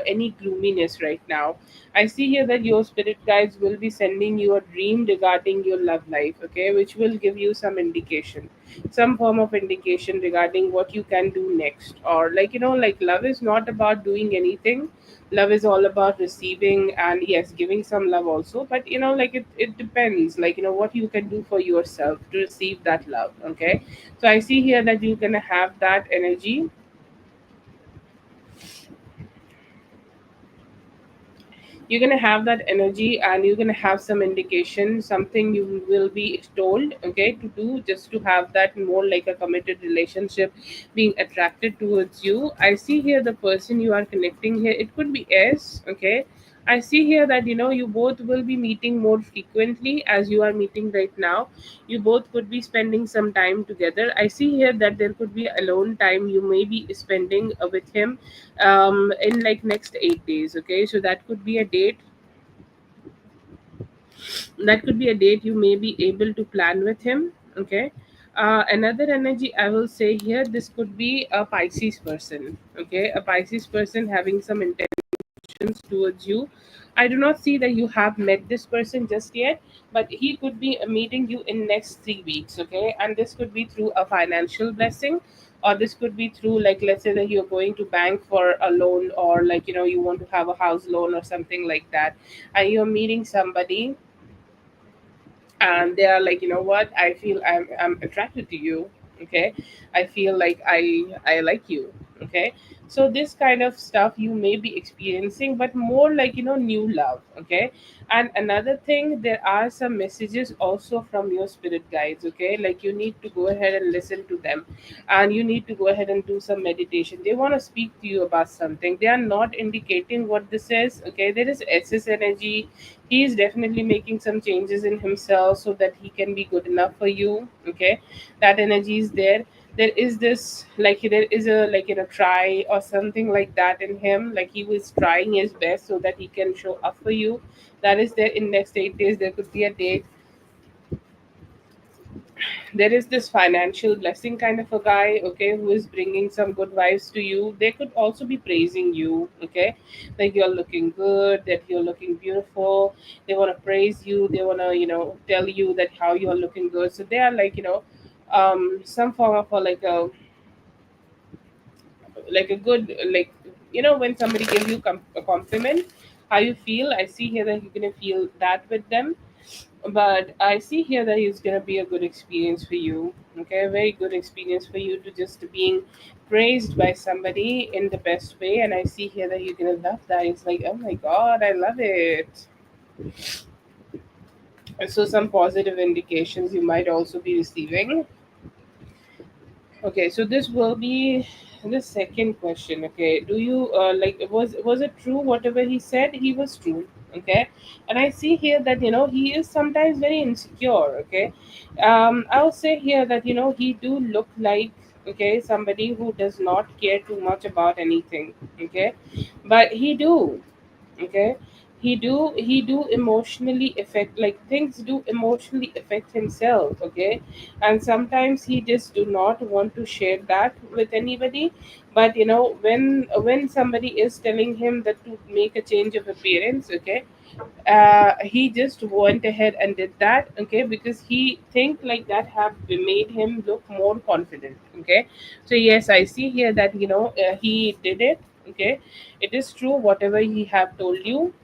any gloominess right now. I see here that your spirit guides will be sending you a dream regarding your love life, okay, which will give you some indication, some form of indication regarding what you can do next. Or like love is not about doing anything. Love is all about receiving, and yes, giving some love also, but it depends, what you can do for yourself to receive that love, okay. So I see here that you're gonna have that energy. You're going to have that energy, and you're going to have some indication, something you will be told, okay, to do, just to have that more like a committed relationship being attracted towards you. I see here the person you are connecting here, it could be S, okay. I see here that you both will be meeting more frequently as you are meeting right now. You both could be spending some time together. I see here that there could be alone time you may be spending with him in like next 8 days, okay. So that could be a date you may be able to plan with him, okay. Another energy I will say here, this could be a Pisces person, okay, a Pisces person having some intentions towards you. I do not see that you have met this person just yet, but he could be meeting you in next 3 weeks, okay. And this could be through a financial blessing, or this could be through, like, let's say that you're going to bank for a loan, or you want to have a house loan or something like that, and you're meeting somebody, and they are like, you know what, I feel I'm attracted to you, okay. I feel like I like you, okay. So this kind of stuff you may be experiencing, but more like new love, okay. And another thing, there are some messages also from your spirit guides, okay, like you need to go ahead and listen to them, and you need to go ahead and do some meditation. They want to speak to you about something. They are not indicating what this is, okay. There is SS energy. He is definitely making some changes in himself so that he can be good enough for you, okay. That energy is there. There is this, like, there is a, try or something like that in him, like he was trying his best so that he can show up for you. That is there. In next 8 days there could be a date. There is this financial blessing kind of a guy, okay, who is bringing some good vibes to you. They could also be praising you, okay, like you're looking good, that you're looking beautiful. They want to praise you. They want to tell you that how you're looking good. So they are like, some form of a, like a good, like, when somebody gives you a compliment, how you feel. I see here that you're gonna feel that with them. But I see here that it's gonna be a good experience for you, okay, a very good experience for you, to just being praised by somebody in the best way. And I see here that you're gonna love that. It's like, oh my god, I love it. So some positive indications you might also be receiving. Okay, so this will be the second question. Okay, do you like, was it true whatever he said? He was true. Okay, and I see here that he is sometimes very insecure. Okay, I'll say here that he do look like, okay, somebody who does not care too much about anything. Okay, but he do, okay, he do emotionally affect, like things do emotionally affect himself, okay. And sometimes he just do not want to share that with anybody. But when somebody is telling him that to make a change of appearance, okay, he just went ahead and did that, okay, because he think like that have made him look more confident, okay. So yes, I see here that he did it, okay. It is true whatever he have told you,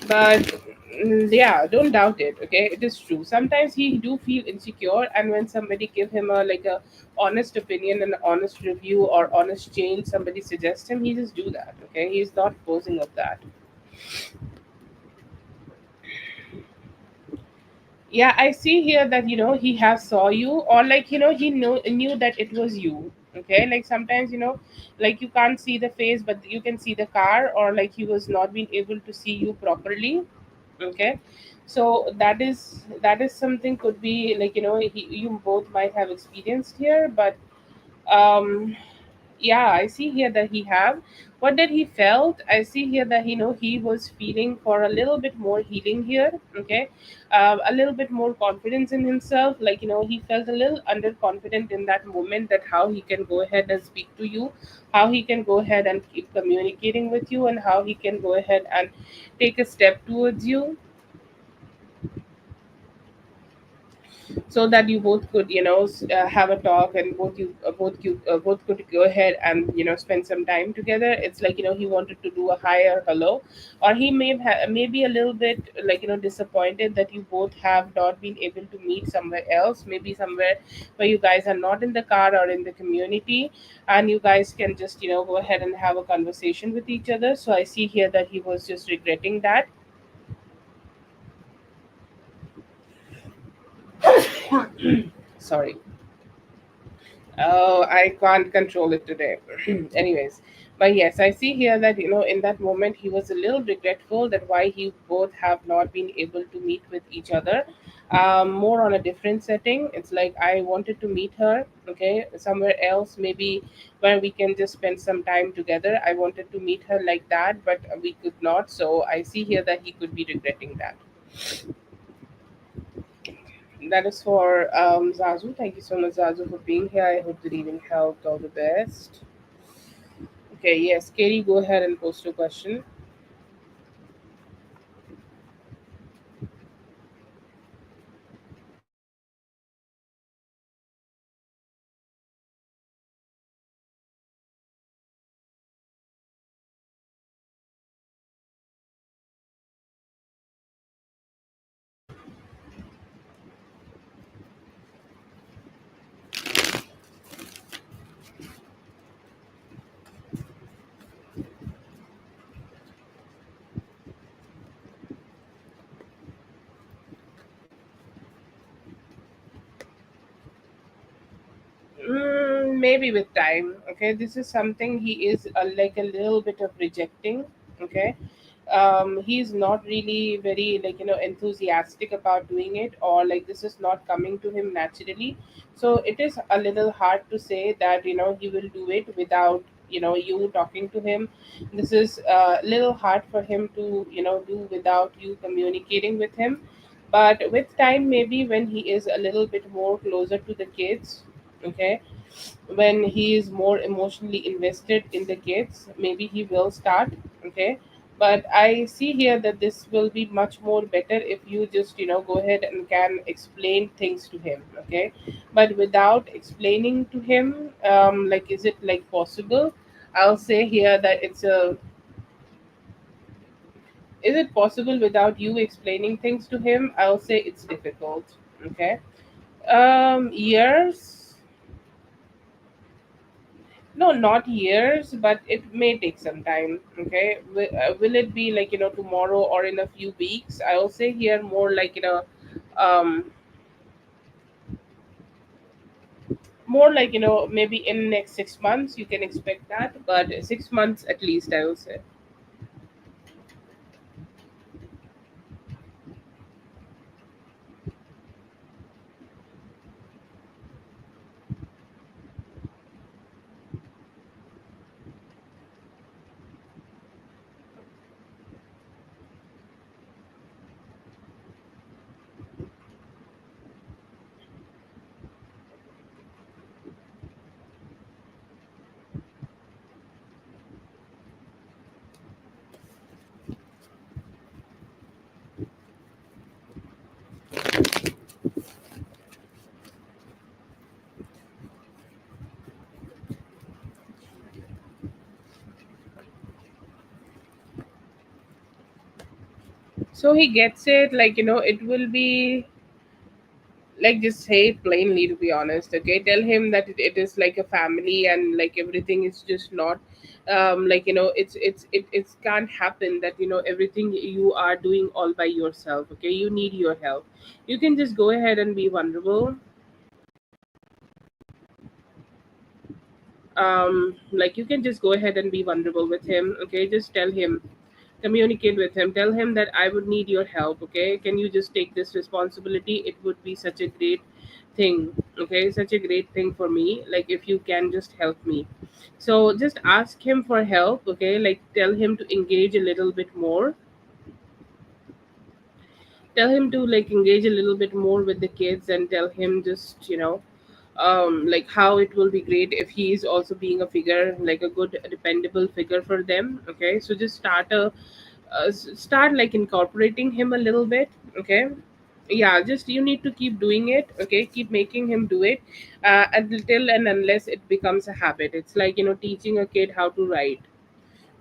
but yeah, don't doubt it, okay. It is true, sometimes he do feel insecure, and when somebody give him a, like a honest opinion and honest review or honest change, somebody suggests him, he just do that, okay. He's not posing of that. Yeah, I see here that he have saw you, or like he knew that it was you, okay. Like sometimes like you can't see the face, but you can see the car, or like he was not being able to see you properly, okay. So that is something, could be like you both might have experienced here. But um Yeah, I see here that he have. What did he felt? I see here that he was feeling for a little bit more healing here. Okay, a little bit more confidence in himself. Like he felt a little underconfident in that moment, that how he can go ahead and speak to you, how he can go ahead and keep communicating with you, and how he can go ahead and take a step towards you, so that you both could have a talk, and both could go ahead and spend some time together. It's like he wanted to do a higher hello, or he maybe a little bit like disappointed that you both have not been able to meet somewhere else, maybe somewhere where you guys are not in the car or in the community, and you guys can just go ahead and have a conversation with each other. So I see here that he was just regretting that. Sorry. Oh, I can't control it today. Anyways, but yes, I see here that in that moment he was a little regretful that why he both have not been able to meet with each other, more on a different setting. It's like I wanted to meet her, okay, somewhere else, maybe where we can just spend some time together. I wanted to meet her like that, but we could not. So I see here that he could be regretting that. That is for Zazu. Thank you so much, Zazu, for being here. I hope the reading helped. All the best. Okay, yes, Katie, go ahead and post your question. Maybe with time. Okay, this is something he is like a little bit of rejecting. Okay, he's not really very enthusiastic about doing it, or like this is not coming to him naturally. So it is a little hard to say that he will do it without you talking to him. This is a little hard for him to do without you communicating with him. But with time, maybe when he is a little bit more closer to the kids, okay, when he is more emotionally invested in the kids, maybe he will start. Okay, but I see here that this will be much more better if you just go ahead and can explain things to him. Okay, but without explaining to him, like is it like possible? I'll say here that it's a is it possible without you explaining things to him? I'll say it's difficult. Okay, years. No, not years, but it may take some time. Okay, will it be like tomorrow or in a few weeks? I will say here more like um, more like maybe in next 6 months you can expect that, but 6 months at least, I will say. So he gets it, like it will be like just say it plainly, to be honest. Okay, tell him that it is like a family, and like everything is just not it can't happen that everything you are doing all by yourself. Okay, you need your help. You can just go ahead and be vulnerable. Like you can just go ahead and be vulnerable with him. Okay, just tell him, communicate with him, tell him that I would need your help. Okay, can you just take this responsibility? It would be such a great thing. Okay, such a great thing for me, like if you can just help me. So just ask him for help, okay? Like tell him to engage a little bit more. Tell him to like engage a little bit more with the kids, and tell him just, like how it will be great if he is also being a figure, like a good dependable figure for them. Okay, so just start like incorporating him a little bit. Okay, yeah, just you need to keep doing it. Okay, keep making him do it, until and unless it becomes a habit. It's like, teaching a kid how to write.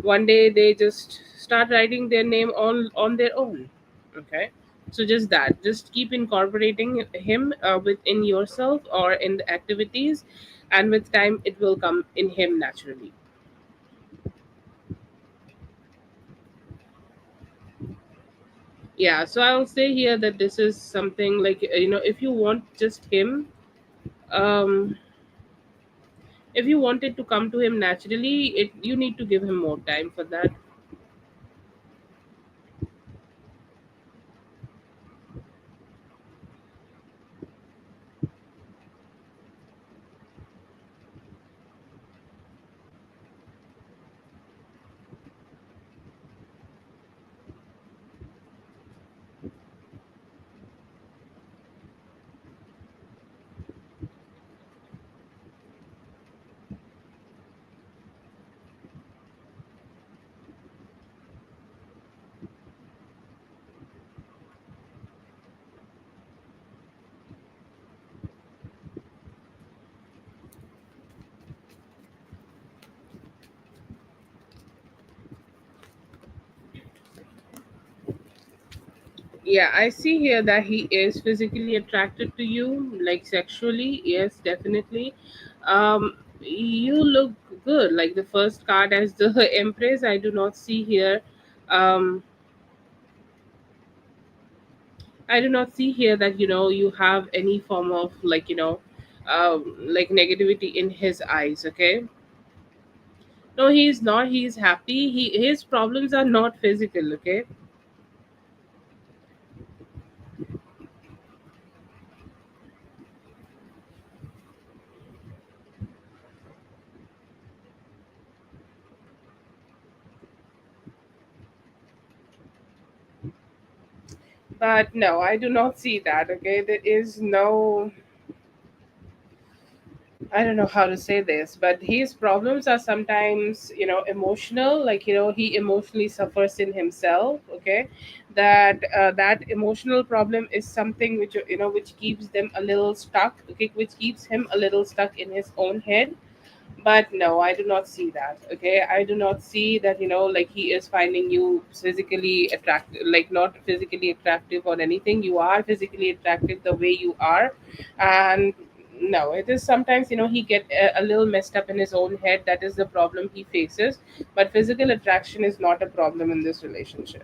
One day they just start writing their name on their own. Okay, so just that, just keep incorporating him within yourself or in the activities, and with time it will come in him naturally. Yeah, so I'll say here that this is something like, if you want just him, um if you want it to come to him naturally, it you need to give him more time for that. Yeah, I see here that he is physically attracted to you, like sexually. Yes, definitely. You look good. Like the first card as the Empress, I do not see here. Um, I do not see here that, you have any form of like, like negativity in his eyes. Okay, no, he is not. He is happy. His problems are not physical. Okay, but no, I do not see that. Okay, there is no, I don't know how to say this, but his problems are sometimes, emotional. Like, he emotionally suffers in himself. Okay, that emotional problem is something which, which keeps them a little stuck. Okay, which keeps him a little stuck in his own head. But no, I do not see that. Okay, I do not see that, like he is finding you physically attractive, like not physically attractive or anything. You are physically attractive the way you are. And no, it is sometimes, he get a little messed up in his own head. That is the problem he faces. But physical attraction is not a problem in this relationship.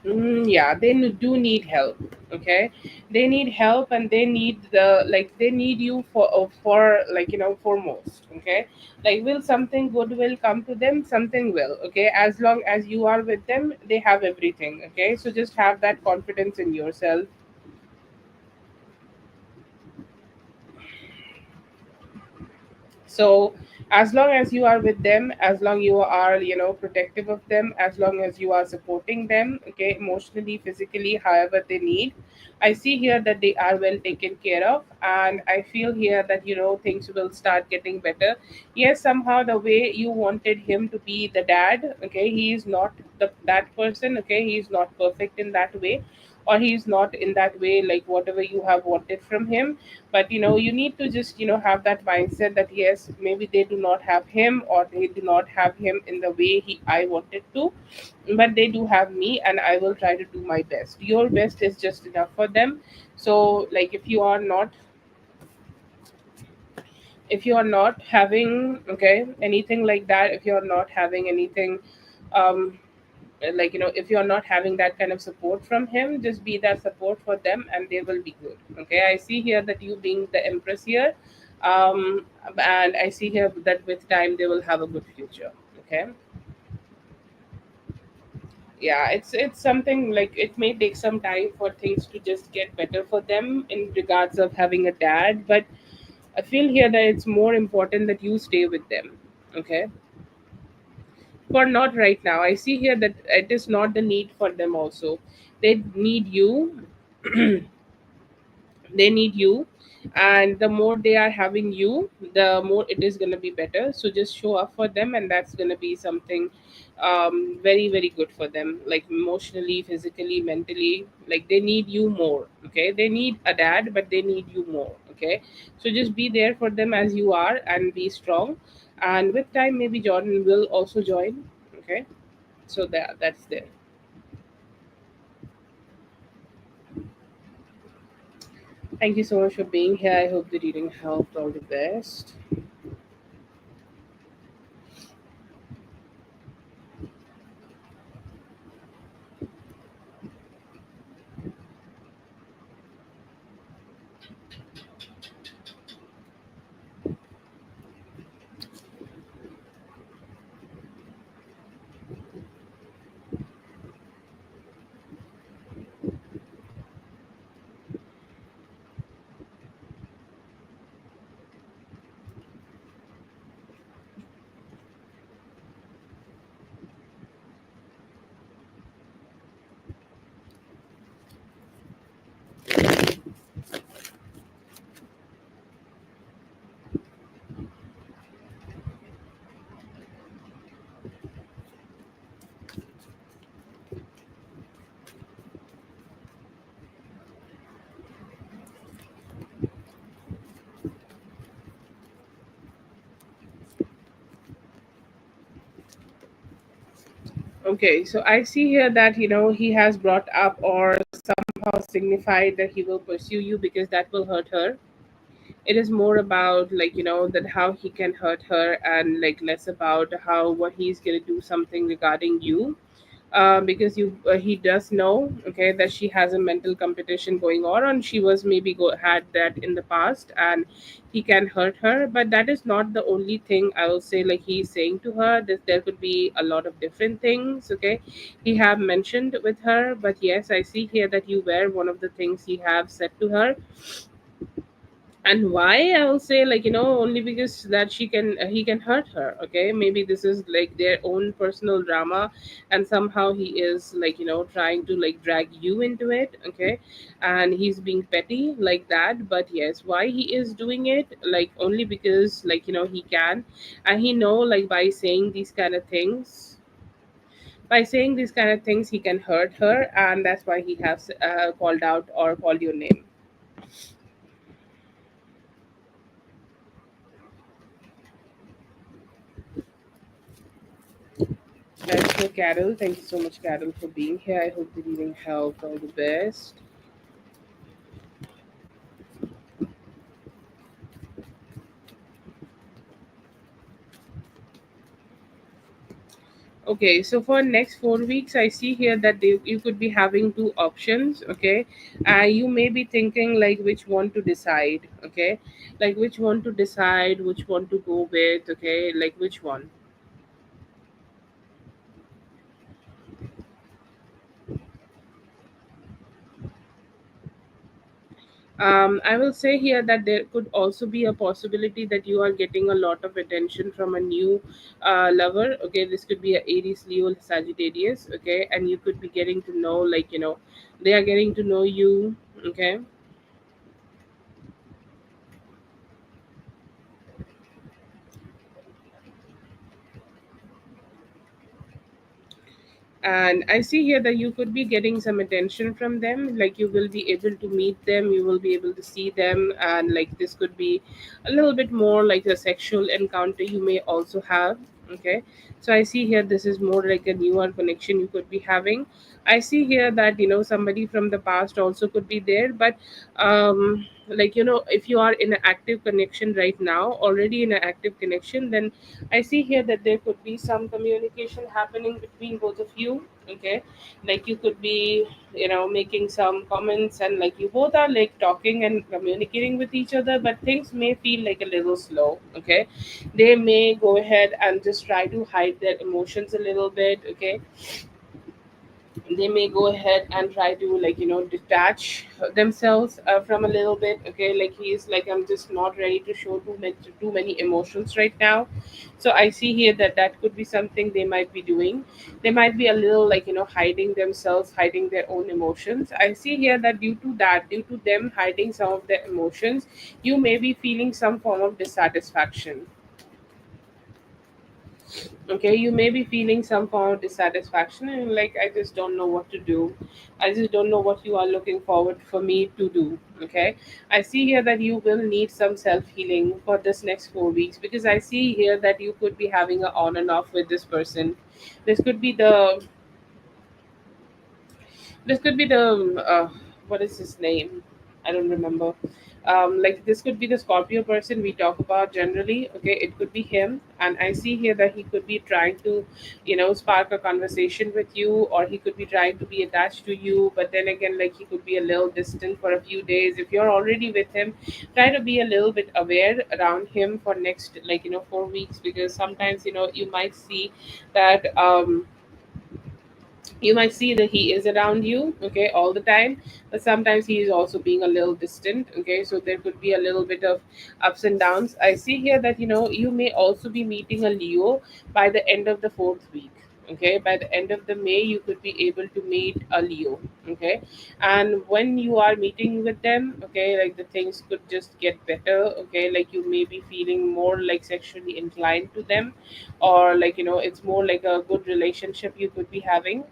Yeah, they do need help. Okay, they need help, and they need they need you for like, foremost. Okay, like, will something good will come to them? Something will. Okay, as long as you are with them, they have everything. Okay, so just have that confidence in yourself. So as long as you are with them, as long you are, protective of them, as long as you are supporting them, okay, emotionally, physically, however they need, I see here that they are well taken care of. And I feel here that, things will start getting better. Yes, somehow the way you wanted him to be the dad, okay, he is not that person. Okay, he is not perfect in that way. or he's not in that way, like whatever you have wanted from him. But you need to just have that mindset that yes, maybe they do not have him, or they do not have him in the way I wanted to, but they do have me, and I will try to do my best. Your best is just enough for them. So, like, if you are not having, okay, anything like that, if you're not having anything, um like, if you're not having that kind of support from him, just be that support for them and they will be good. Okay, I see here that you being the empress here, and I see here that with time they will have a good future. Okay. Yeah, it's something like it may take some time for things to just get better for them in regards of having a dad, but I feel here that it's more important that you stay with them. Okay. For not right now, I see here that it is not the need for them also. They need you. They need you, and the more they are having you, the more it is going to be better. So just show up for them, and that's going to be something very very good for them, like emotionally, physically, mentally. Like, they need you more. Okay, they need a dad, but they need you more. Okay, so just be there for them as you are and be strong, and with time maybe Jordan will also join. Okay, so that's there. Thank you so much for being here. I hope the reading helped. All the best. Okay, so I see here that he has brought up or somehow signified that he will pursue you because that will hurt her. It is more about, like, that how he can hurt her, and like less about how what he's gonna do something regarding you, because he does know, okay, that she has a mental competition going on, and she was maybe had that in the past, and he can hurt her. But that is not the only thing, I will say. Like, he's saying to her that there could be a lot of different things. Okay, he have mentioned with her, but yes, I see here that you were one of the things he have said to her. And why, I will say, like, only because that he can hurt her. Okay, maybe this is like their own personal drama, and somehow he is, like, trying to like drag you into it. Okay, and he's being petty like that. But yes, why he is doing it, like, only because, like, he can, and he know, like, by saying these kind of things he can hurt her, and that's why he has called out or called your name. As for Carol, thank you so much, Carol, for being here. I hope the reading helped. All the best. Okay, so for next 4 weeks, I see here that you could be having two options. Okay, you may be thinking like which one to decide. Okay, like which one to decide, which one to go with. Okay, like which one. I will say here that there could also be a possibility that you are getting a lot of attention from a new lover. Okay, this could be a Aries, Leo, Sagittarius. Okay, and you could be getting to know, like, they are getting to know you. Okay, And I see here that you could be getting some attention from them, like you will be able to meet them, you will be able to see them, and like this could be a little bit more like a sexual encounter you may also have. Okay, so I see here this is more like a newer connection you could be having. I see here that somebody from the past also could be there, but like if you are in an active connection right now, already in an active connection, then I see here that there could be some communication happening between both of you. Okay, like you could be, making some comments, and like you both are like talking and communicating with each other, but things may feel like a little slow. Okay, they may go ahead and just try to hide their emotions a little bit. Okay, they may go ahead and try to like detach themselves from a little bit. Okay, like he's like, I'm just not ready to show too many emotions right now. So I see here that that could be something they might be doing. They might be a little like hiding themselves, hiding their own emotions. I see here that due to them hiding some of their emotions, you may be feeling some form of dissatisfaction. Okay, you may be feeling some form of dissatisfaction, and like, I just don't know what to do. I just don't know what you are looking forward for me to do. Okay, I see here that you will need some self healing for this next 4 weeks, because I see here that you could be having a on and off with this person. This could be the this could be the what is his name? I don't remember. Like this could be the Scorpio person we talk about generally. Okay, it could be him, and I see here that he could be trying to, spark a conversation with you, or he could be trying to be attached to you. But then again, like he could be a little distant for a few days. If you're already with him, try to be a little bit aware around him for next 4 weeks, because sometimes you might see that. You might see that he is around you, okay, all the time, but sometimes he is also being a little distant. Okay, so there could be a little bit of ups and downs. I see here that you may also be meeting a Leo by the end of the 4th week. Okay, by the end of the May you could be able to meet a Leo. Okay, and when you are meeting with them, okay, like the things could just get better. Okay, like you may be feeling more like sexually inclined to them, or like it's more like a good relationship you could be having.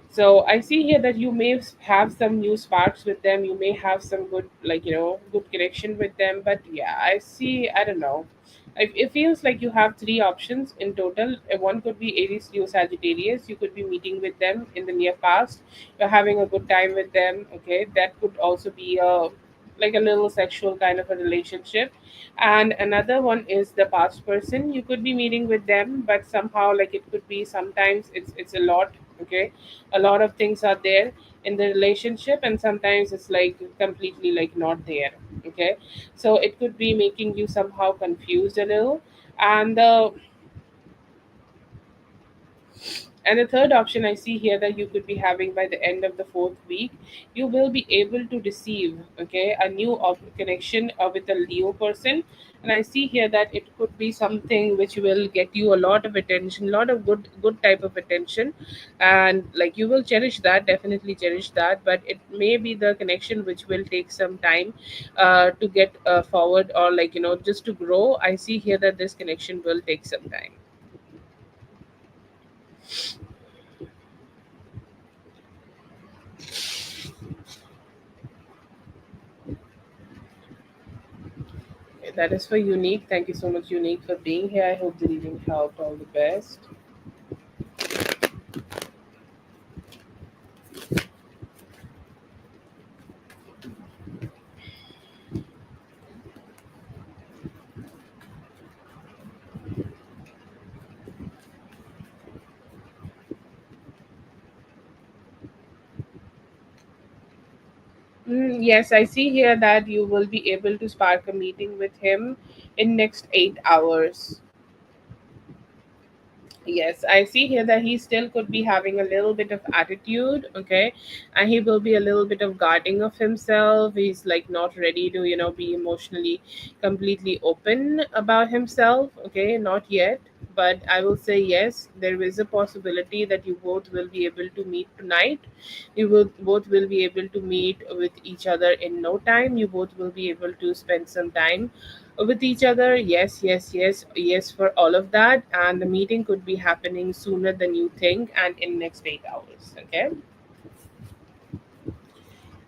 So I see here that you may have some new sparks with them. You may have some good, like good connection with them. But yeah, I see. I don't know. It feels like you have three options in total. One could be Aries, Leo, Sagittarius. You could be meeting with them in the near past. You're having a good time with them. Okay, that could also be a like a little sexual kind of a relationship. And another one is the past person. You could be meeting with them, but somehow like it could be sometimes it's a lot. Okay, a lot of things are there in the relationship, and sometimes it's like completely like not there. Okay, so it could be making you somehow confused a little. And the and the third option I see here that you could be having by the end of the 4th week, you will be able to receive, okay, a new connection with a Leo person. And I see here that it could be something which will get you a lot of attention, a lot of good type of attention, and like you will cherish that, definitely cherish that. But it may be the connection which will take some time to get forward, or like just to grow. I see here that this connection will take some time. That is for Unique. Thank you so much, Unique, for being here. I hope the reading helped. All the best. Yes, I see here that you will be able to spark a meeting with him in next 8 hours. Yes, I see here that he still could be having a little bit of attitude, okay, and he will be a little bit of guarding of himself. He's like not ready to, be emotionally completely open about himself, okay, not yet. But I will say yes, there is a possibility that you both will be able to meet tonight. You will both will be able to meet with each other in no time. You both will be able to spend some time with each other. Yes, yes, yes, yes for all of that, and the meeting could be happening sooner than you think and in next 8 hours. Okay,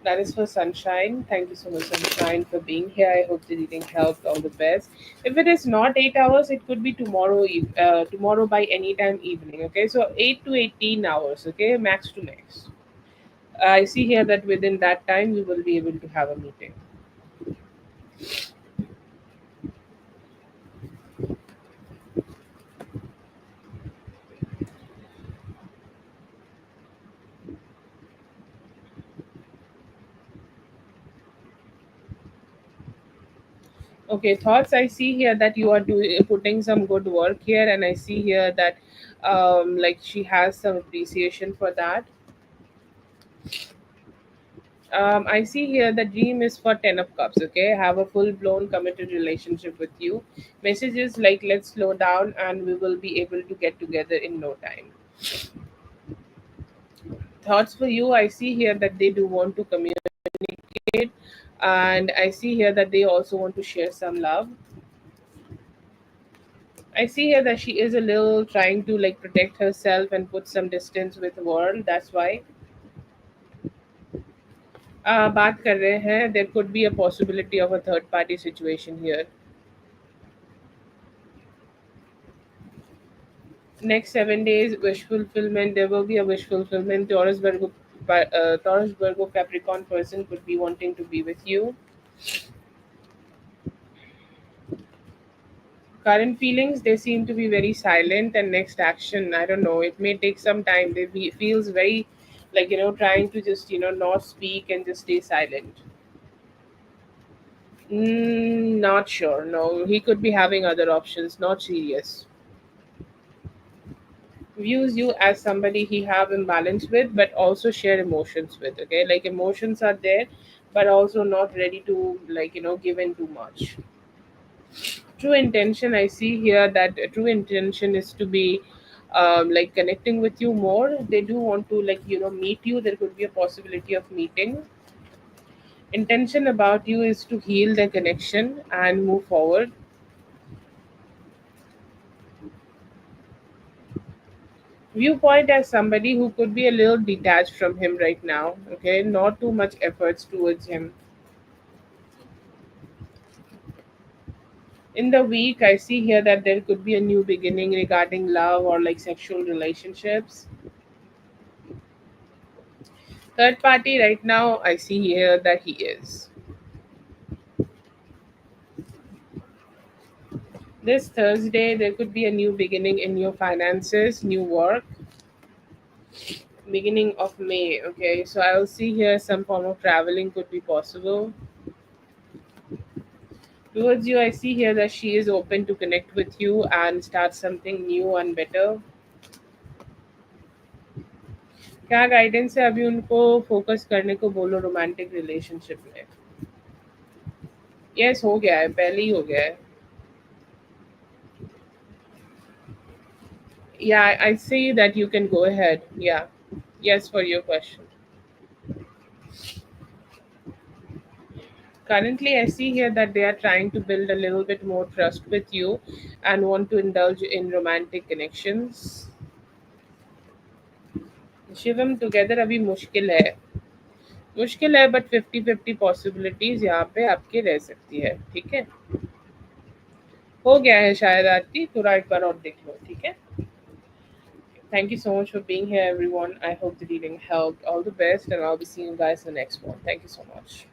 that is for Sunshine. Thank you so much, Sunshine, for being here. I hope the reading helped. All the best. If it is not 8 hours, it could be tomorrow. Tomorrow by any time evening. Okay, so 8 to 18 hours. Okay, max to max. I see here that within that time we will be able to have a meeting. Okay, thoughts. I see here that you are doing putting some good work here, and I see here that like she has some appreciation for that. I see here the dream is for 10 of cups. Okay, have a full blown committed relationship with you. Messages like let's slow down and we will be able to get together in no time. Thoughts for you. I see here that they do want to communicate, and I see here that they also want to share some love. I see here that she is a little trying to like protect herself and put some distance with the world. That's why. बात कर रहे हैं. There could be a possibility of a third party situation here. Next 7 days, wish fulfillment. There will be a wish fulfillment. Taurus Virgo Capricorn person could be wanting to be with you. Current feelings, they seem to be very silent, and next action, I don't know, it may take some time. Feels very like trying to just not speak and just stay silent. Not sure. No, he could be having other options. Not serious. Views you as somebody he have imbalance with, but also share emotions with. Okay, like emotions are there, but also not ready to give in too much. True intention. I see here that true intention is to be like connecting with you more. They do want to meet you. There could be a possibility of meeting. Intention about you is to heal the connection and move forward. Viewpoint as somebody who could be a little detached from him right now. Okay, not too much efforts towards him. In the week, I see here that there could be a new beginning regarding love or like sexual relationships. Third party right now, I see here that he is. This Thursday, there could be a new beginning in your finances, new work, beginning of May. Okay, so I will see here some form of traveling could be possible. Towards you, I see here that she is open to connect with you and start something new and better. क्या guidance है अभी उनको focus करने को बोलो romantic relationship में. Yes हो गया है पहले ही हो गया है. Yeah, I see that you can go ahead. Yeah. Yes, for your question. Currently, I see here that they are trying to build a little bit more trust with you and want to indulge in romantic connections. Shivam together अभी मुश्किल है but 50-50 possibilities यहाँ पे आपके रह सकती है. ठीक है, हो गया है शायद आरती, थोड़ा एक बार और देख लो. ठीक है. Thank you so much for being here, everyone. I hope the reading helped. All the best, and I'll be seeing you guys in the next one. Thank you so much.